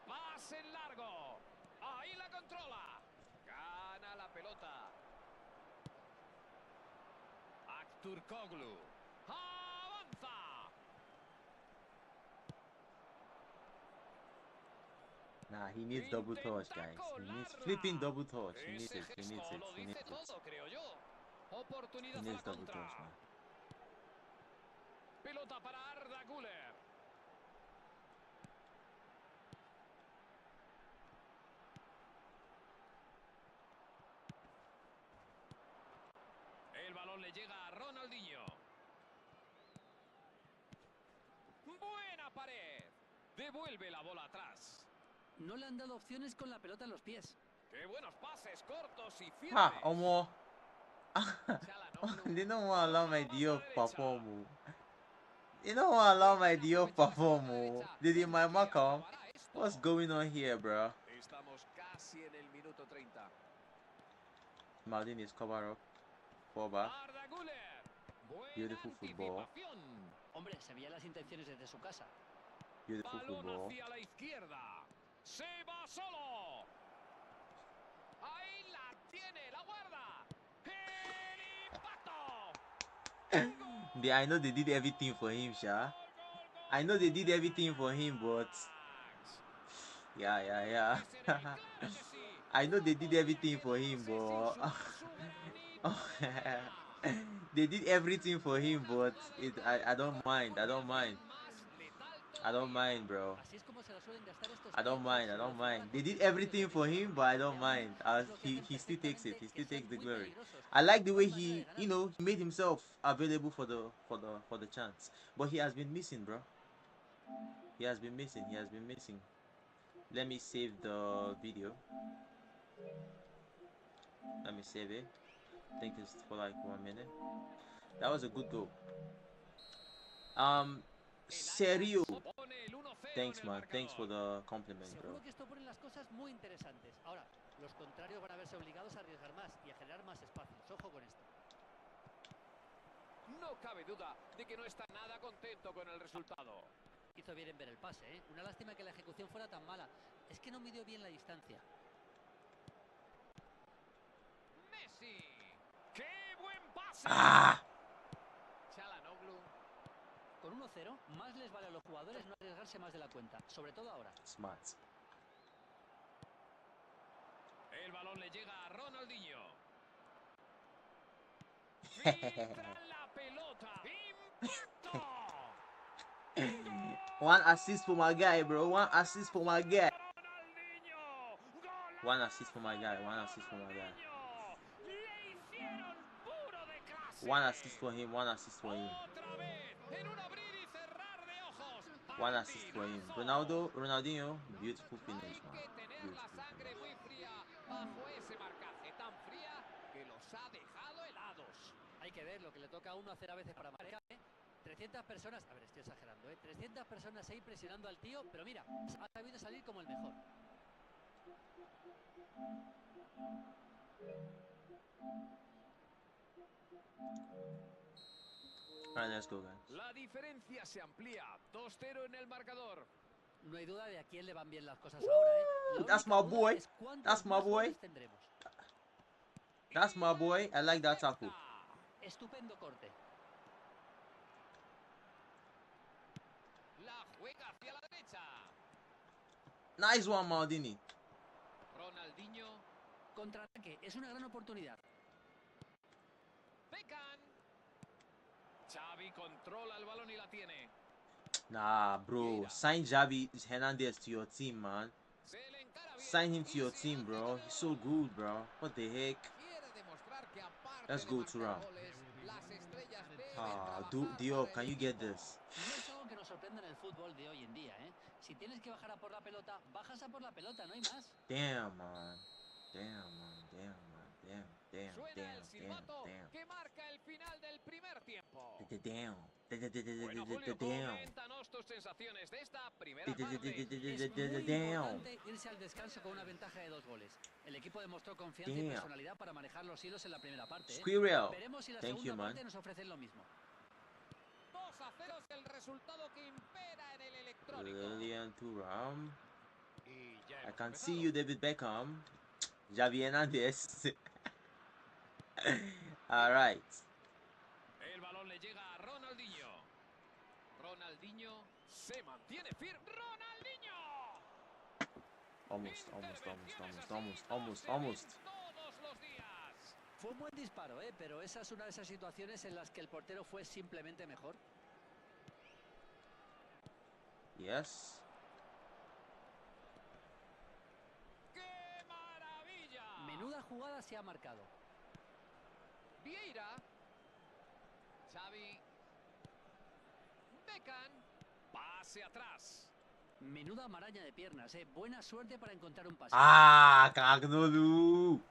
Pase en largo. Ahí la controla. Gana la pelota. Aktürkoğlu. Avanza. Nah, he needs double touch, guys. He needs flipping double touch. He needs it. He needs it. He needs it. Todo, creo yo. Oportunidad He needs a la double contra. touch, man. Pelota para Arda Güler. El balón le llega a Ronaldinho. Buena pared. Devuelve la bola atrás. No le han dado opciones con la pelota en los pies. ¡Qué buenos pases cortos y firmes! Ha, Omo. They don't want to allow my Dio perform. They don't want to allow my Dio perform. Did my Macom? What's going on here, bro? Estamos casi en el minuto 30. Maldini is cover up. Fall back. Beautiful football. Hombre, se veían las intenciones desde su casa. Beautiful Balón football. hacia la izquierda. Se va solo. Ahí la tiene, la guarda. El impacto. I know they did everything for him, Sha. I know they did everything for him, but yeah. I know they did everything for him, but they did everything for him, but I don't mind. I don't mind, bro. I don't mind. They did everything for him, but I don't mind. He still takes it. He still takes the glory. I like the way he made himself available for the chance. But he has been missing, bro. He has been missing. Let me save the video. Let me save it. I think it's for like 1 minute. That was a good goal. Serio. Thanks, man. Thanks for the compliment, bro. Seguro que esto pone las cosas muy interesantes. Ahora, los contrarios van a verse obligados a arriesgar más y a generar más espacios. Ojo con esto. No cabe duda de que no está nada contento con el resultado. Hizo bien en ver el pase, ¿eh? Una lástima que la ejecución fuera tan mala. Es que no midió bien la distancia. Messi. ¡Qué buen pase! Çalhanoğlu. Con 1-0, más les vale a los jugadores no arriesgarse más de la cuenta, sobre todo ahora. Smart. El balón le llega a Ronaldinho. Filtra la pelota. ¡Impacto! One assist for my guy, bro. One assist for my guy. One assist for my guy. One assist for my guy. One assist for him. One assist for him. One assist for him. Ronaldinho, beautiful finish, man. Beautiful finish. Bajo ese marcaje tan fría que los ha dejado helados. Hay que ver lo que le toca a uno hacer a veces para marcar, ¿eh? 300 personas, a ver, estoy exagerando, ¿eh? 300 personas ahí presionando al tío, pero mira, ha sabido salir como el mejor. Alright, let's go, guys. La diferencia se amplía. 2-0 en el marcador. No hay duda de a quién le van bien las cosas ahora, ¿eh? That's my boy. That's my boy. That's my boy. I like that tackle. Estupendo corte. La juega hacia la derecha. Nice one, Maldini. Ronaldinho. Contraataque, es una gran oportunidad. Pecan. Xavi controla el balón y la tiene. Nah, bro. Sign Javi Hernandez to your team, man. Sign him to your team, bro. He's so good, bro. What the heck? Let's go to round. Dio, can you get this? No es algo que nos sorprenda en el fútbol de hoy en día, ¿eh? Si tienes que bajar a por la pelota, bajas a por la pelota, no hay más. Damn, man. Damn. Suena el silbato que marca el final del primer tiempo. Bueno, Julio, coméntanos tus sensaciones de esta primera parte. Es muy importante irse al descanso con una ventaja de 2 goles. El equipo demostró confianza y personalidad para manejar los hilos en la primera parte, ¿eh? Veremos si la segunda parte nos ofrecen lo mismo. 2-0 es el resultado que impera en el electrónico. I can see you, David Beckham. Javi Hernandez. All right. El balón le llega a Ronaldinho. Ronaldinho se mantiene firme. ¡Ronaldinho! Almost. Todos los días. Fue un buen disparo, pero esa es una de esas situaciones en las que el portero fue simplemente mejor. Yes. Menuda jugada se ha marcado. Vieira. Xavi. Beckham. Pase atrás. Menuda maraña de piernas, Buena suerte para encontrar un pase. Ah, Kagnolu.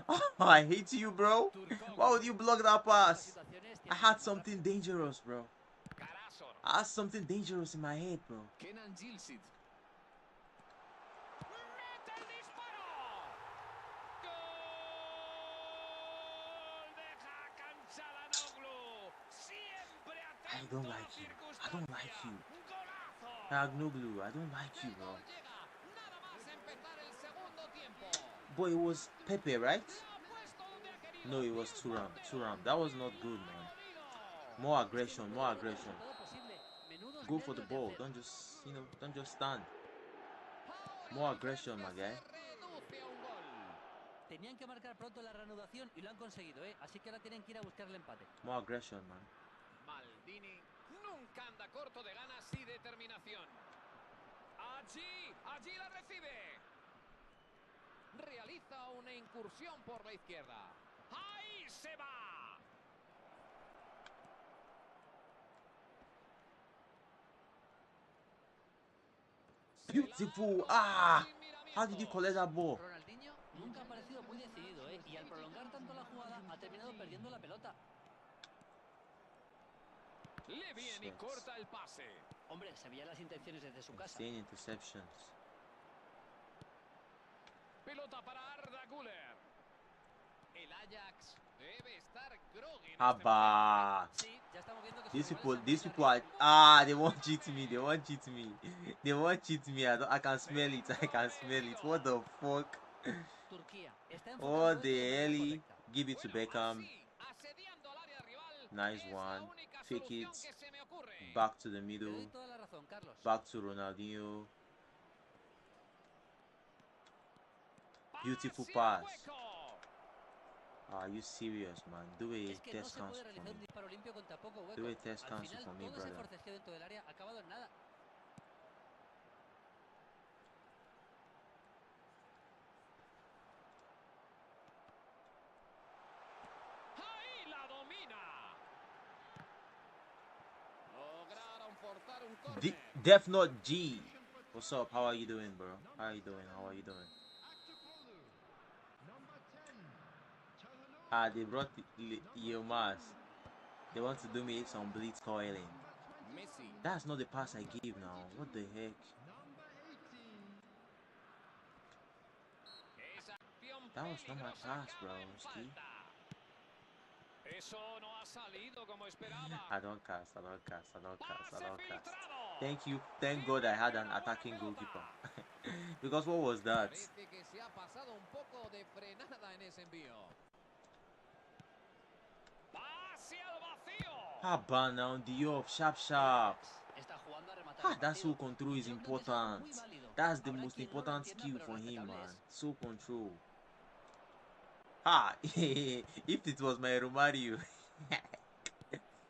Oh, I hate you, bro. Why would you block that pass? I had something dangerous, bro. I had something dangerous in my head, bro. Kenan Gilsit. I don't like you. I don't like you. Kagnolu, I don't like you, bro. Boy, it was Pepe, right? No, it was Thuram. Thuram. That was not good, man. More aggression, more aggression. Go for the ball. Don't just, don't just stand. More aggression, my guy. Tenían que marcar pronto la reanudación y lo han conseguido, Así que ahora tienen que ir a buscar el empate. More aggression, man. Maldini nunca anda corto de ganas y determinación. Allí la recibe. Realiza una incursión por la izquierda. ¡Ahí se va! Beautiful. Ah! How did you collect that ball? Ronaldinho nunca ha parecido muy decidido, Y al prolongar tanto la jugada ha terminado perdiendo la pelota. Le viene y corta el pase. Hombre, se veían las intenciones desde su casa. Interceptions. Pelota para Arda Güler. El Ajax debe estar groggy. Abba. Sí, ya estamos viendo que These people they won't cheat me. They won't cheat me. They won't cheat me. I can smell it. I can smell it. What the fuck? What the hell? Give it to Beckham. Nice one. Fake it. Back to the middle. Back to Ronaldinho. Beautiful pass. Are you serious, man? Do a test council for me. Do a test council for me, brother. Def Not G. What's up? How are you doing, bro? How are you doing? How are you doing? Ah, they brought Yilmaz. They want to do me some blitz coiling. That's not the pass I gave now. What the heck? That was not my pass, bro. Ski. I don't cast. Thank you. Thank God I had an attacking goalkeeper. Because what was that? Ban now, Diop, sharp. That soul control is important. That's the most important skill for him, man. Soul control. If it was my Romario,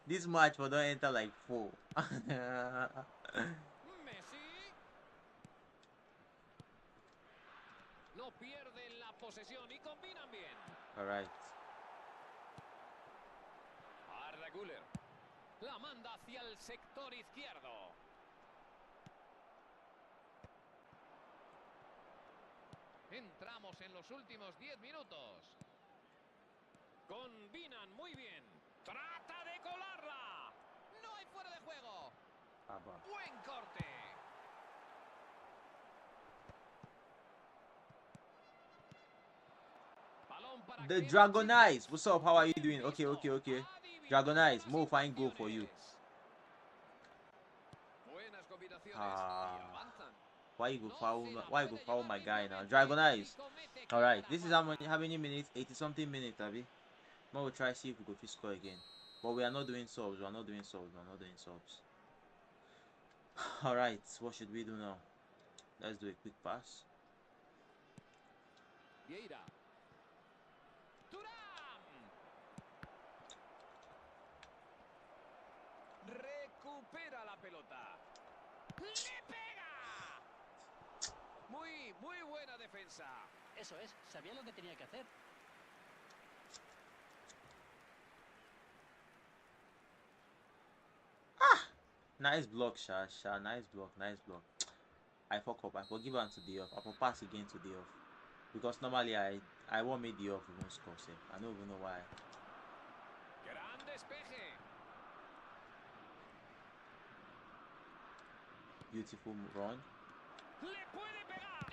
this match would not enter like 4. Alright. Arda Güler. La manda hacia el sector izquierdo. Entramos en los últimos 10 minutos. Combinan muy bien. Trata de colarla. No hay fuera de juego. Buen corte. Balón para The Dragon Eyes. What's up? How are you doing? Okay. Dragon Eyes. More fine goal for you. Why you go foul my guy now? Dragon Eyes. Alright, this is how many minutes? 80 something minutes, Abby. Now we'll try see if we go score again. But we are not doing subs. Alright, what should we do now? Let's do a quick pass. Vieira. Recupera la pelota. Muy buena defensa. Eso es, sabía lo que tenía que hacer. Nice block, Sha. Nice block. I fuck up. I forgive him to the off. I will pass again to the off. Because normally I won't make the off even score. Safe. I don't even know why. Gran despeje. Beautiful run. Le puede pegar.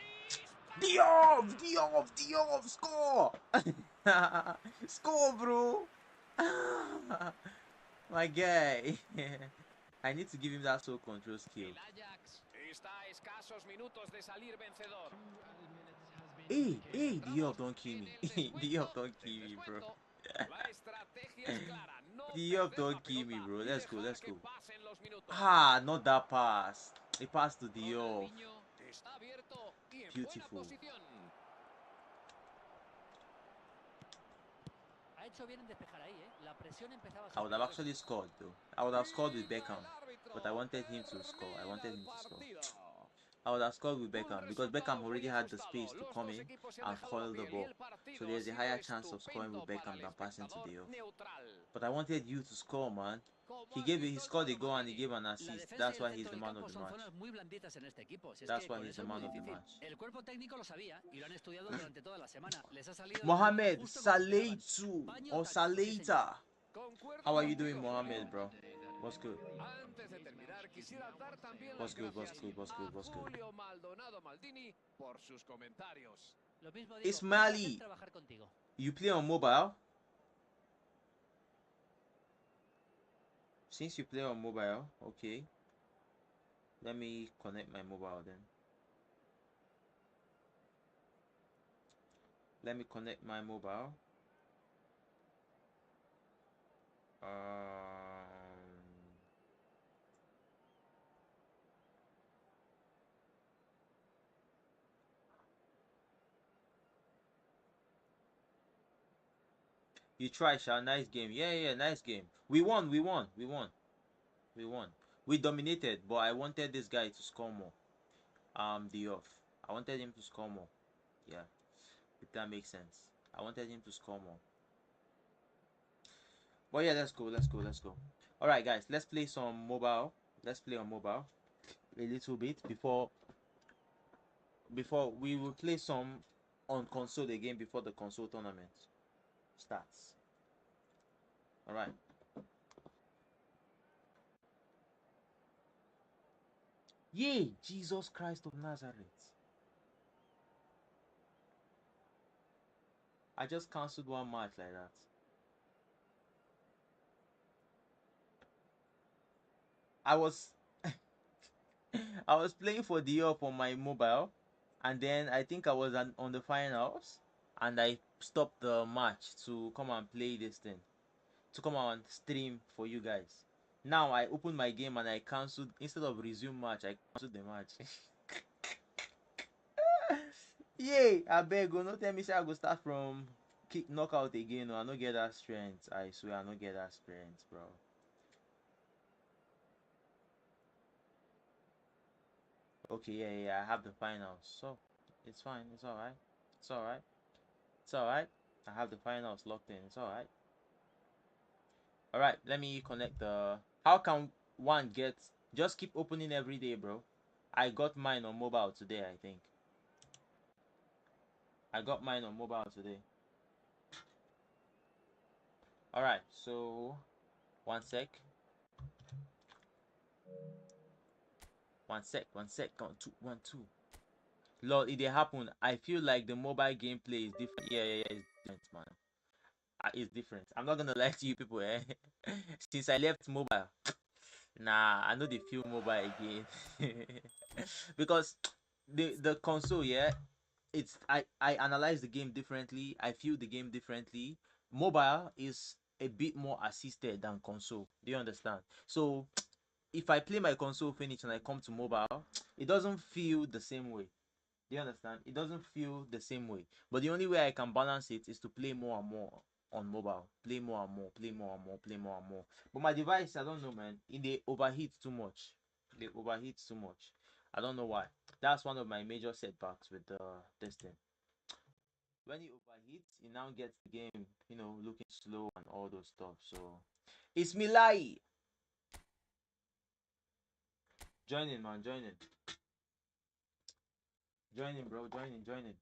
Diouf, score! Score, bro! My guy. I need to give him that soul control skill. El Ajax está a escasos minutos de salir vencedor. Hey, Diouf, don't kill me. Diouf, don't kill me, bro. La estrategia es clara. No Diouf, perder la don't kill me, pelota bro. y Let's go. dejar que pasen los minutos. Not that pass. A pass to Diouf. Está abierto y en buena Beautiful. posición. Ha hecho bien en despejar ahí, ¿eh? La presión empezaba a ser I would have actually scored, though. I would have scored with Beckham. But I wanted him to score. I would have scored with Beckham because Beckham already had the space to come in and foil the ball. So there's a higher chance of scoring with Beckham than passing to Diouf. But I wanted you to score, man. He scored a goal and he gave an assist. That's why he's the man of the match. That's why he's the man of the match. El cuerpo técnico lo sabía y lo han estudiado durante toda la semana. Les ha salido Mohamed Saleitu or Saleita. How are you doing, Mohamed, bro? What's good? Antes de terminar, quisiera dar también What's las good? gracias a Julio Maldonado Maldini por sus comentarios. Lo mismo digo, Ismaili, trabajar contigo. you play on mobile? Since you play on mobile, okay. Let me connect my mobile then. Let me connect my mobile. You try, Sha. Nice game. Yeah, nice game. We won. We dominated, but I wanted this guy to score more. Diouf. I wanted him to score more. Yeah, if that makes sense. I wanted him to score more. But yeah, let's go. All right, guys, let's play some mobile. Let's play on mobile a little bit before we will play some on console again before the console tournament starts. All right. Yay, Jesus Christ of Nazareth. I just cancelled one match like that. I was I was playing for Diop on my mobile, and then I think I was on the finals, and I stopped the match to come and play this thing, to come and stream for you guys. Now I opened my game and I cancelled, instead of resume match, I cancelled the match. Yay! I beg you, no tell me say I go start from kick knockout again. No, I no get that strength. I swear I no get that strength, bro. Okay, yeah, I have the finals, so it's fine. It's alright. I have the finals locked in. It's alright. Alright, let me connect the. How can one get? Just keep opening every day, bro. I got mine on mobile today, I think. I got mine on mobile today. Alright, so 1 sec. 1 sec. 1 2. Lord, it happen. I feel like the mobile gameplay is different. Yeah, it's different, man. It's different. I'm not gonna lie to you people, eh? Since I left mobile, nah, I know they feel mobile again. Because the console, yeah, it's I analyze the game differently. I feel the game differently. Mobile is a bit more assisted than console. Do you understand? So if I play my console finish and I come to mobile, it doesn't feel the same way. Do you understand? It doesn't feel the same way. But the only way I can balance it is to play more and more on mobile. Play more and more. But my device, I don't know, man. It overheats too much. They overheat too much. I don't know why. That's one of my major setbacks with this thing. When it overheats, it now gets the game, looking slow and all those stuff. So it's Milai. Join in, man. Join in. Join in, bro. Join in. Join in.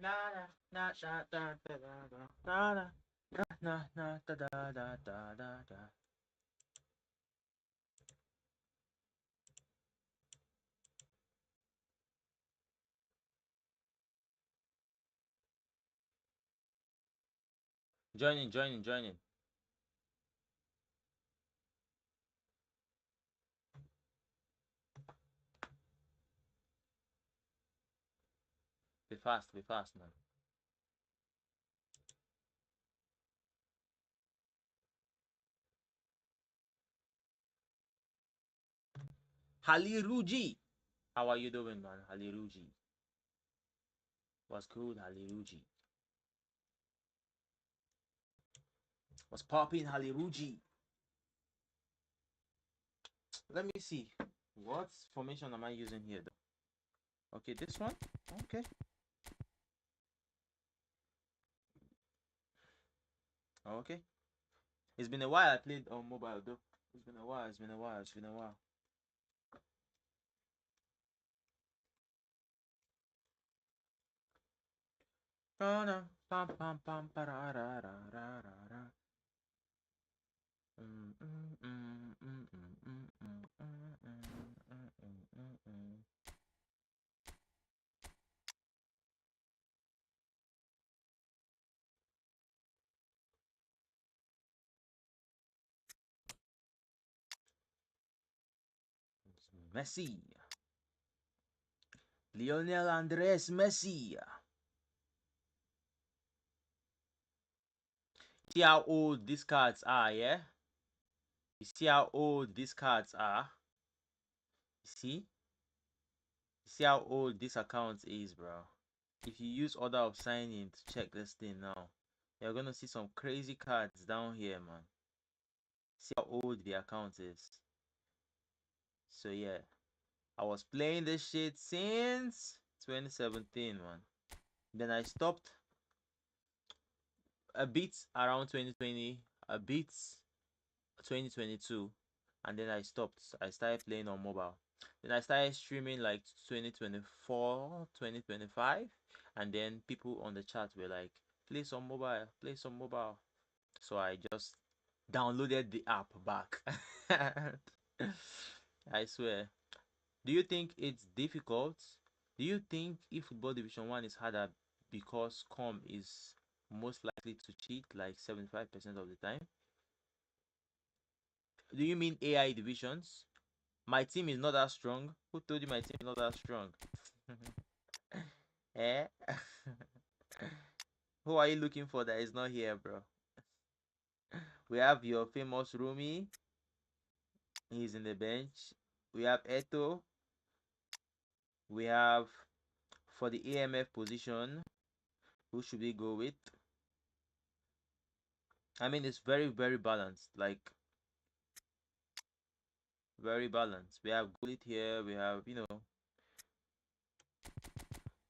Na na na na da da da da da na na da da da da da da. Join in, join in, join in. Be fast, man. Haliruji. How are you doing, man? Haliruji. What's good, Haliruji? What's popping, Haliruji? Let me see. What formation am I using here, though? Okay, this one. Okay. Okay. It's been a while I played on mobile, though. It's been a while. It's been a while. It's been a while. Pam pam pam para ra ra ra ra ra. Messi. Lionel Andres Messi. See how old these cards are, yeah? You see how old these cards are? You see? You see how old this account is, bro? If you use order of signing to check this thing now, you're gonna see some crazy cards down here, man. See how old the account is. So yeah, I was playing this shit since 2017, man. Then I stopped a bit around 2020, a bit 2022, and then I stopped. I started playing on mobile. Then I started streaming like 2024, 2025, and then people on the chat were like, play some mobile, play some mobile. So I just downloaded the app back. I swear. Do you think it's difficult? Do you think if Football Division 1 is harder because Com is most likely to cheat like 75% of the time? Do you mean AI divisions? My team is not that strong. Who told you my team is not that strong? Eh? Who are you looking for that is not here, bro? We have your famous Rumi. He's in the bench. We have Eto. We have for the AMF position. Who should we go with? I mean, it's very, very balanced. Like, very balanced. We have Gullit here. We have,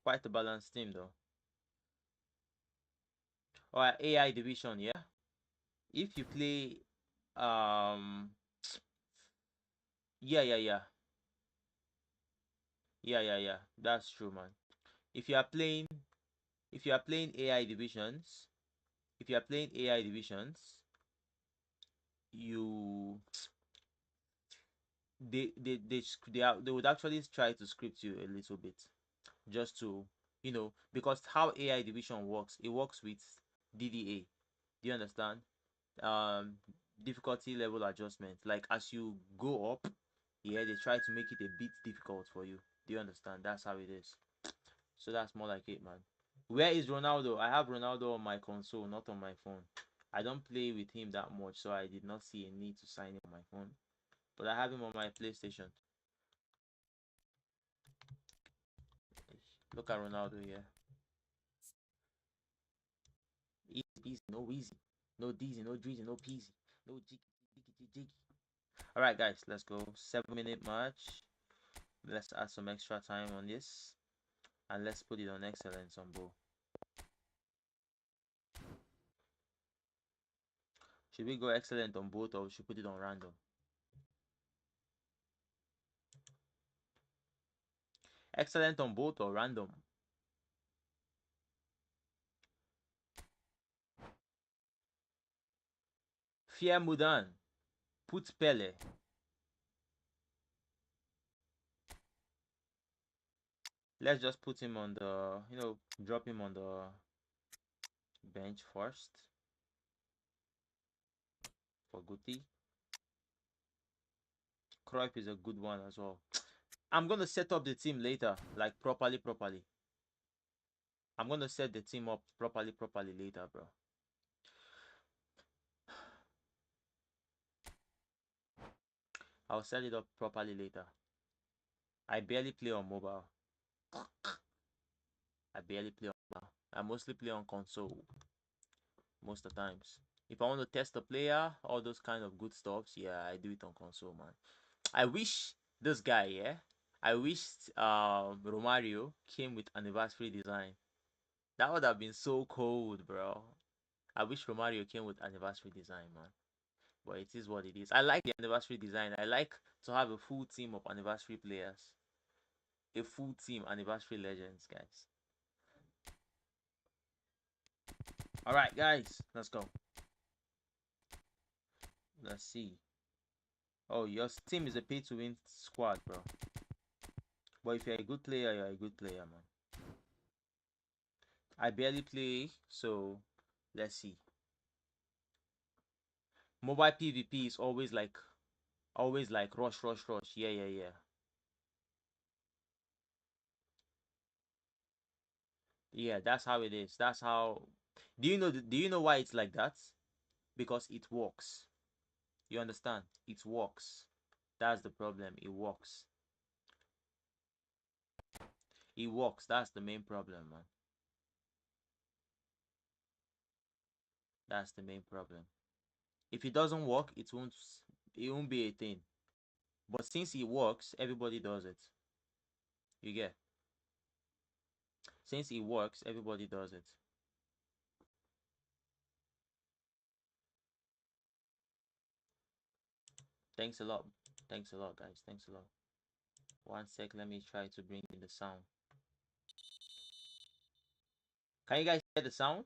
quite a balanced team, though. Or AI division, yeah. If you play, yeah, yeah, yeah, yeah. That's true, man. If you are playing, if you are playing AI divisions, if you are playing AI divisions, you they would actually try to script you a little bit, just to because how AI division works, it works with DDA. Do you understand? difficulty level adjustment. Like as you go up, yeah, they try to make it a bit difficult for you. Do you understand? That's how it is. So that's more like it, man. Where is Ronaldo? I have Ronaldo on my console, not on my phone. I don't play with him that much, so I did not see a need to sign him on my phone. But I have him on my PlayStation. Look at Ronaldo here. Easy peasy, no easy. No deezy, no dreezy, no peasy. No jiggy. Alright guys, let's go. 7-minute match. Let's add some extra time on this. And let's put it on excellence on both. Should we go excellent on both or should we put it on random? Excellent on both or random? Fier Mudan. Put Pele. Let's just put him on the, drop him on the bench first. For Guti. Cruyff is a good one as well. I'm going to set up the team later. Like properly. I'm going to set the team up properly later, bro. I'll set it up properly later. I barely play on mobile. I mostly play on console. Most of the times. If I want to test a player, all those kind of good stuffs, yeah, I do it on console, man. I wish this guy, yeah, I wish Romario came with anniversary design. That would have been so cold, bro. I wish Romario came with anniversary design, man. But it is what it is. I like the anniversary design. I like to have a full team of anniversary players. A full team anniversary legends, guys. Alright, guys, let's go. Let's see. Oh, your team is a pay-to-win squad, bro. But if you're a good player, you're a good player, man. I barely play, so let's see. Mobile PvP is always like rush. Yeah. Yeah, that's how it is. That's how. Do you know why it's like that? Because it works. You understand? It works. That's the problem. It works. It works. That's the main problem, man. That's the main problem. If it doesn't work, it won't be a thing. But since it works, everybody does it. You get? Since it works, everybody does it. Thanks a lot. Thanks a lot, guys. Thanks a lot. One sec, let me try to bring in the sound. Can you guys hear the sound?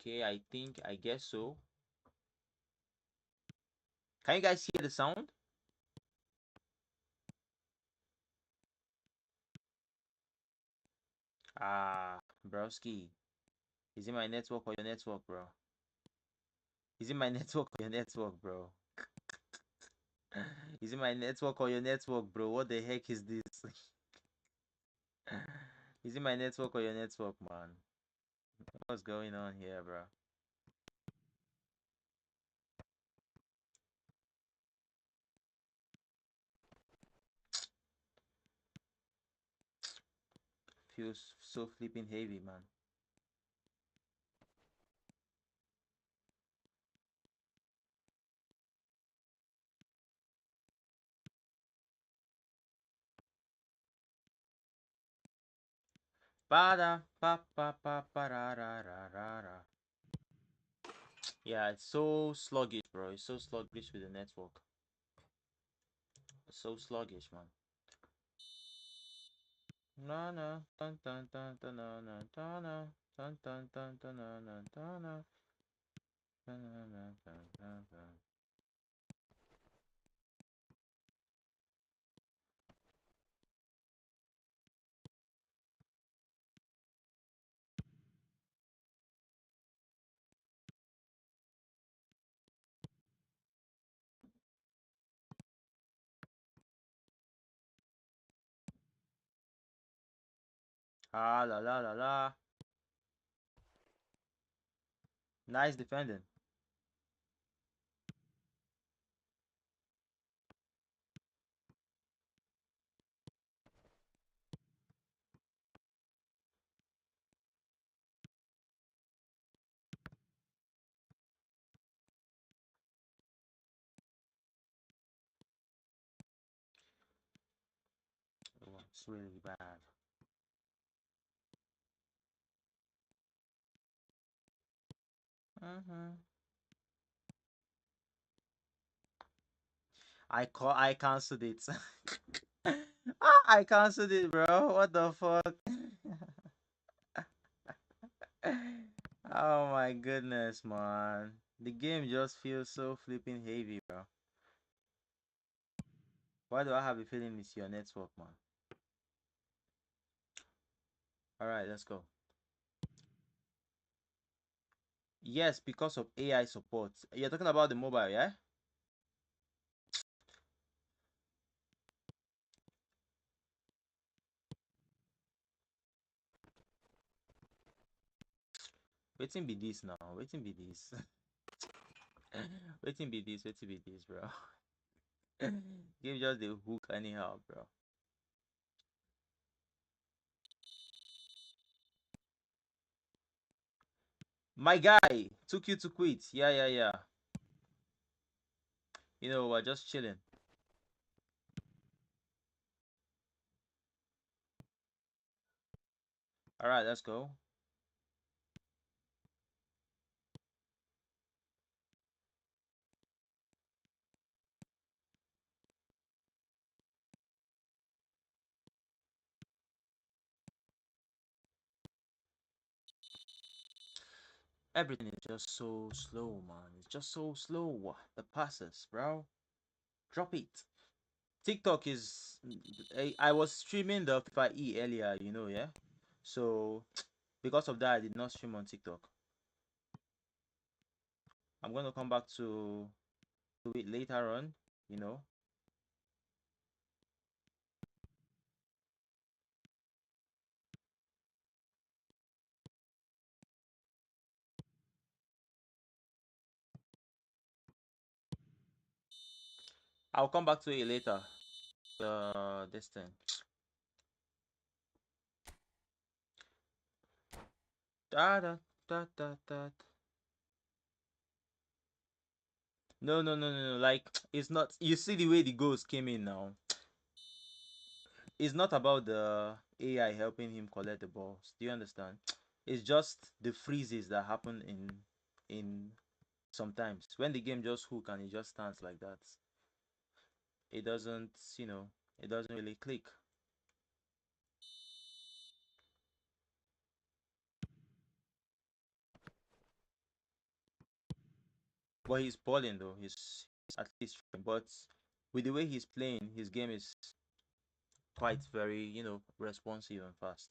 Okay, I guess so. Can you guys hear the sound? Broski. Is it my network or your network, bro? Is it my network or your network, bro? Is it my network or your network, bro? What the heck is this? Is it my network or your network, man? What's going on here, bro? Feels so flipping heavy, man. Yeah, it's so sluggish, bro. It's so sluggish with the network. It's so sluggish, man. Na na dun dun dun dun na na dun na dun dun dun dun na na dun na dun na na dun dun dun. Ah, la la la la. Nice defending. Oh, it's really bad. I canceled it. I canceled it, bro. What the fuck? Oh my goodness, man. The game just feels so flipping heavy, bro. Why do I have a feeling it's your network, man? Alright, let's go. Yes, because of AI support. You're talking about the mobile, yeah? Waiting be this now. Waiting be this. Waiting be this. Waiting be this, bro. Give just the hook anyhow, bro. My guy took you to quit. Yeah, yeah, yeah. You know, we're just chilling. Alright, let's go. Everything is just so slow, man. It's just so slow. The passes, bro. Drop it. TikTok is. I was streaming the FIFAe earlier, you know, yeah? So, because of that, I did not stream on TikTok. I'm going to come back to it later on, you know. I'll come back to it later. This thing. Da da da da da. No, no, no, no, no. Like, it's not. You see the way the goals came in now. It's not about the AI helping him collect the balls. Do you understand? It's just the freezes that happen in sometimes when the game just hook and it just stands like that. It doesn't, you know, it doesn't really click. But he's balling though. He's at least trying. But with the way he's playing, his game is quite very, you know, responsive and fast.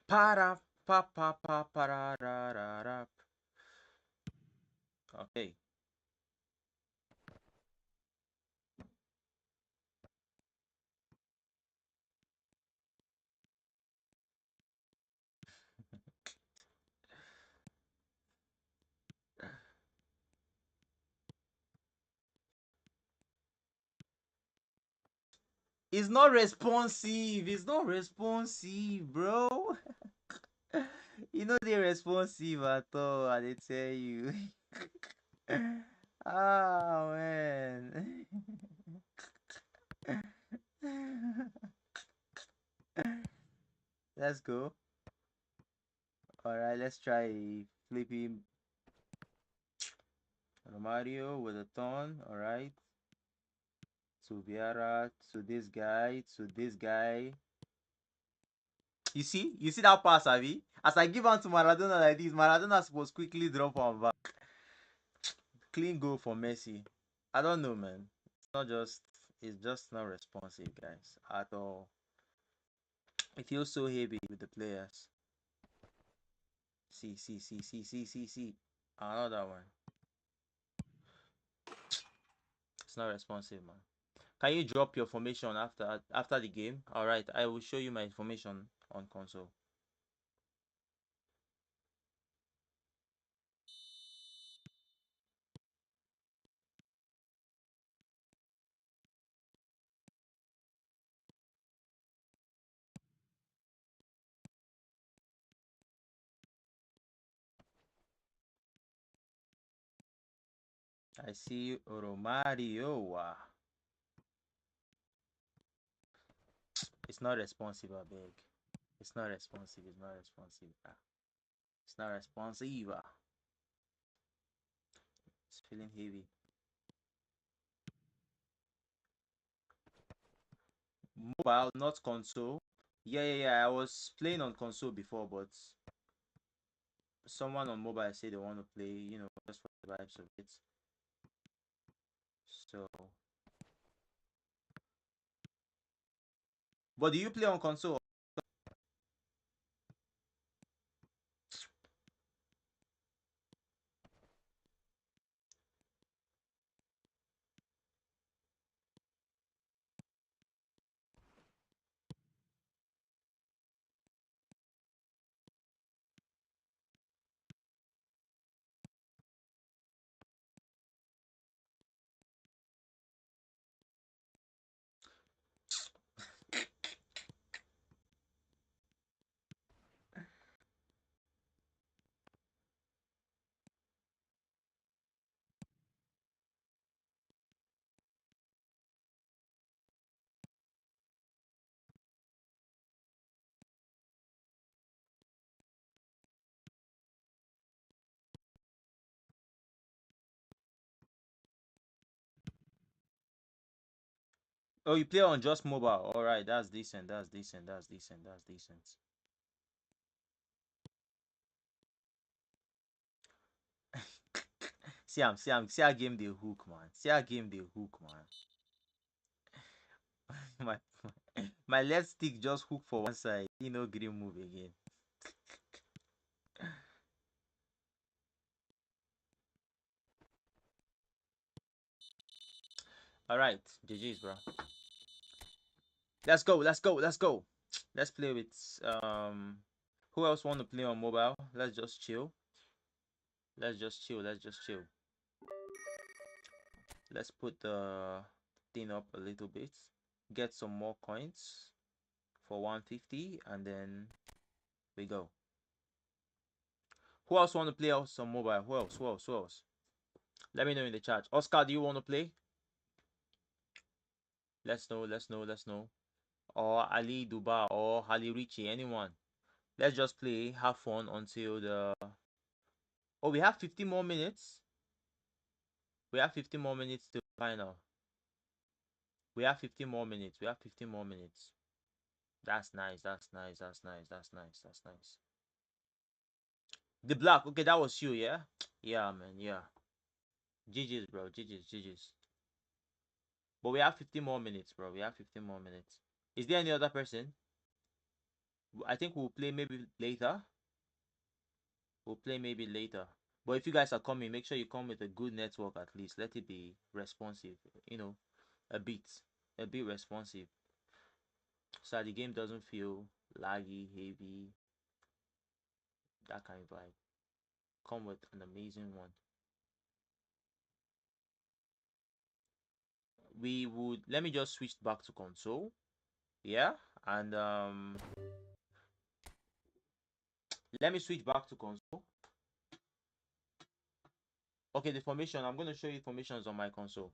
Para pa pa pa para ra ra ra. Okay. It's not responsive. It's not responsive, bro. You know they're responsive at all, I tell you. Oh man. Let's go. Alright, let's try flipping Mario with a ton. Alright. To Vieira, to this guy, to this guy. You see that pass, Avi? As I give on to Maradona like this, Maradona supposed quickly drop on back. Clean goal for Messi. I don't know, man. It's just not responsive, guys, at all. It feels so heavy with the players. See. Another one. It's not responsive, man. Can you drop your formation after the game? All right, I will show you my information on console. I see Romario. It's not responsive, I beg. It's not responsive. It's not responsive. It's not responsive. It's feeling heavy. Mobile, not console. Yeah. I was playing on console before, but someone on mobile said they want to play, you know, just for the vibes of it. So, but do you play on console? Oh, you play on just mobile. All right, that's decent. That's decent. That's decent. That's decent. see, I game the hook, man. See, I game the hook, man. my left stick just hook for one side. You know, green move again. All right, GG's, bro. Let's go. Let's play with who else want to play on mobile? Let's just chill. Let's just chill. Let's put the thing up a little bit. Get some more coins for 150 and then we go. Who else want to play us on mobile? Who else? Let me know in the chat. Oscar, do you want to play? Let's know. Or Ali Duba or Ali Richie, anyone. Let's just play, have fun until the... Oh, we have 50 more minutes. We have 50 more minutes to final. We have 50 more minutes. That's nice. The black. Okay, that was you, yeah? Yeah, man, yeah. GG's, bro. GG's. But we have 50 more minutes, bro. Is there any other person? I think we'll play maybe later. But if you guys are coming, make sure you come with a good network at least. Let it be responsive, you know, a bit responsive. So the game doesn't feel laggy, heavy, that kind of vibe. Come with an amazing one. We would, let me just switch back to console. Yeah, and let me switch back to console. Okay, the formation, I'm going to show you formations on my console.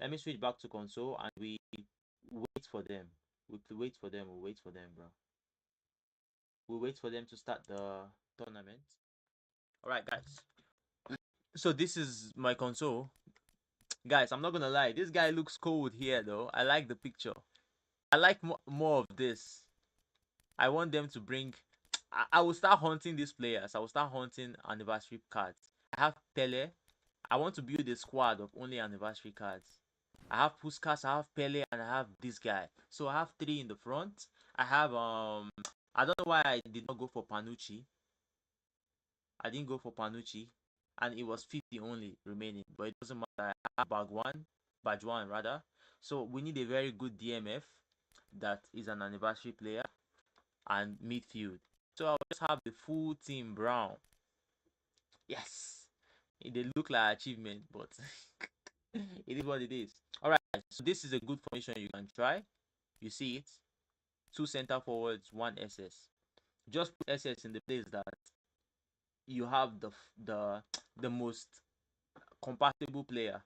Let me switch back to console and we wait for them. We'll wait for them, bro. We'll wait for them to start the tournament. All right, guys. So this is my console. Guys, I'm not going to lie. This guy looks cold here, though. I like the picture. I like more of this. I want them to bring... I will start hunting these players. I will start hunting anniversary cards. I have Pele. I want to build a squad of only anniversary cards. I have Puskas, I have Pele, and I have this guy. So I have 3 in the front. I have I don't know why I did not go for Panucci. I didn't go for Panucci, and it was 50 only remaining. But it doesn't matter. I have Bajwan rather. So we need a very good DMF that is an anniversary player and midfield. So I'll just have the full team brown. Yes, they look like achievement, but it is what it is. All right, so this is a good formation you can try. You see it, 2 center forwards, 1 SS. Just put SS in the place that you have the most compatible player.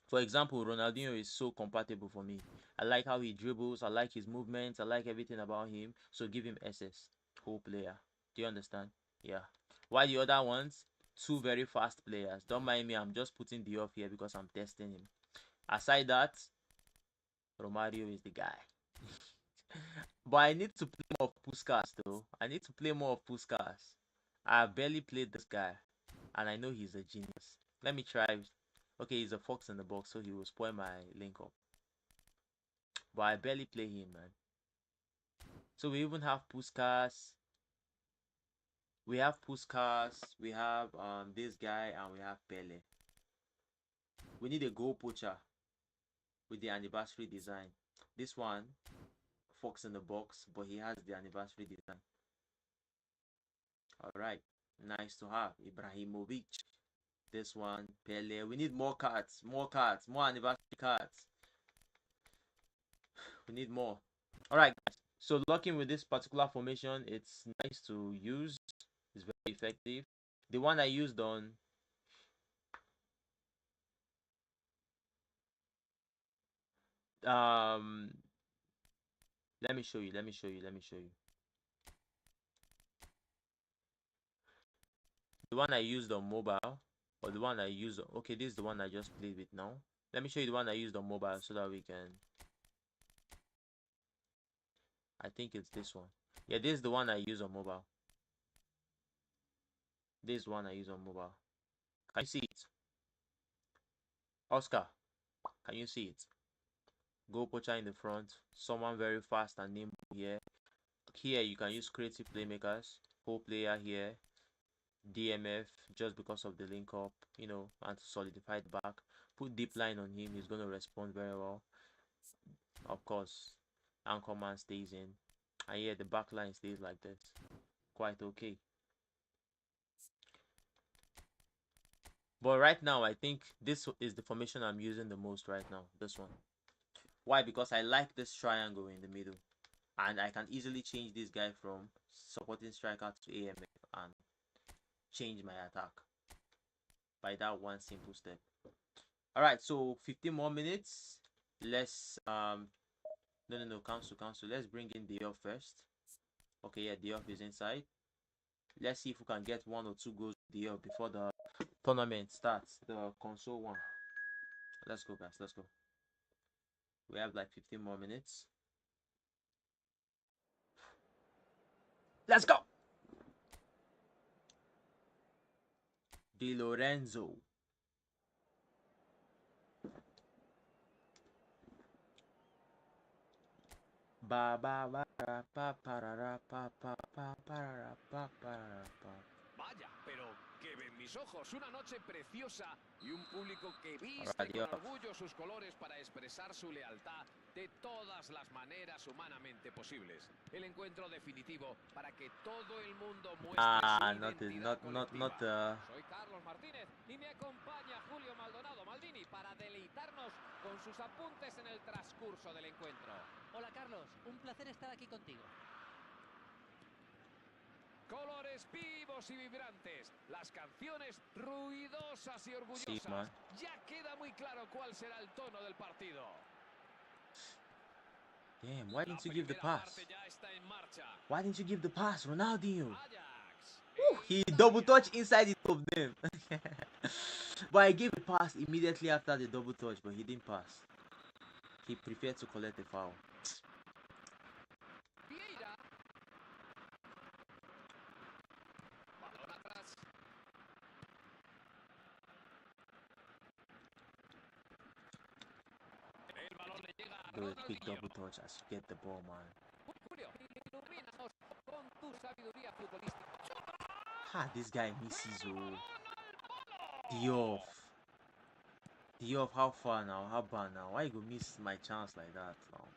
For example, Ronaldinho is so compatible for me. I like how he dribbles, I like his movements, I like everything about him. So give him SS, whole player. Do you understand? Yeah. While the other ones, 2 very fast players. Don't mind me, I'm just putting the off here because I'm testing him. Aside that, Romario is the guy. But I need to play more of Puskas though. I need to play more of Puskas. I barely played this guy, and I know he's a genius. Let me try. Okay, he's a fox in the box, so he will spoil my link up. But I barely play him, man. So we even have Puskas. We have Puskas. We have this guy, and we have Pele. We need a goal poacher with the anniversary design. This one, fox in the box, but he has the anniversary design. All right, nice to have Ibrahimovic. This one, Pele. We need more cards, more anniversary cards. We need more. All right, guys. So locking with this particular formation, it's nice to use. It's very effective. The one I used on let me show you. The one I used on mobile, or the one I used on, okay, this is the one I just played with now. Let me show you the one I used on mobile so that we can, I think it's this one. Yeah, this is the one I use on mobile. This one I use on mobile. Can you see it? Oscar, can you see it? Goal poacher in the front, someone very fast and nimble here. Here you can use creative playmakers, whole player here, DMF just because of the link up, you know, and to solidify the back. Put deep line on him, he's going to respond very well. Of course, anchorman stays in, and yeah, the back line stays like this. Quite okay. But right now, I think this is the formation I'm using the most right now. This one. Why? Because I like this triangle in the middle, and I can easily change this guy from supporting striker to AMF and change my attack by that one simple step. All right, so 15 more minutes. Let's no, cancel. Let's bring in the off first. Okay, yeah, the off is inside. Let's see if we can get 1 or 2 goals the off before the tournament starts, the console one. Let's go, guys, let's go. We have like 15 more minutes. Let's go. Di Lorenzo. Ba ba ba ra pa pa ra ra pa pa pa pa ra pa pa ra pa. Vaya, pero que ven mis ojos, una noche preciosa y un público que viste con orgullo sus colores para expresar su lealtad de todas las maneras humanamente posibles. El encuentro definitivo para que todo el mundo muestre su identidad colectiva. Soy Carlos Martínez y me acompaña Julio Maldonado Maldini para deleitarnos con sus apuntes en el transcurso del encuentro. Hola Carlos, un placer estar aquí contigo. Colores vivos y vibrantes, las canciones ruidosas y orgullosas. Sí, ya queda muy claro cuál será el tono del partido. Damn, why didn't you give the pass? Why didn't you give the pass, Ronaldinho? Ooh, he double touch inside the of them. But I gave the pass immediately after the double touch, but he didn't pass. He preferred to collect the foul. Do a quick double touch as you get the ball, man. Ah, this guy misses. Oh, the off. Diop, how far now? How bad now? Why you miss my chance like that? Oh.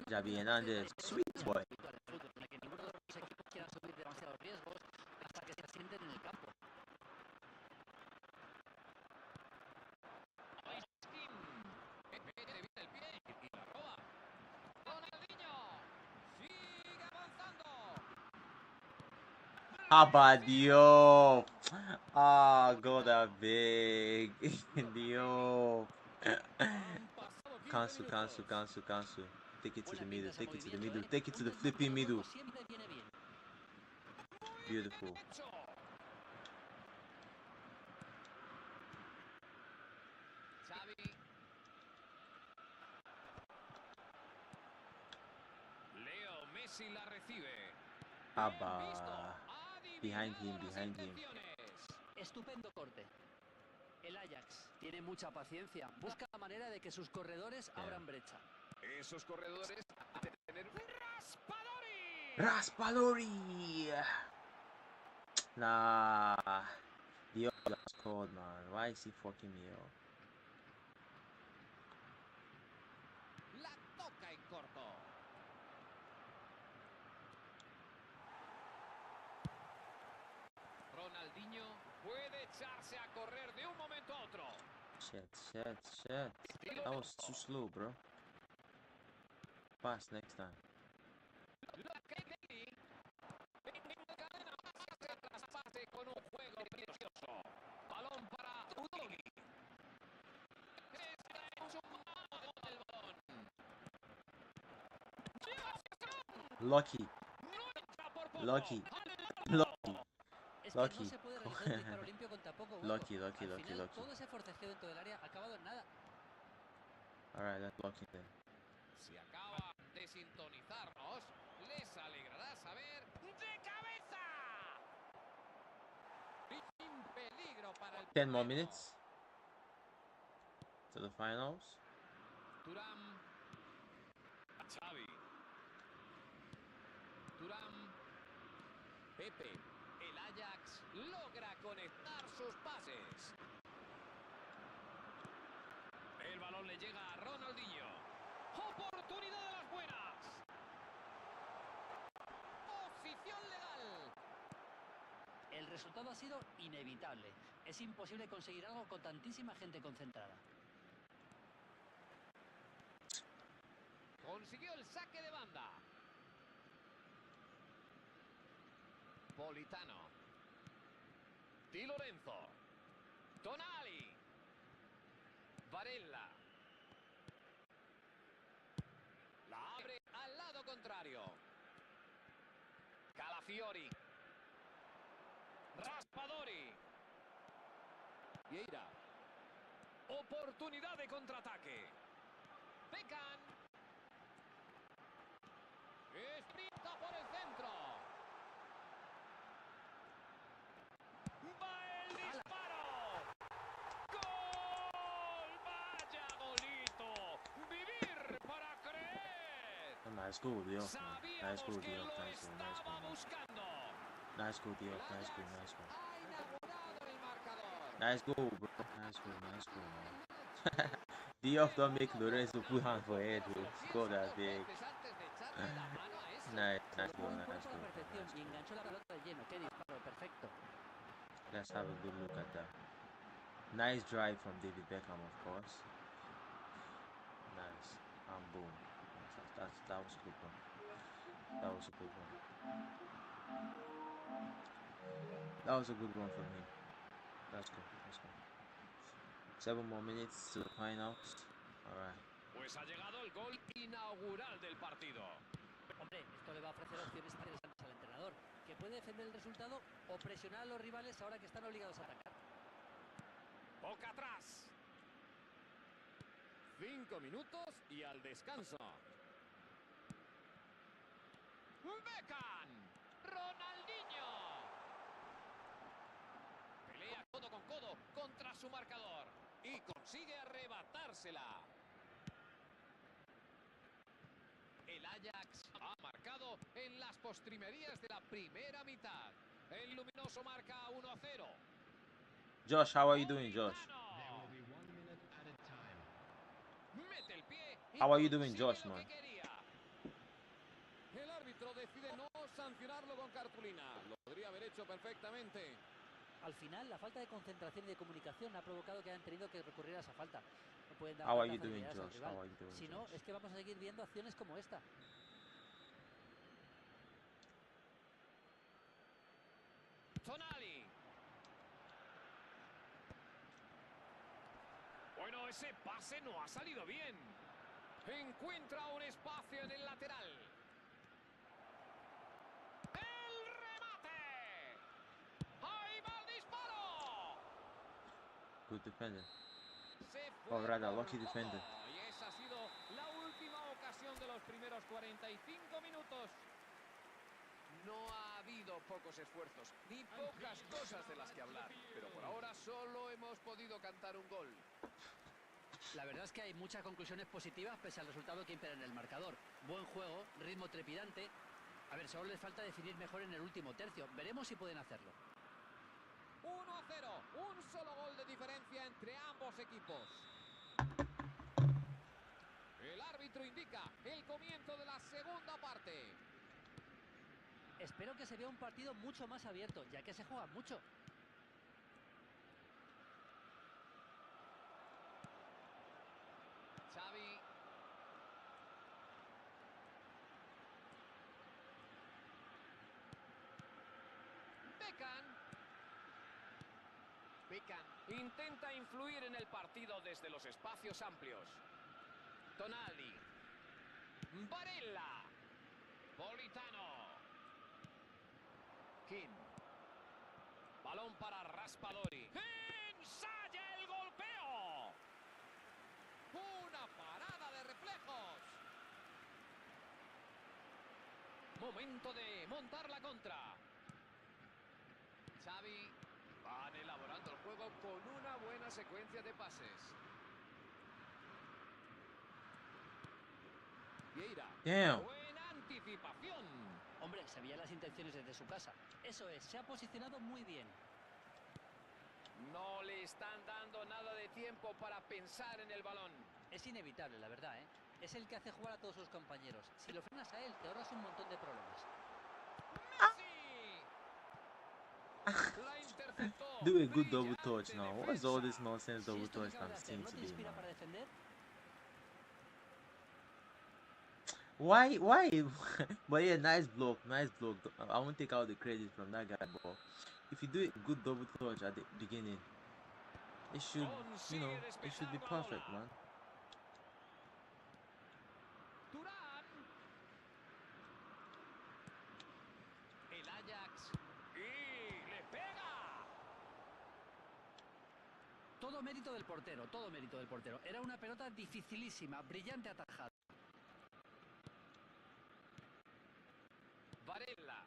Javi Hernandez, sweet boy. How about Diop? Ah, go that big. Diop. Cancel. Take it to the middle, take it to the middle, take it to the flipping middle. Beautiful. Leo Messi la recibe. Abba. Behind him. Estupendo corte. El Ajax tiene mucha paciencia. Busca la manera de que sus corredores abran brecha. Esos corredores deben tener un Raspadori. Nah. Diop just scored, man. Why is he fucking me up? La toca en corto. Ronaldinho puede echarse a correr de un momento a otro. Shit. That was too slow, bro. Fast next time. Con un juego precioso. Balón para Udoli. Lucky. Es que no se puede realizar un disparo limpio con tan poco hueco. Lucky. Al final, todo ese forcejeo dentro del área ha acabado en nada. Alright, that's lucky then. Si acaba de sintonizarnos, les alegrará saber de cabeza. Sin peligro para el 10 more minutes to the finals. Thuram. Xavi. Thuram. Pepe. El Ajax logra conectar sus pases. El balón le llega a Ronaldinho. Oportunidad de las buenas. Posición legal. El resultado ha sido inevitable. Es imposible conseguir algo con tantísima gente concentrada. Consiguió el saque de banda. Politano. Di Lorenzo. Tonali. Varela. La abre al lado contrario. Calafiori. Raspadori. Vieira. Oportunidad de contraataque. Beckham. Esprinta por el centro. Va el disparo. ¡Gol! ¡Vaya golito! ¡Vivir para creer! Nice goal, Diop. Nice goal. Nice goal, bro. Nice goal, man. Diop don't make Lorenzo put hand for head, bro. Score that big. Nice goal. Let's have a good look at that. Nice drive from David Beckham, of course. Nice. And boom. That was a good one. That was a good one. That was a good one from him. Let's go. 7 more minutes to the finals. Alright. Pues ha llegado el gol inaugural del partido. Hombre, esto le va a ofrecer opciones interesantes al entrenador, que puede defender el resultado o presionar a los rivales ahora que están obligados a atacar. Boca atrás. 5 minutos y al descanso. Beckham. Ronaldinho. Pelea codo con codo contra su marcador y consigue arrebatársela. El Ajax ha marcado en las postrimerías de la primera mitad. El luminoso marca 1-0. Josh, how are you doing, Josh? Mete el pie y How are you doing, Josh, man? El árbitro decide no sancionarlo con cartulina. Lo podría haber hecho perfectamente. Al final, la falta de concentración y de comunicación ha provocado que hayan tenido que recurrir a esa falta. No pueden dar How are you tantas doing, facilidades al Josh? rival. How are you doing, Si no, Josh? es que vamos a seguir viendo acciones como esta. Tonali. Bueno, ese pase no ha salido bien. Encuentra un espacio en el lateral. ¡El remate! ¡Ahí va el disparo! Good defender. Se fue Or rather, por lucky poco. defender. Y esa ha sido la última ocasión de los primeros 45 minutos. No ha habido pocos esfuerzos, ni pocas cosas de las que hablar. Pero por ahora solo hemos podido cantar un gol. La verdad es que hay muchas conclusiones positivas pese al resultado que impera en el marcador. Buen juego, ritmo trepidante. A ver, solo les falta definir mejor en el último tercio. Veremos si pueden hacerlo. 1-0, un solo gol de diferencia entre ambos equipos. El árbitro indica el comienzo de la segunda parte. Espero que se vea un partido mucho más abierto, ya que se juega mucho. Xavi. Beckham intenta influir en el partido desde los espacios amplios. Tonali. Barella. Politano. King. Balón para Raspadori. ¡Ensaya el golpeo! ¡Una parada de reflejos! Momento de montar la contra. Xavi. Van elaborando el juego con una buena secuencia de pases. Vieira. Damn. Buena anticipación. Hombre, se veían las intenciones desde su casa. Eso es, se ha posicionado muy bien. No le están dando nada de tiempo para pensar en el balón. Es inevitable, la verdad, ¿eh? Es el que hace jugar a todos sus compañeros. Si lo frenas a él, te ahorras un montón de problemas. La interceptó. Do a good double touch now. What is all this nonsense double touch I'm seeing ¿No te today, inspira man? para defender? Why? But yeah, nice block, nice block. I won't take out the credit from that guy, but if you do a good double touch at the beginning, it should, you know, it should be perfect, man. Durán. El Ajax. Y le pega. Todo mérito del portero, todo mérito del portero. Era una pelota dificilísima, brillante atajada. Barella.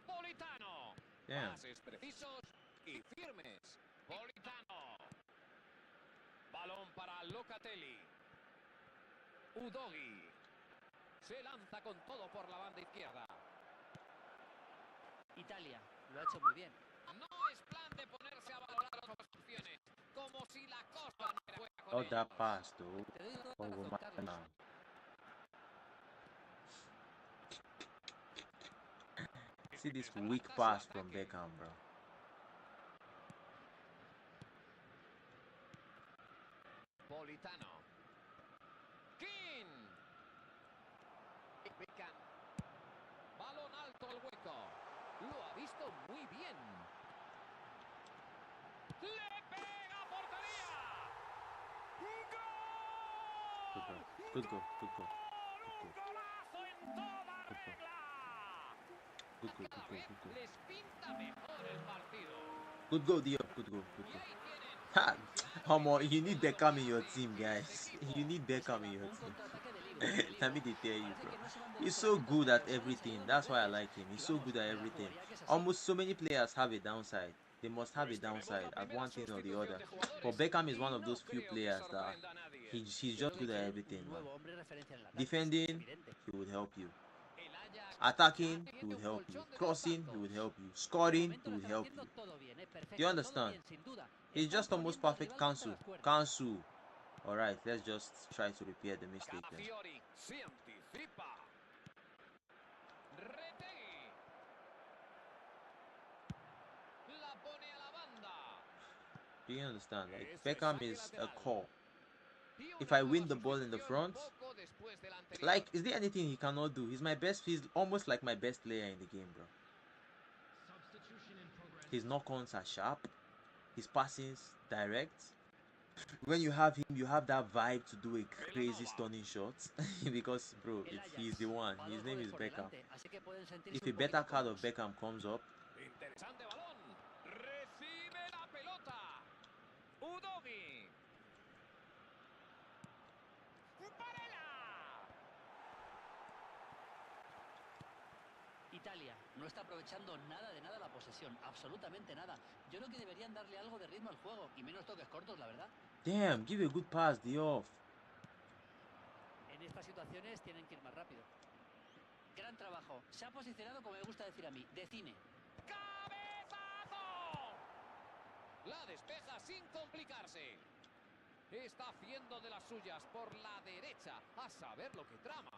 Politano. Damn. Pases precisos y firmes. Politano. Balón para Locatelli. Udogi. Se lanza con todo por la banda izquierda. Italia, lo ha hecho muy bien. No es plan de ponerse a valorar otras opciones, como si la cosa no fuera con Oh, ellos. that pass, dude. Te doy toda Oh, la razón, my Carlos. now. See this weak pass from Beckham, bro. Politano. King. Beckham. Balón alto al hueco. Lo ha visto muy bien. ¡Le pega a portería! ¡Gol! Good goal, good goal, ¡Un golazo en toda good goal. regla! Good goal, Cada good goal, vez good goal. les pinta mejor el partido. Good goal, Diop. Good goal, good Y goal. ahí tienen Ha! Homo, you need Beckham in your team, guys. You need Beckham in your team. Let me tell you, bro. He's so good at everything. That's why I like him. He's so good at everything. Almost so many players have a downside. They must have a downside at one thing or the other. But Beckham is one of those few players that He's just good at everything, man. Defending, he would help you. Attacking, he would help you. Crossing, he would help you. Scoring, he would help you. Do you understand? He's just almost perfect. Kansu. Alright, let's just try to repair the mistake then. Do you understand? Like, Beckham is a core. If I win the ball in the front, like, is there anything he cannot do? He's my best. He's almost like my best player in the game, bro. His knock-ons are sharp. His passings direct. When you have him, you have that vibe to do a crazy stunning shot. Because, bro, he's the one. His name is Beckham. If a better card of Beckham comes up, Italia no está aprovechando nada de nada la posesión, absolutamente nada. Yo creo que deberían darle algo de ritmo al juego y menos toques cortos, la verdad. Damn, give a good pass, Diouf. En estas situaciones tienen que ir más rápido. Gran trabajo. Se ha posicionado, como me gusta decir a mí, de cine. ¡Cabezazo! La despeja sin complicarse. Está haciendo de las suyas por la derecha. A saber lo que trama.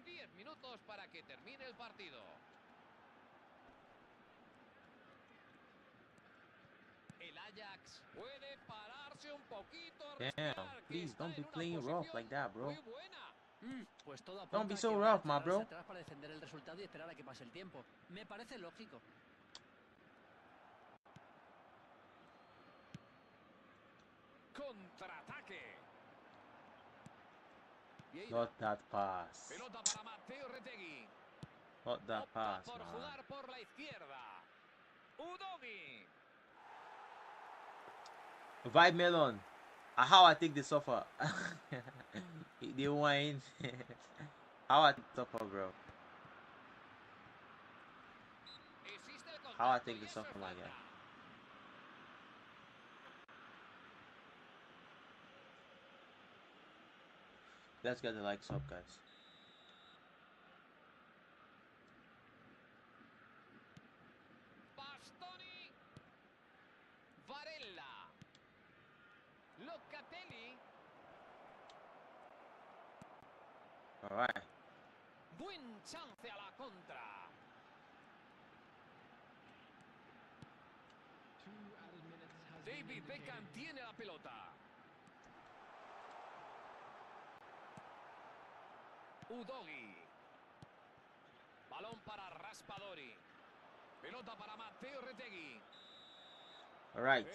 10 minutos para que termine el partido. El Ajax puede pararse un poquito a respirar. Damn, please don't be playing rough like that, bro. Pues todo apunta Don't be so a que rough, van a my bro. atrás para defender el resultado y esperar a que pase el tiempo. Me parece lógico. Contraataque. Not that pass. Pelota para Mateo Retegui. Not that pass, Por man. jugar por la izquierda. Udogi. Vibe Melon. How I take this offer. They wine. How I take this offer, bro. How I take this offer, my guy. Let's get the likes up, guys. Bastoni. Varela. Locatelli. All right. Buen chance a la contra. David Beckham tiene la pelota. Udogi. Balón para Raspadori. Pelota para Mateo Retegui. All right.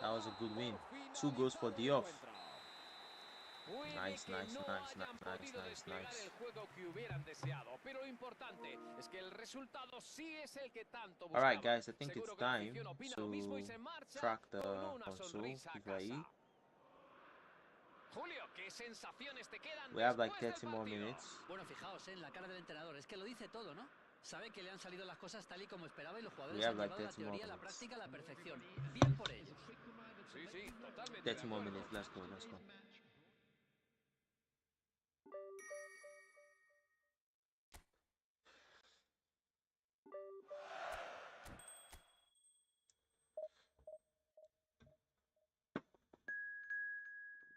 That was a good win. 2 goals for Diouf. Nice. El juego que hubieran deseado, pero lo importante es que el resultado sí es el que tanto buscaban. Alright, guys, I think it's time to track the console FIFAe. Julio, ¿qué sensaciones te quedan? We have like 30 more minutes. Bueno, fijaos en la cara del entrenador, es que lo dice todo, ¿no? Sabe que le han salido las cosas tal y como esperaba y los jugadores han llevado la teoría a la práctica a la perfección. Bien por ellos. Sí, totalmente. 30 more minutes, let's go.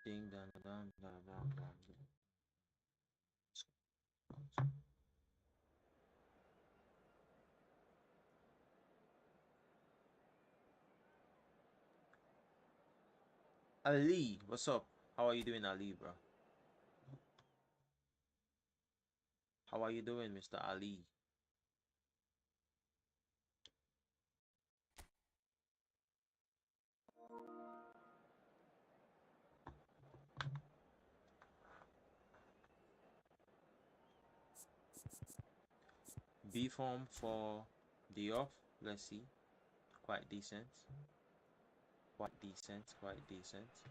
Ding dong dong dong dong dong. Ali, what's up? How are you doing, Ali, bro? How are you doing, Mr. Ali? B form for Diouf, let's see. Quite decent.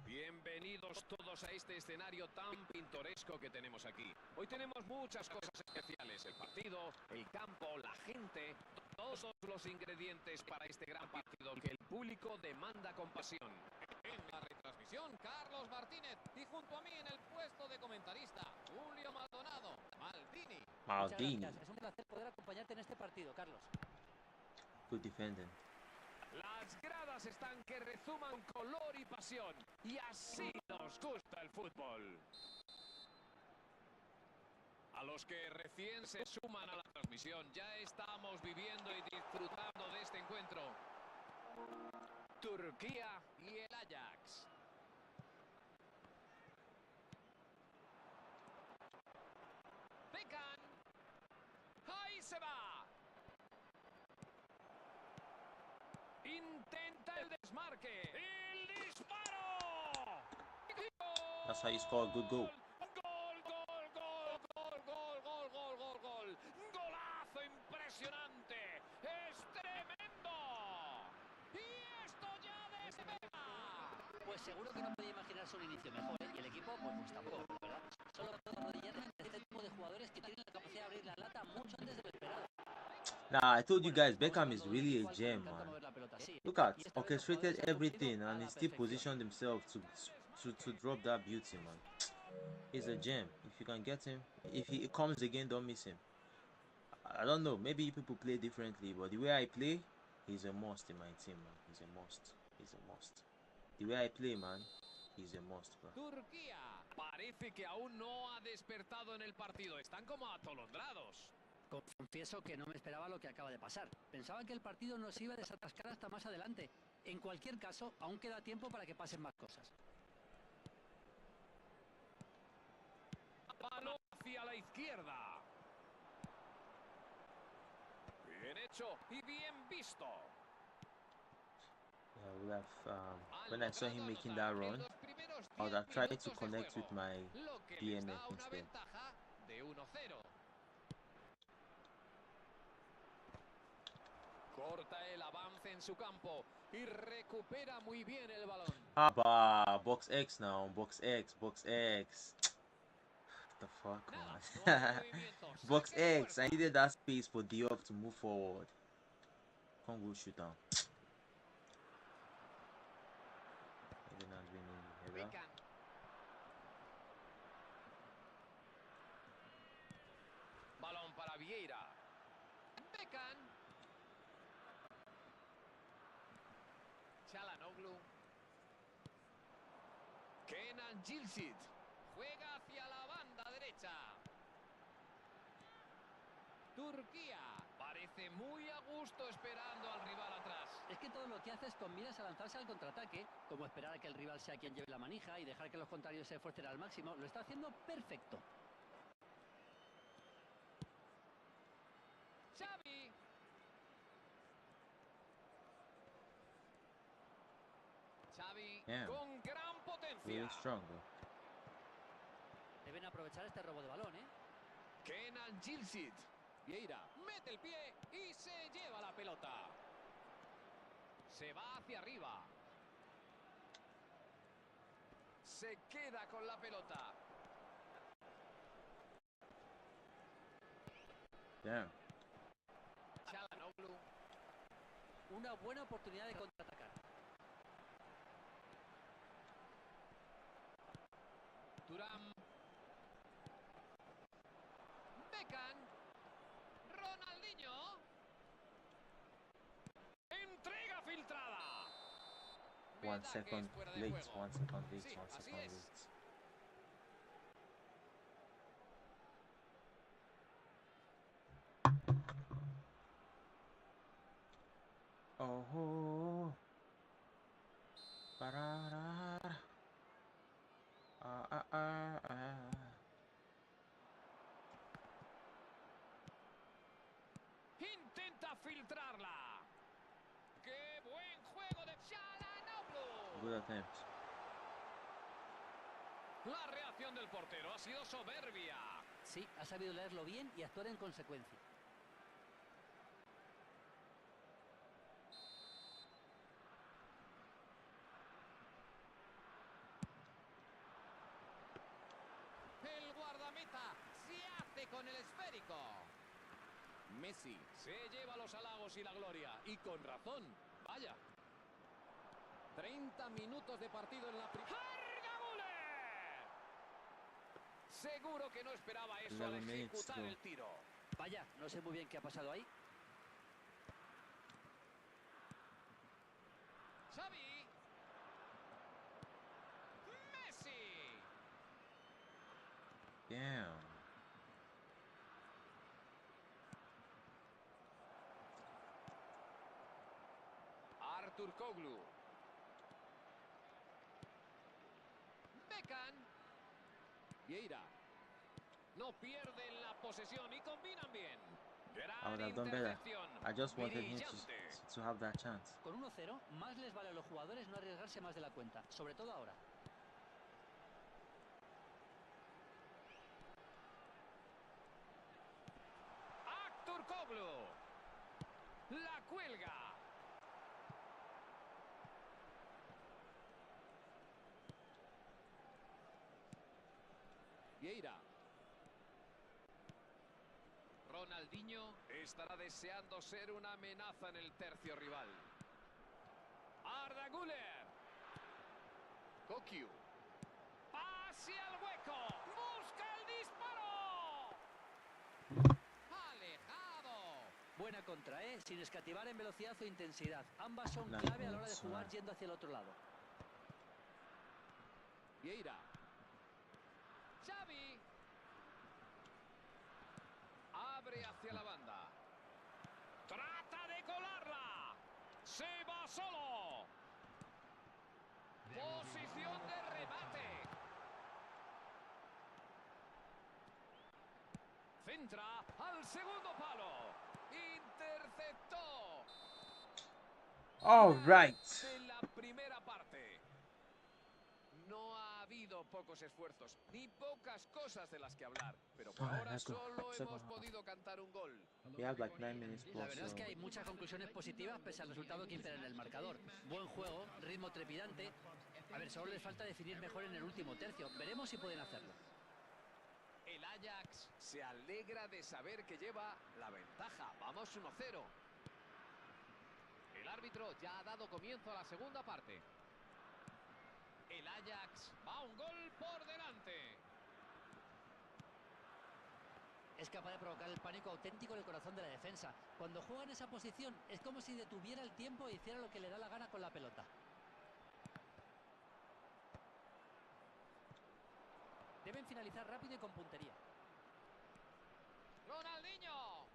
Bienvenidos todos a este escenario tan pintoresco que tenemos aquí. Hoy tenemos muchas cosas especiales. El partido, el campo, la gente, todos los ingredientes para este gran partido que el público demanda con pasión. En la retransmisión transmisión, Carlos Martínez. Y junto a mí en el puesto de comentarista, Julio Maldonado. Maldini. Maldini. Es un placer poder acompañarte en este partido, Carlos. Good defending. Las gradas están que rezuman color y pasión. Y así nos gusta el fútbol. A los que recién se suman a la transmisión, ya estamos viviendo y disfrutando de este encuentro. Turquía y el Ajax. Beckham. Ahí se va. Intenta el desmarque. ¡El disparo! That's how you score a good goal. Golazo impresionante. Es tremendo. Y esto ya despega. Pues seguro que no podía imaginarse un inicio mejor, ¿eh? Y el equipo, pues tampoco, ¿verdad? Solo puedo arrodillarme ante este tipo de jugadores que tienen la capacidad de abrir la lata mucho antes de lo esperado. Nah, I told you guys, Beckham is really a gem, man. Look at, orchestrated everything and he still positioned himself to drop that beauty, man. He's a gem. If you can get him, if he comes again, don't miss him. I don't know, maybe people play differently, but the way I play, he's a must in my team, man. He's a must. He's a must. The way I play, man, he's a must, bro. Turquía parece que aún no ha despertado en el partido. Están como atolondrados. Confieso que no me esperaba lo que acaba de pasar. Pensaba que el partido no se iba a desatascar hasta más adelante. En cualquier caso, aún queda tiempo para que pasen más cosas. Balón hacia la izquierda. Bien hecho y bien visto. Yeah, we have, when I saw him making that run, I would have tried to connect with my DMF instead. De 1-0. Corta el avance en su campo y recupera muy bien el balón. Ah, box X now, box X. What the fuck, man? Box X, I needed that space for Diop to move forward. Can't go shoot down. Balón para Vieira. Beckham. Çalhanoğlu. Kenan Gilsit. Juega hacia la banda derecha. Turquía. Parece muy a gusto esperando al rival atrás. Es que todo lo que hace es con miras a lanzarse al contraataque, como esperar a que el rival sea quien lleve la manija y dejar que los contrarios se esfuercen al máximo. Lo está haciendo perfecto. Xavi. Xavi con gran potencia. Really strong, bro. Deben aprovechar este robo de balón, ¿eh? Kenan Gilsit. Vieira mete el pie y se lleva la pelota. Se va hacia arriba. Se queda con la pelota. Damn. Çalhanoğlu. Una buena oportunidad de contraatacar. Thuram. Beckham. Ronaldinho. Entrega filtrada. 1 second late, 1 second late, Sí, 1 así second es. late. Oh, barara. Intenta filtrarla. ¡Qué buen juego de Çalhanoğlu! Good attempt. La reacción del portero ha sido soberbia. Sí, ha sabido leerlo bien y actuar en consecuencia. El guardameta se hace con el esférico. Messi se lleva los halagos y la gloria. Y con razón. Vaya. 30 minutos de partido en la primera. Seguro que no esperaba eso al ejecutar el tiro. Vaya, no sé muy bien qué ha pasado ahí. Xavi. Messi. Damn. Artur Koglu. Beckham. Vieira. No pierden la posesión y combinan bien. I would have done better. I just wanted him to have that chance. Con 1-0, más les vale a los jugadores no arriesgarse más de la cuenta, sobre todo ahora. Artur Koglu. La cuelga. Vieira. Ronaldinho estará deseando ser una amenaza en el tercio rival. Arda Güler. Kokiu. Pase al hueco. Busca el disparo. Alejado. Buena contra, sin escativar en velocidad o intensidad. Ambas son clave a la hora de jugar yendo hacia el otro lado. Vieira. Xavi. Abre hacia la banda. Trata de colarla. Se va solo. Posición de remate. Centra al segundo palo. Interceptó. All right. De la primera parte. No ha habido pocos esfuerzos, ni pocas cosas de las que hablar, pero por ahora solo hemos podido cantar un gol. We have like 9 minutes La verdad es que hay muchas conclusiones positivas pese al resultado que impera en el marcador. Buen juego, ritmo trepidante. A ver, solo les falta definir mejor en el último tercio. Veremos si pueden hacerlo. El Ajax se alegra de saber que lleva la ventaja. Vamos 1-0. El árbitro ya ha dado comienzo a la segunda parte. El Ajax va un gol por delante. Es capaz de provocar el pánico auténtico en el corazón de la defensa. Cuando juega en esa posición es como si detuviera el tiempo e hiciera lo que le da la gana con la pelota. Deben finalizar rápido y con puntería. Ronaldinho.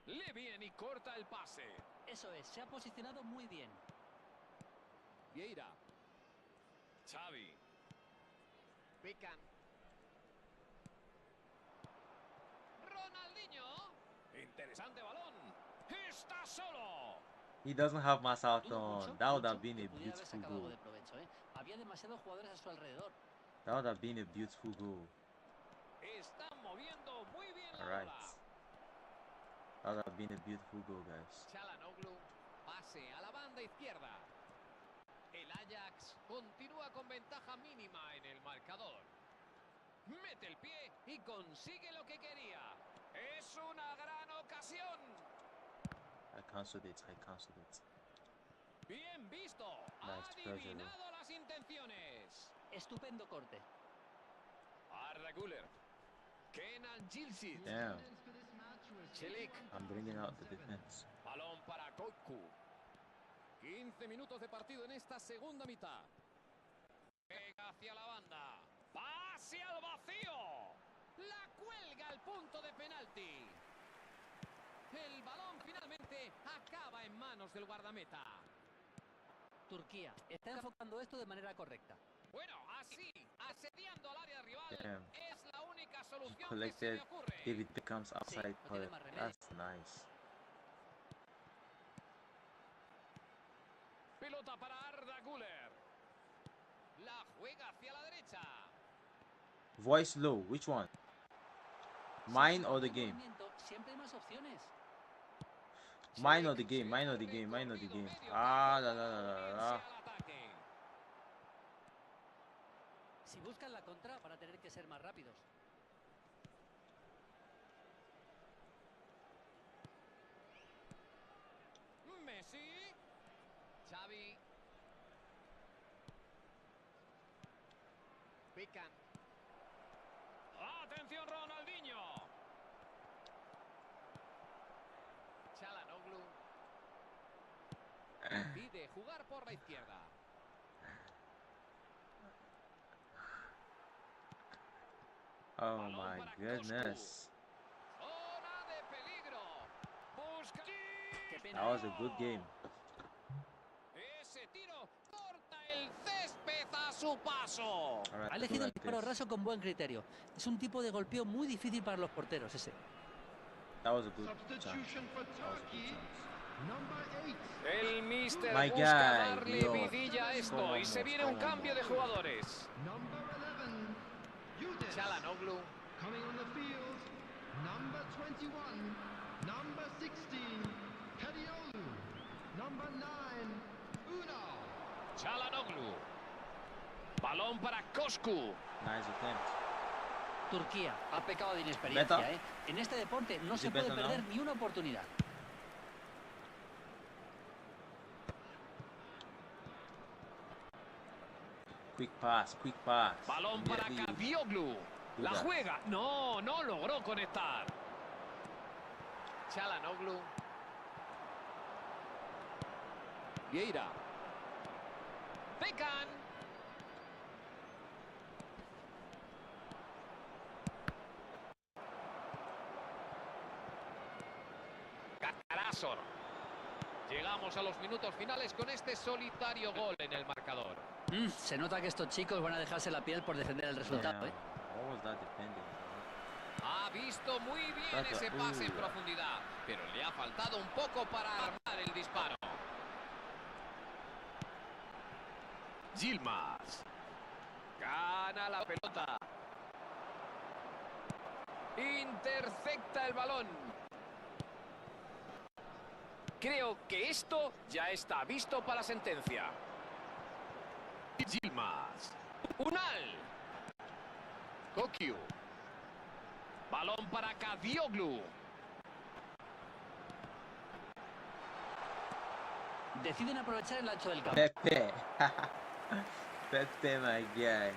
Lee bien y corta el pase. Eso es, se ha posicionado muy bien. Vieira. Xavi. Beckham. Ronaldinho. Interesante balón. Está solo. He doesn't have mass out on. That would have been a beautiful goal. Había demasiados jugadores a su alrededor. That would have been a beautiful goal. Están moviendo muy bien la bola. That would have been a beautiful goal, guys. Çalhanoğlu, pase a la banda izquierda. El Ajax continúa con ventaja mínima en el marcador. Mete el pie y consigue lo que quería. Es una gran ocasión. I cancelled it. Bien visto. Nice, adivinado las intenciones. Estupendo corte. Arda Güler. Kenan Yildiz. Damn. Çelik. I'm bringing out the defense. Balón para Koku. 15 minutos de partido en esta segunda mitad. Pega hacia la banda. Pase al vacío. La cuelga al punto de penalti. El balón finalmente acaba en manos del guardameta. Turquía está enfocando esto de manera correcta. Bueno, así, asediando al área rival, es la única He solución que se collected me ocurre. David Beckham's outside play. That's nice. Pelota para Arda Güler. La juega hacia la derecha. Voice low. Which one? Mine or the game? Siempre hay más opciones. Mine or the game? Mine or the game? Mine or the game? Ah, la la la la la. Si buscan la contra, van a tener que ser más rápidos. Pecan. Atención, Ronaldinho. Çalhanoğlu. Pide jugar por la izquierda. Oh my goodness. Zona de peligro. Busca. That was a good game. Ese tiro corta el césped a su paso. Ha elegido el disparo raso con buen criterio. Es un tipo de golpeo muy difícil para los porteros ese. That was a good chance. El míster busca darle vidilla a esto y se viene un cambio de jugadores. Çalhanoğlu. Coming on the field, number 21, number 16, Kadiolu, number 9, Unal. Çalhanoğlu. Balón para Kosku. Nice attempt. Turquía ha pecado de inexperiencia, Beta. En este deporte no Is se it puede better perder now? ni una oportunidad. Quick pass, quick pass. Balón para Kadiolu. La juega. No, no logró conectar. Çalhanoğlu. Vieira. Pecan. Karasor. Llegamos a los minutos finales con este solitario gol en el marcador. Se nota que estos chicos van a dejarse la piel por defender el resultado, What was that defending? Ha visto muy bien ese pase en profundidad, pero le ha faltado un poco para armar el disparo. Yilmaz. Gana la pelota. Intercepta el balón. Creo que esto ya está visto para sentencia. Yilmaz. Unal. Kokiu. Balón para Kadiolu. Deciden aprovechar el ancho del campo. Pepe. Pepe, my guy.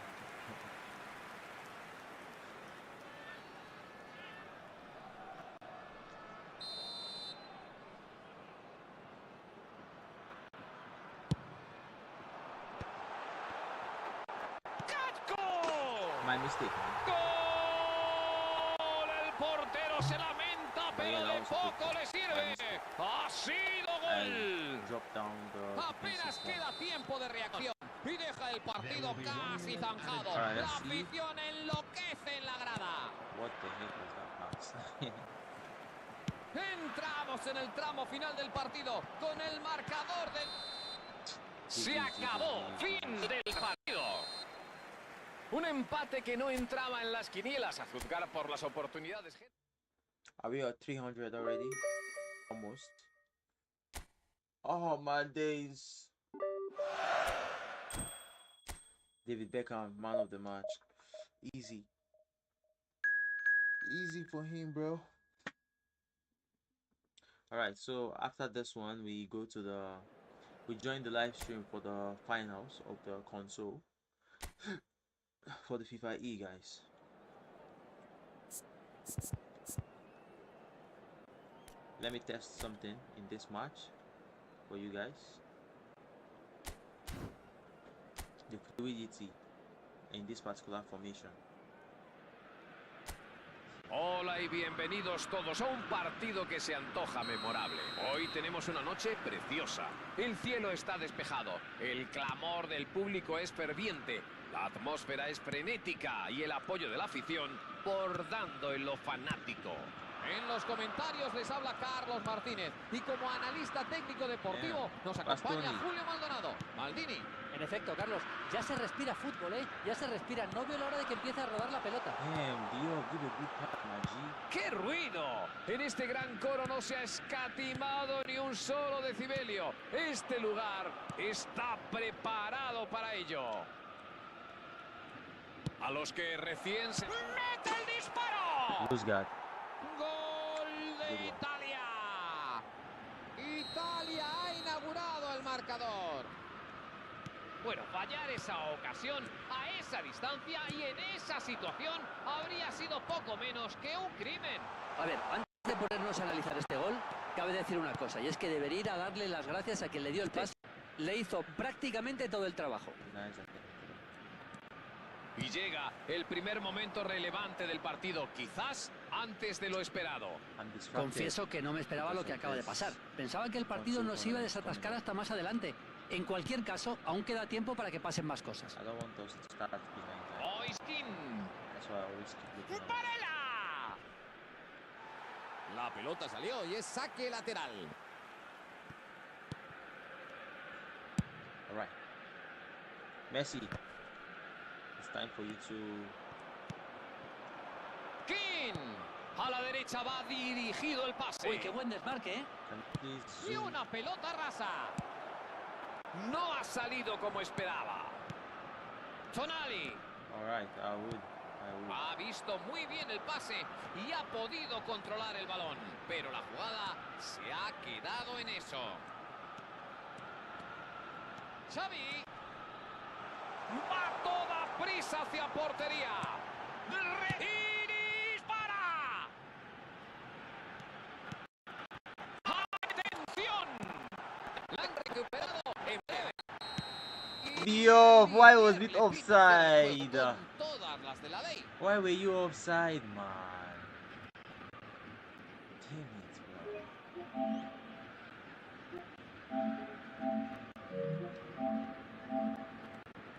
My mistake. ¡Gol! El portero se lamenta, pero de poco le sirve. ¡Ha sido gol! Apenas queda tiempo de reacción y deja el partido casi zanjado. La afición enloquece en la grada. What the heck was that pass? Entramos en el tramo final del partido con el marcador de... Se acabó. Fin del partido. Un empate que no entraba en las quinielas a juzgar por las oportunidades. Are we at 300 already? Almost. Oh my days. David Beckham, man of the match. Easy. Easy for him, bro. Alright, so after this one, we join the live stream for the finals of the console. For the FIFAe, guys. Let me test something in this match for you guys. The fluidity in this particular formation. Hola y bienvenidos todos a un partido que se antoja memorable. Hoy tenemos una noche preciosa. El cielo está despejado, el clamor del público es ferviente, la atmósfera es frenética y el apoyo de la afición bordando en lo fanático. En los comentarios les habla Carlos Martínez y como analista técnico deportivo nos acompaña Julio Maldonado. Maldini. En efecto, Carlos, ya se respira fútbol, ya se respira. No veo la hora de que empiece a rodar la pelota. ¡Qué ruido! En este gran coro no se ha escatimado ni un solo decibelio. Este lugar está preparado para ello. A los que recién se... ¡Mete el disparo! ¡Gol de Italia! Italia ha inaugurado el marcador. Bueno, fallar esa ocasión a esa distancia y en esa situación habría sido poco menos que un crimen. A ver, antes de ponernos a analizar este gol, cabe decir una cosa, y es que debería ir a darle las gracias a quien le dio el pase. Le hizo prácticamente todo el trabajo. Y llega el primer momento relevante del partido, quizás antes de lo esperado. Confieso que no me esperaba lo que acaba de pasar. Pensaba que el partido nos iba a desatascar hasta más adelante. En cualquier caso, aún queda tiempo para que pasen más cosas. Oiskin. ¡Varela! La pelota salió y es saque lateral. All right. Messi. It's time for you to... King. A la derecha va dirigido el pase. Uy, qué buen desmarque, ¿eh? Y una pelota rasa. No ha salido como esperaba. Tonali. All right, I would. Ha visto muy bien el pase y ha podido controlar el balón, pero la jugada se ha quedado en eso. Xavi. Va a toda prisa hacia portería. Y dispara. ¡Atención! La han recuperado en breve. Dios, why was it offside? Todas las de la ley. Why were you offside, man? Damn it, bro.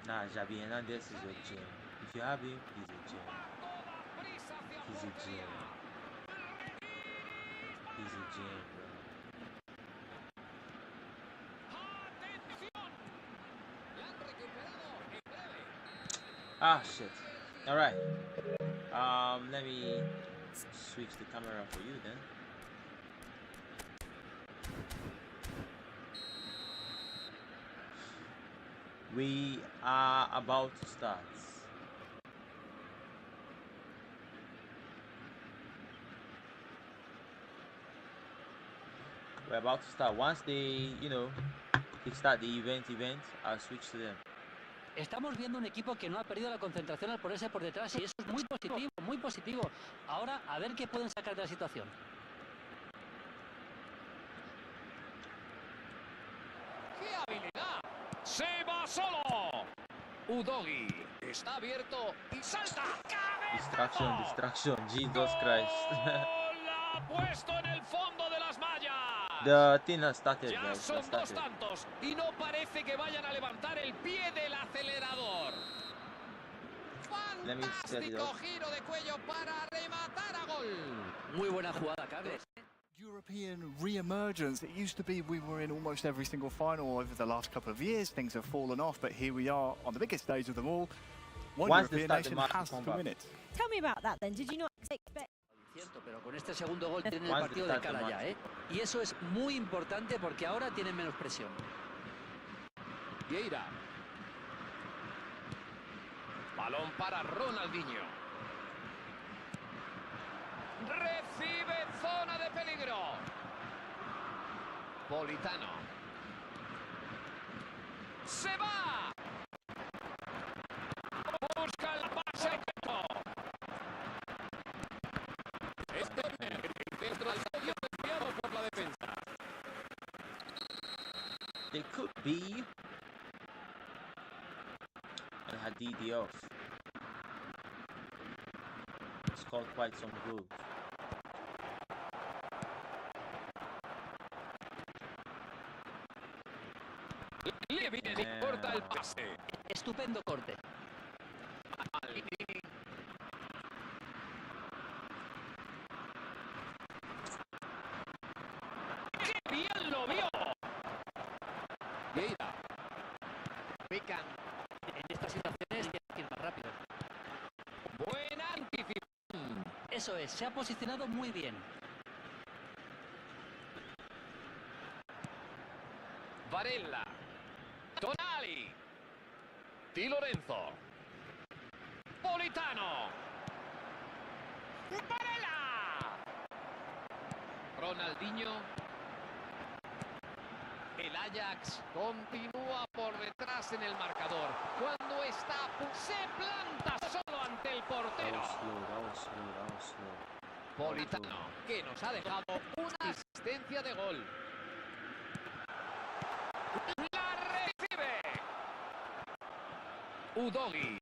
Nah, Xavi Hernandez is a gem. If you have him, he's a gem. He's a gem. He's a gem, bro. Ah, shit. All right. Let me switch the camera for you then. We are about to start. We're about to start. Once they start the event, I'll switch to them. Estamos viendo un equipo que no ha perdido la concentración al ponerse por detrás y eso es muy positivo, muy positivo. Ahora, a ver qué pueden sacar de la situación. ¡Qué habilidad! ¡Se va solo! Udogi está abierto y salta. Distraction, Jesus Christ. La ha puesto en el fondo de las mallas. The thing has started, Ya guys. son dos tantos y no parece que vayan a levantar el pie del acelerador. Fantástico giro de cuello para rematar a gol. Muy buena jugada, Carlos. European re-emergence. It used to be we were in almost every single final over the last couple of years. Things have fallen off, but here we are on the biggest stage of them all. One European nation has to win it. Tell me about that then. Did you not expect... Cierto, pero con este segundo gol tienen el partido de cara ya, ¿eh? Y eso es muy importante porque ahora tienen menos presión. Vieira. Balón para Ronaldinho. Recibe zona de peligro. Politano. Se va. Busca el pase al campo. Este centro al estadio desviado por la defensa. They could be. And Hadidi off. Scored quite some goals. Le viene y corta el pase. Estupendo corte. ¡Qué bien lo vio! Vieira. Pican. En estas situaciones tiene que ir más rápido. Buena anticipación. Eso es, se ha posicionado muy bien. Varela. Tonali. Di Lorenzo. Politano. Varela. Ronaldinho. El Ajax continúa por detrás en el marcador. Cuando está, se planta solo ante el portero. Politano, que nos ha dejado una asistencia de gol. La recibe. Udogi.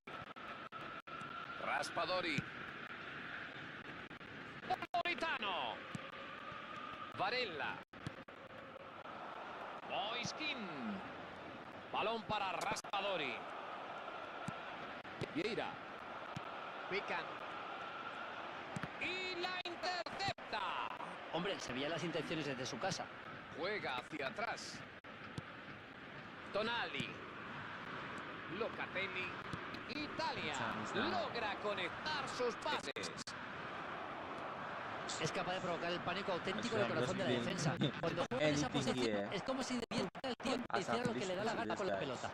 Raspadori. Politano. Varela. Moiskin. Balón para Raspadori. Vieira. Pican. Y la intercepta. Hombre, se veían las intenciones desde su casa. Juega hacia atrás. Tonali. Locatelli. Italia logra conectar sus pases. Es capaz de provocar el pánico auténtico en el corazón de la defensa. Cuando juega en esa posición es como si debiera el tiempo y hiciera lo que le da la gana con la pelota.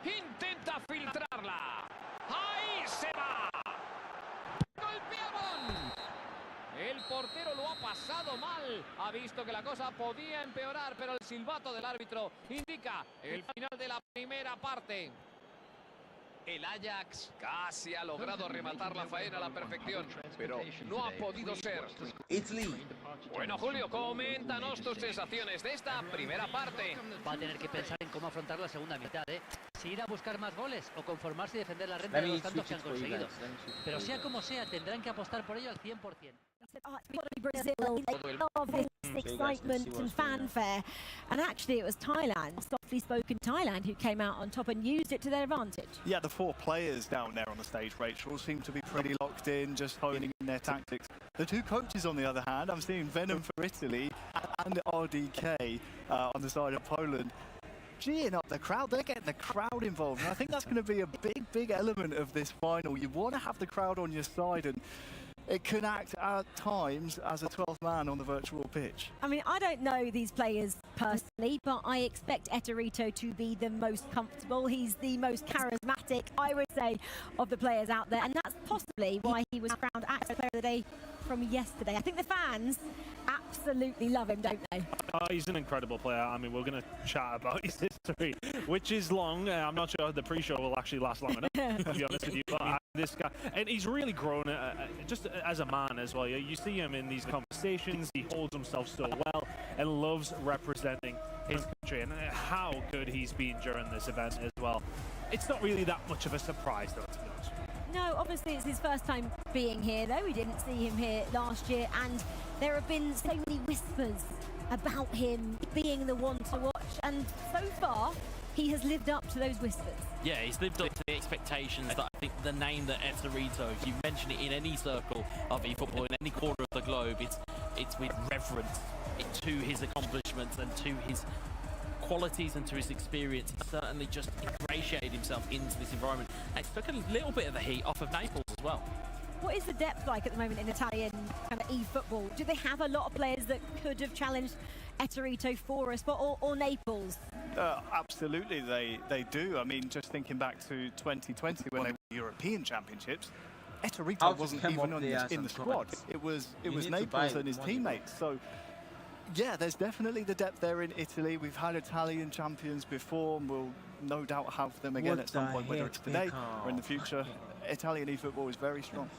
Intenta filtrarla. ¡Ahí se va! ¡Golpeamón! El portero lo ha pasado mal. Ha visto que la cosa podía empeorar, pero el silbato del árbitro indica el final de la primera parte. El Ajax casi ha logrado rematar la faena a la perfección, pero no ha podido ser. Bueno, Julio, coméntanos tus sensaciones de esta primera parte. Va a tener que pensar en cómo afrontar la segunda mitad, ¿eh? Si ir a buscar más goles o conformarse y defender la renta de los tantos que han conseguido. Pero sea como sea, tendrán que apostar por ello al 100%. Brazil, they love this excitement and fanfare, and actually it was Thailand, softly spoken Thailand, who came out on top and used it to their advantage. Yeah, the four players down there on the stage, Rachel, seem to be pretty locked in, just honing in their tactics. The two coaches, on the other hand, I'm seeing Venom for Italy and RDK on the side of Poland, geeing up the crowd. They're getting the crowd involved, and I think that's going to be a big element of this final. You want to have the crowd on your side, and it can act at times as a 12th man on the virtual pitch. I mean, I don't know these players personally, but I expect Eterito to be the most comfortable. He's the most charismatic, I would say, of the players out there, and that's possibly why he was crowned Active Player of the Day from yesterday. I think the fans absolutely love him, don't they? He's an incredible player. I mean, we're going to chat about his history, which is long. I'm not sure the pre-show will actually last long enough, to be honest with you. But this guy, and he's really grown just as a man as well. You see him in these conversations. He holds himself so well and loves representing his country. And how good he's been during this event as well. It's not really that much of a surprise, though, to be honest. No, obviously it's his first time being here, though. We didn't see him here last year, and there have been so many whispers about him being the one to watch, and so far he has lived up to those whispers. Yeah, he's lived up to the expectations that I think the name that Eterito, if you mention it in any circle of eFootball, in any corner of the globe, it's with reverence to his accomplishments and to his qualities and to his experience. He certainly just ingratiated himself into this environment. And it's took a little bit of the heat off of Naples as well. What is the depth like at the moment in Italian kind of e-football? Do they have a lot of players that could have challenged Eterito for us, or Naples? Absolutely, they do. I mean, just thinking back to 2020 when they won the European Championships, Eterito wasn't even in the squad. It was Naples and his teammates. So yeah, there's definitely the depth there in Italy. We've had Italian champions before, and we'll no doubt have them again at some point, whether it's today or in the future. Italian e-football is very strong.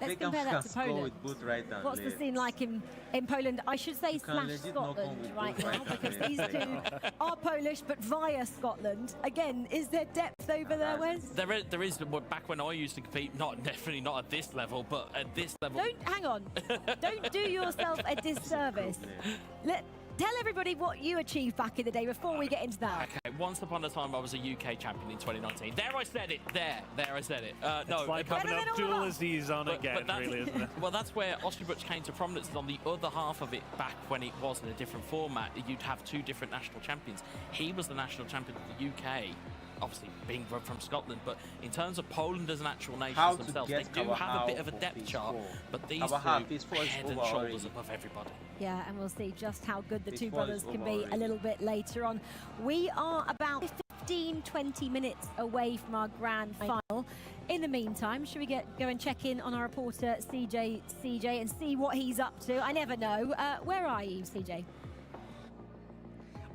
Let's compare that to Poland. What's the scene like in Poland? I should say slash Scotland right now, because these two are Polish, but via Scotland. Again, is there depth over there, Wes? There is. Back when I used to compete, definitely not at this level, but at this level. Hang on. Don't do yourself a disservice. Tell everybody what you achieved back in the day before we get into that. Okay, once upon a time I was a UK champion in 2019. There I said it. There I said it. No, it's like having a duel as he's on again, really, isn't it? Well, that's where Osnabrück came to prominence. On the other half of it, back when it was in a different format, you'd have two different national champions. He was the national champion of the UK, obviously being from Scotland, but in terms of Poland as an actual nation themselves, they do have a bit of a depth chart, but these two head and shoulders above everybody. Yeah, and we'll see just how good the two brothers can be a little bit later on. We are about 15-20 minutes away from our grand final. In the meantime, should we go and check in on our reporter CJ and see what he's up to? I never know. Where are you, CJ?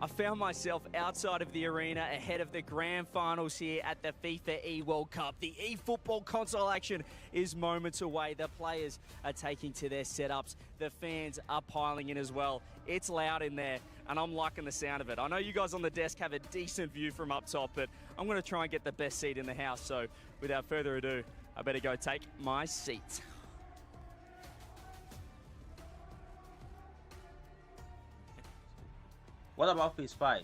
I found myself outside of the arena ahead of the grand finals here at the FIFA World Cup. The eFootball console action is moments away. The players are taking to their setups. The fans are piling in as well. It's loud in there, and I'm liking the sound of it. I know you guys on the desk have a decent view from up top, but I'm going to try and get the best seat in the house. So without further ado, I better go take my seat. What about FIFAe?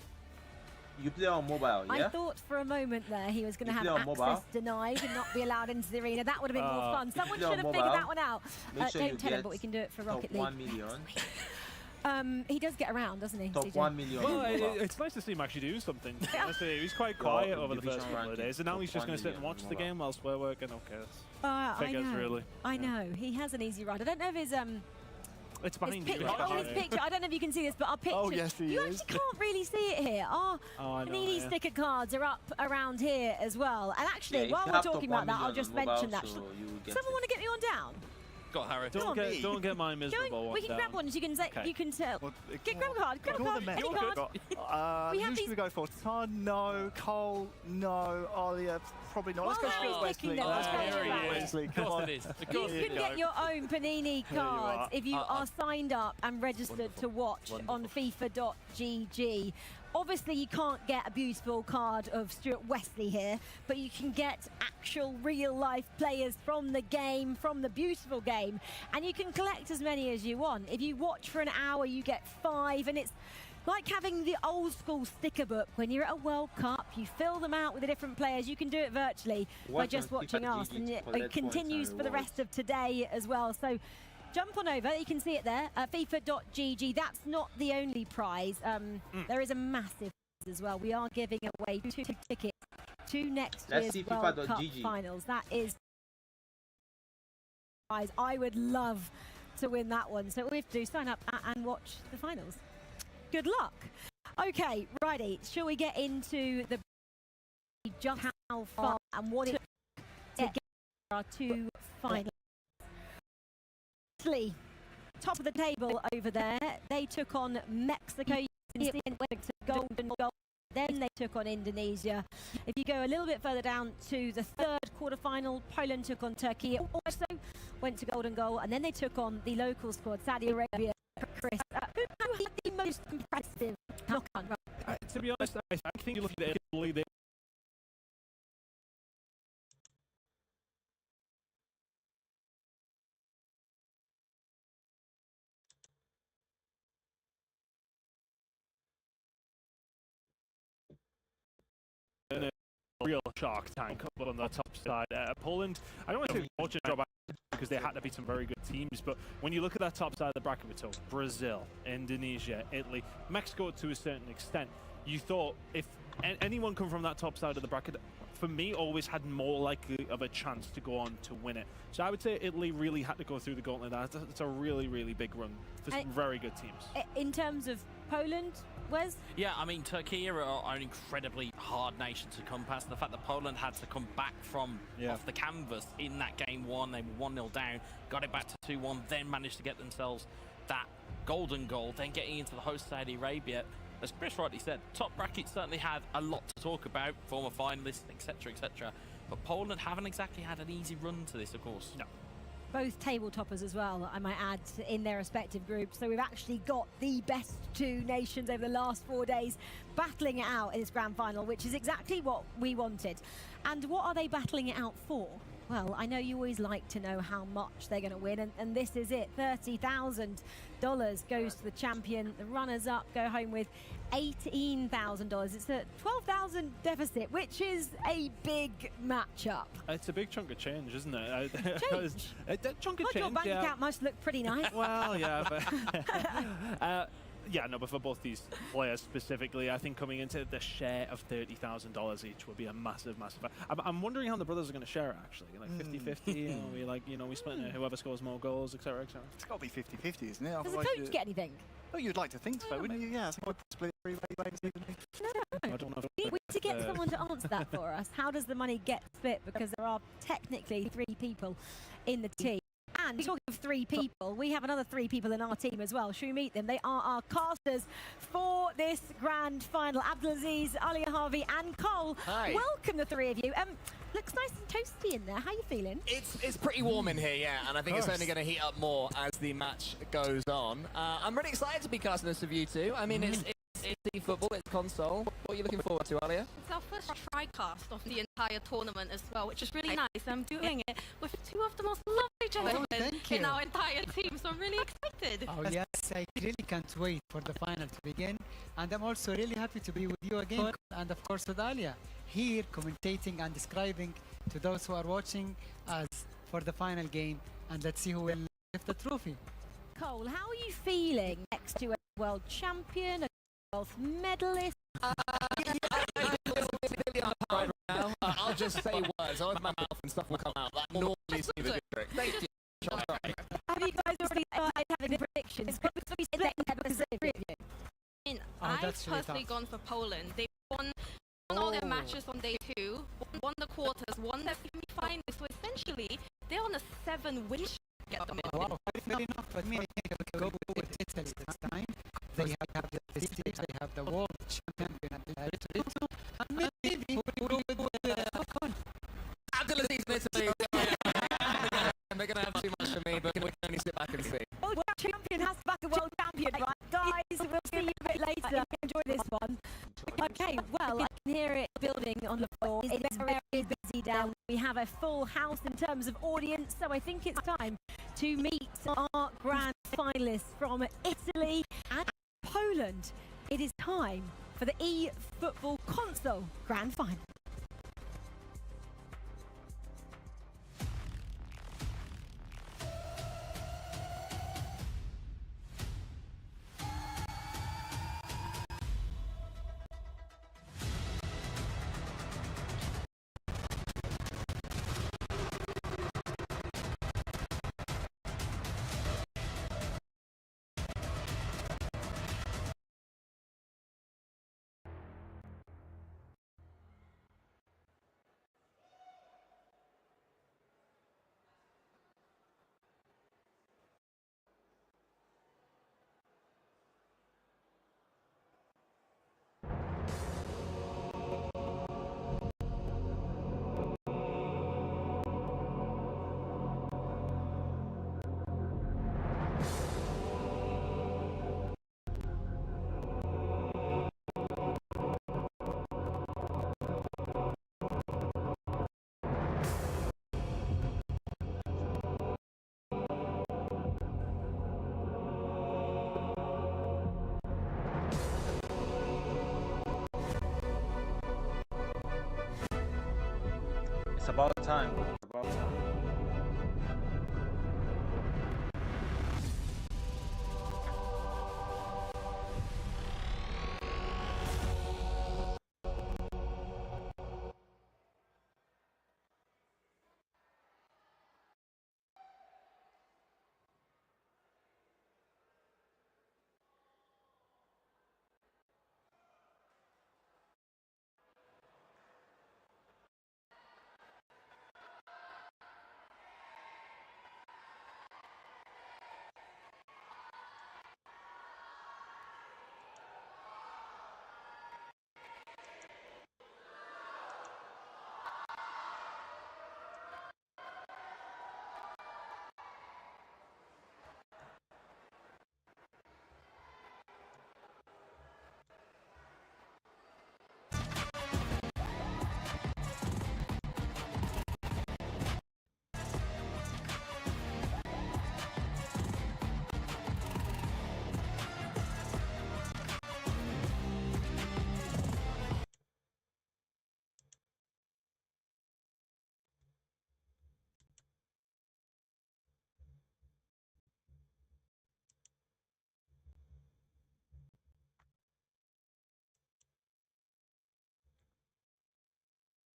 You play on mobile, yeah? I thought for a moment there he was going to have access denied and not be allowed into the arena. That would have been more fun. Someone should have figured that one out. Sure don't tell him, but we can do it for Rocket League. 1 million. He does get around, doesn't he? Top 1 million. Well, it's nice to see him actually do something. Honestly, he's quite quiet over the first couple of days, and now he's just going to sit and watch the game whilst we're working. Okay, figures, really. I know. He has an easy ride. I don't know if his it's behind his you. his picture. I don't know if you can see this, but our picture. Oh, yes, he you is. actually can't really see it here. Our Panini sticker cards are up around here as well. And actually, while we're talking about that, I'll just mention that. Someone want to get me on down? Go on, Harry. Don't get my miserable one We can down. grab one, as you can say. You can tell. Grab a card. Grab a card. Any card. Who should we go for? Ton, no. Cole, no. Alia, probably not. Let's go for Wesley. Wesley. Of course it is. You can get your own Panini cards if you are signed up and registered to watch on FIFA.gg. Obviously, you can't get a beautiful card of Stuart Wesley here, but you can get actual real-life players from the game, from the beautiful game, and you can collect as many as you want. If you watch for an hour, you get 5, and it's like having the old-school sticker book. When you're at a World Cup, you fill them out with the different players. You can do it virtually by just watching us, and it continues for the rest of today as well. So jump on over, you can see it there, FIFA.gg. That's not the only prize. There is a massive prize as well. We are giving away 2 tickets to next year's World Cup finals. That is prize. I would love to win that one. So all we have to do is sign up and watch the finals. Good luck. Okay, righty. Shall we get into the just how far and what it to get our 2 finals? Top of the table over there, they took on Mexico. You can see it went to golden goal. Then they took on Indonesia. If you go a little bit further down to the 3rd quarterfinal, Poland took on Turkey. It also went to golden goal, and then they took on the local squad, Saudi Arabia. Chris, who had the most impressive knock-on? To be honest, I think you look at Italy. They a real shark tank up on the top side. Poland, I don't want to say fortunate job because they had to beat some very good teams, but when you look at that top side of the bracket, we told Brazil, Indonesia, Italy, Mexico to a certain extent. You thought if anyone come from that top side of the bracket, for me, always had more likely of a chance to go on to win it. So I would say Italy really had to go through the gauntlet. It's a really, really big run for some very good teams. In terms of Poland, Wes? Yeah, I mean, Turkey are an incredibly hard nation to come past. The fact that Poland had to come back from off the canvas in that game 1, they were 1-0 down, got it back to 2-1, then managed to get themselves that golden goal, then getting into the host Saudi Arabia. As Chris rightly said, top bracket certainly had a lot to talk about, former finalists, etc., etc. But Poland haven't exactly had an easy run to this, of course. No. Both table toppers as well, I might add, in their respective groups. So we've actually got the best 2 nations over the last 4 days battling it out in this grand final, which is exactly what we wanted. And what are they battling it out for? Well, I know you always like to know how much they're going to win, and this is it. $30,000 goes to the champion. The runners-up go home with $18,000. It's a $12,000 deficit, which is a big matchup. It's a big chunk of change, isn't it? Chunk of change, your bank account must look pretty nice. Well, yeah, but yeah, no, but for both these players specifically, I think coming into the share of $30,000 each would be a massive, massive. I'm wondering how the brothers are going to share it, actually. Like 50-50, we split it, whoever scores more goals, etc., etc. It's got to be 50-50, isn't it? Does the coach get anything? Oh, you'd like to think so, wouldn't you? Yeah, so split 3 ways evenly. No. I don't know. We need to get someone to answer that for us. How does the money get split? Because there are technically 3 people in the team. And talking of 3 people, we have another 3 people in our team as well. Should we meet them? They are our casters for this grand final. Abdulaziz, Alia Harvey and Cole. Hi. Welcome, the 3 of you. Looks nice and toasty in there. How are you feeling? It's pretty warm in here, yeah, and I think it's only going to heat up more as the match goes on. I'm really excited to be casting this with you two. I mean, it's eFootball, it's console. What are you looking forward to, Alia? It's our first TriCast of the entire tournament as well, which is really nice. I'm doing it with 2 of the most lovely gentlemen in our entire team, so I'm really excited. Oh yes, I really can't wait for the final to begin, and I'm also really happy to be with you again, and of course with Alia, here commentating and describing to those who are watching us for the final game, and let's see who will lift the trophy. Cole, how are you feeling next to a world champion, a world medalist? I'll just say words. I'll have my mouth and stuff will come out. That normally seems a good trick. Thank you. Have you guys already started having predictions? I've personally gone for Poland. They've won all their matches on day 2, won the quarters, won their semi-finals. So essentially, they're on a 7-win streak at the minute. Wow, fair enough. But me, I think I will go with Italy this time. They have the prestige, they have the world champion, and maybe we'll go with Falcon. Abdulaziz in Italy. They're going to have too much for me, but we can only sit back and see. World champion has to back a world champion, right? Guys, we'll see you a bit later. Enjoy this one. Okay, well, I can hear it building on the floor. It's very busy down. We have a full house in terms of audience, so I think it's time to meet our grand finalists from Italy and Poland. It is time for the eFootball console grand final. It's about time. It's about time.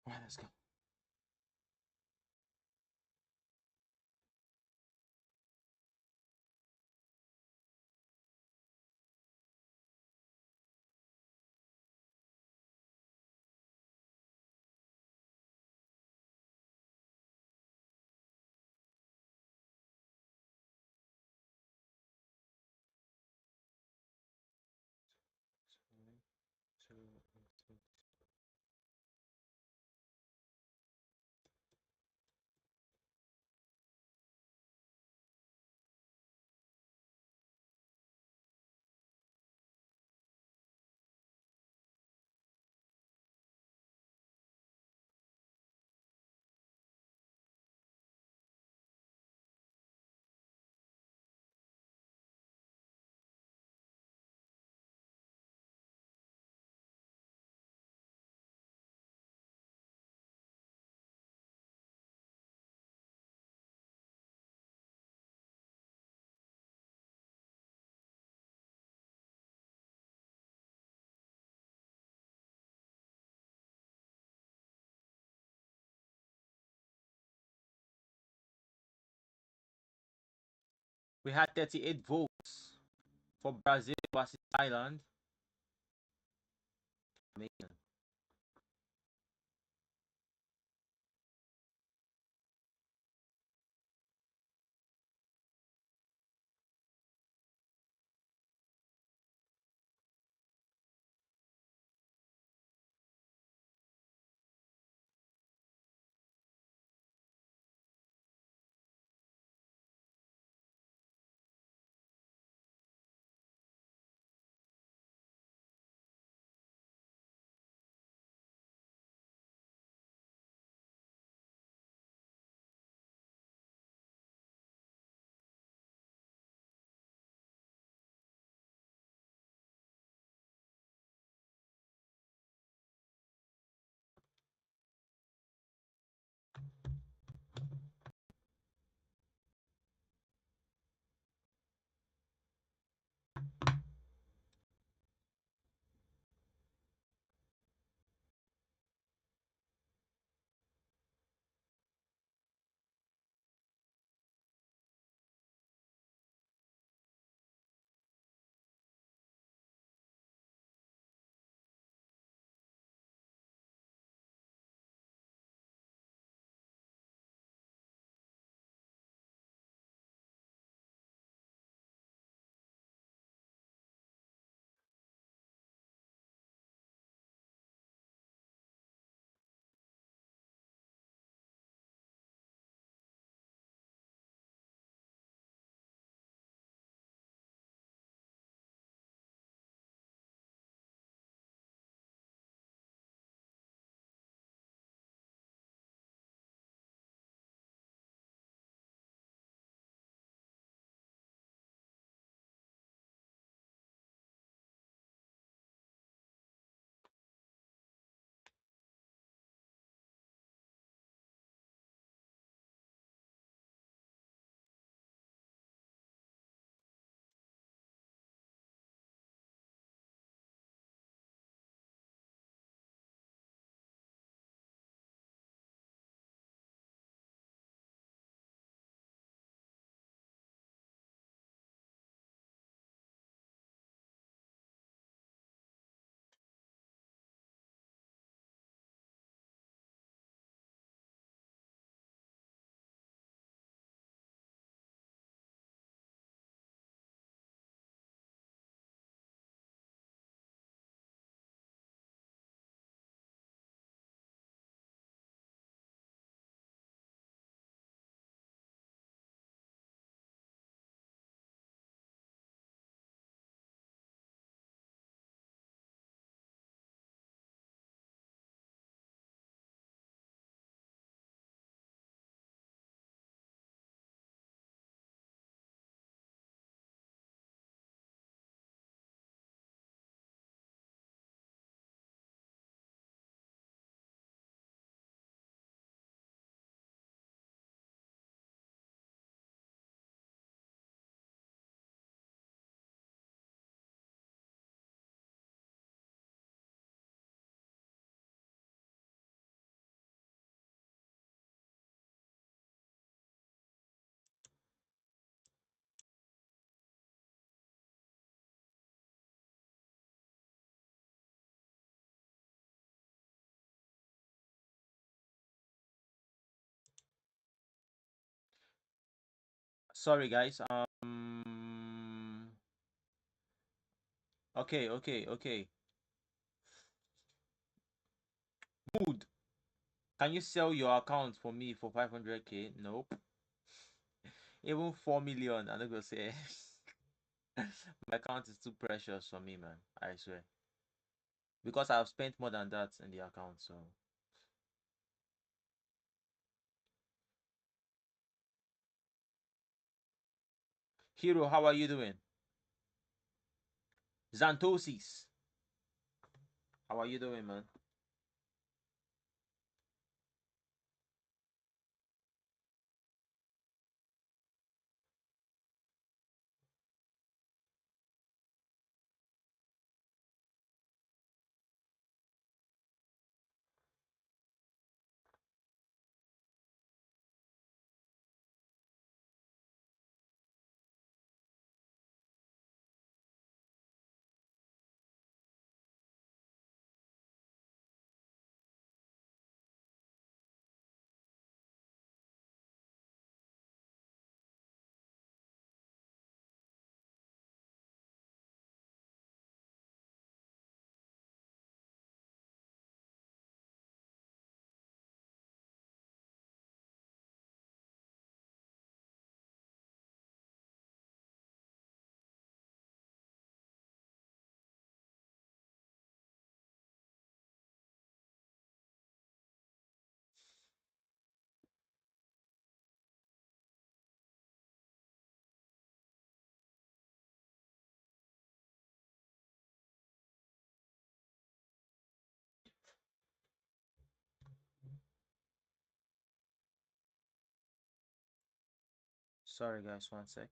All right, let's go. We had 38 votes for Brazil versus Thailand. Amazing. Sorry guys. Okay. Mood. Can you sell your account for me for 500k? Nope. Even 4 million, I'm not gonna say. My account is too precious for me, man. I swear. Because I've spent more than that in the account, so. Hero, how are you doing? Xanthosis. How are you doing, man? Sorry guys, one sec.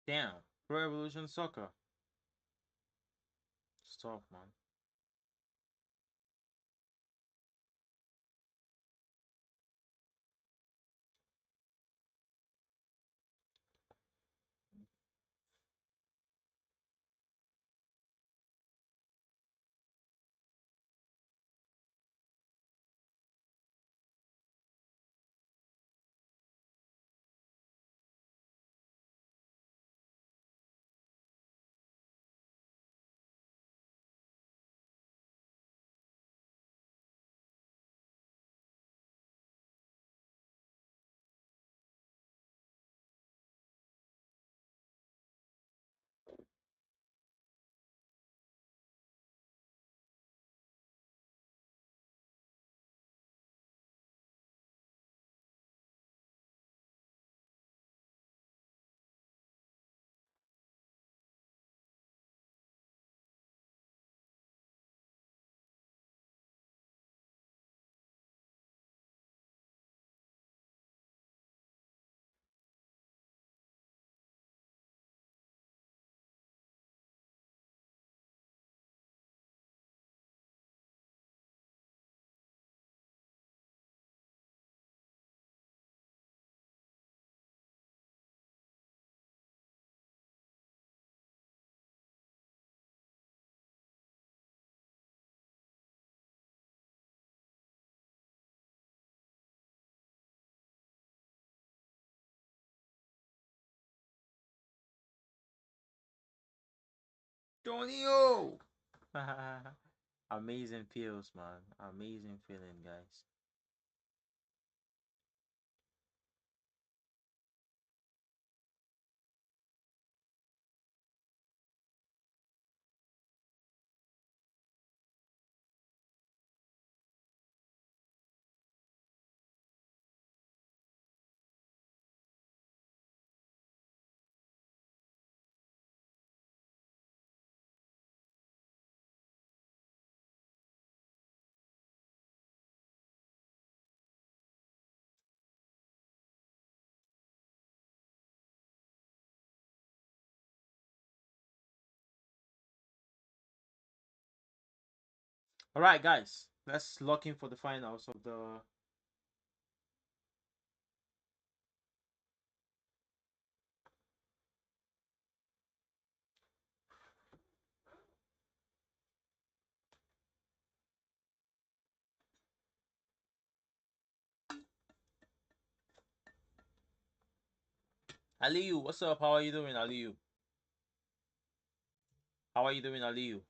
Damn, Pro Evolution Soccer. Stop, man. Tonio! Amazing feels, man. Amazing feeling, guys. All right, guys, let's lock in for the finals of the. Aliyu, what's up? How are you doing, Aliyu? How are you doing, Aliyu?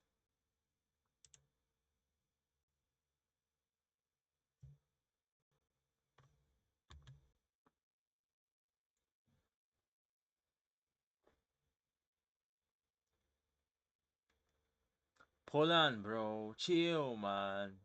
Poland, bro. Chill, man.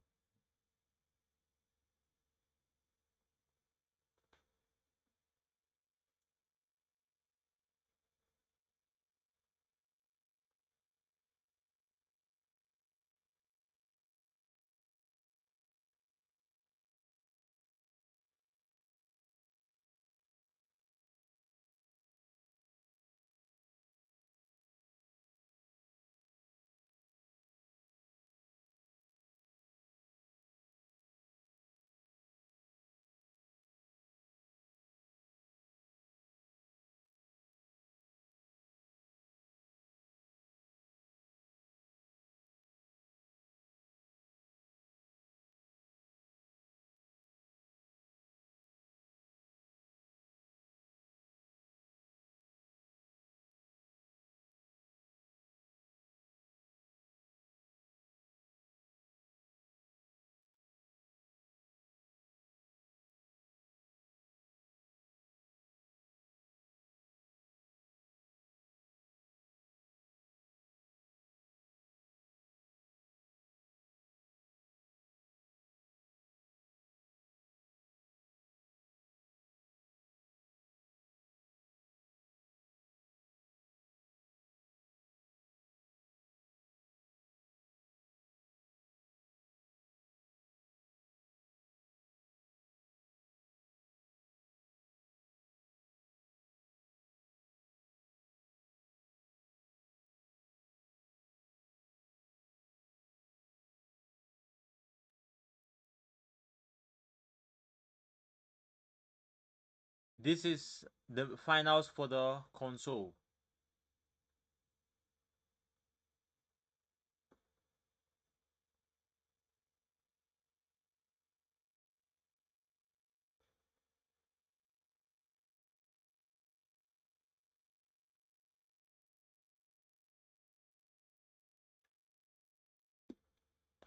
This is the finals for the console.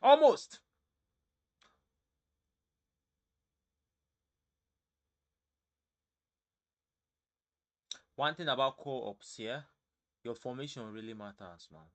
Almost. One thing about co-ops, yeah, your formation really matters, man.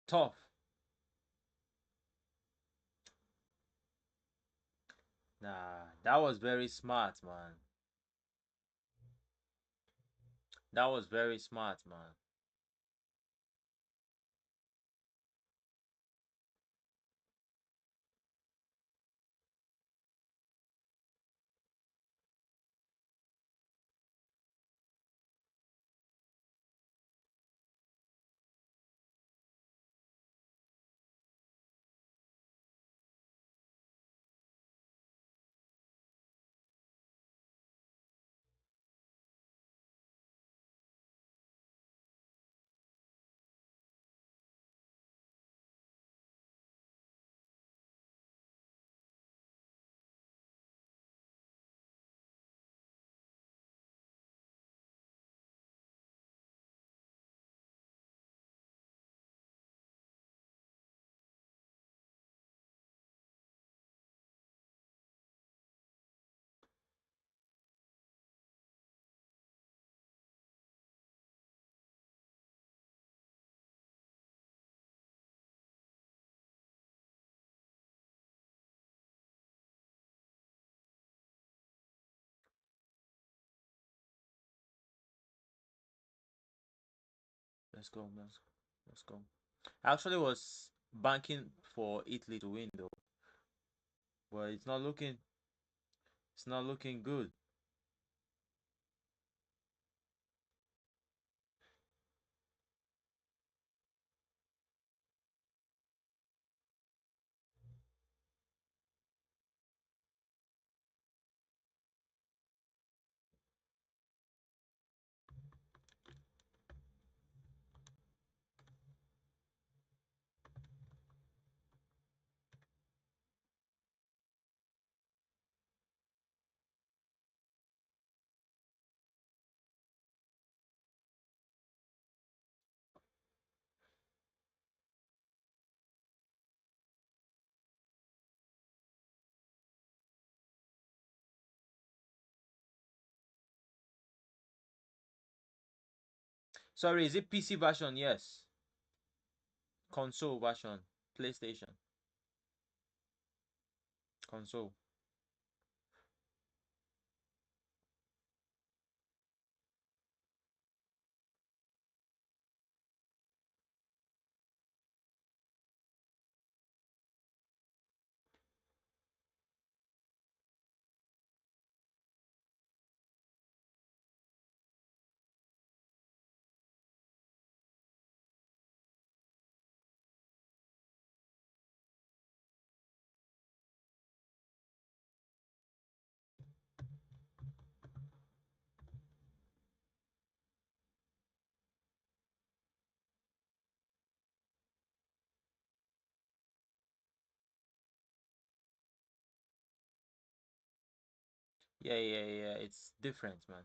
Tough. Nah, that was very smart, man. That was very smart, man. Let's go. Let's go. I actually was banking for Italy to win though, but it's not looking. It's not looking good. Sorry, is it PC version? Yes. Console version. PlayStation. Console. Yeah. It's different, man.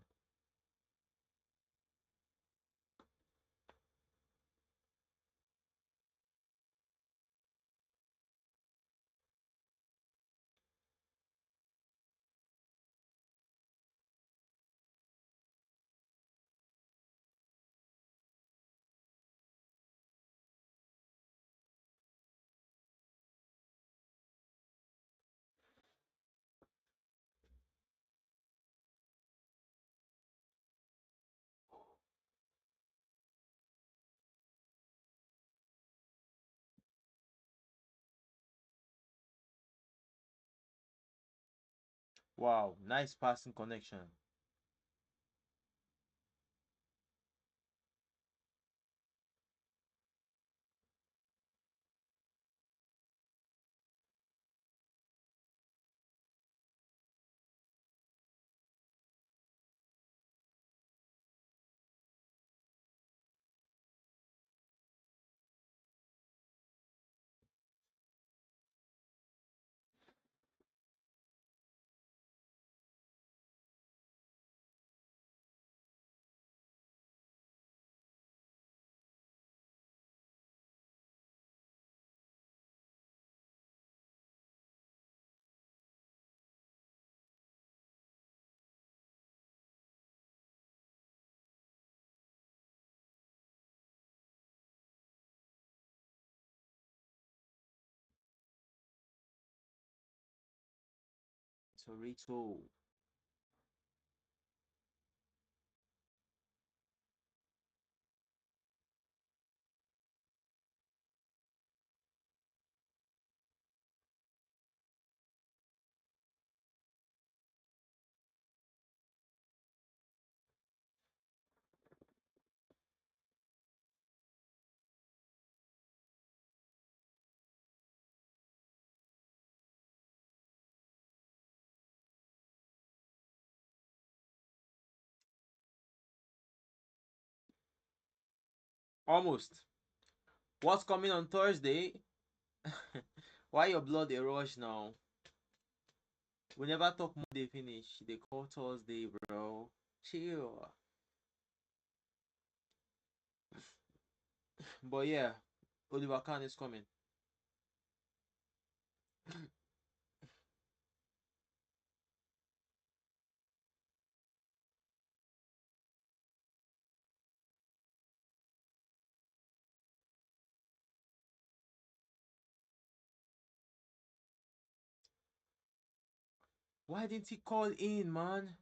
Wow, nice passing connection. Torito. Almost. What's coming on Thursday? Why your blood a rush now? We never talk Monday finish. They call Thursday, bro. Chill. But yeah, Oliver Kahn is coming. Why didn't he call in, man?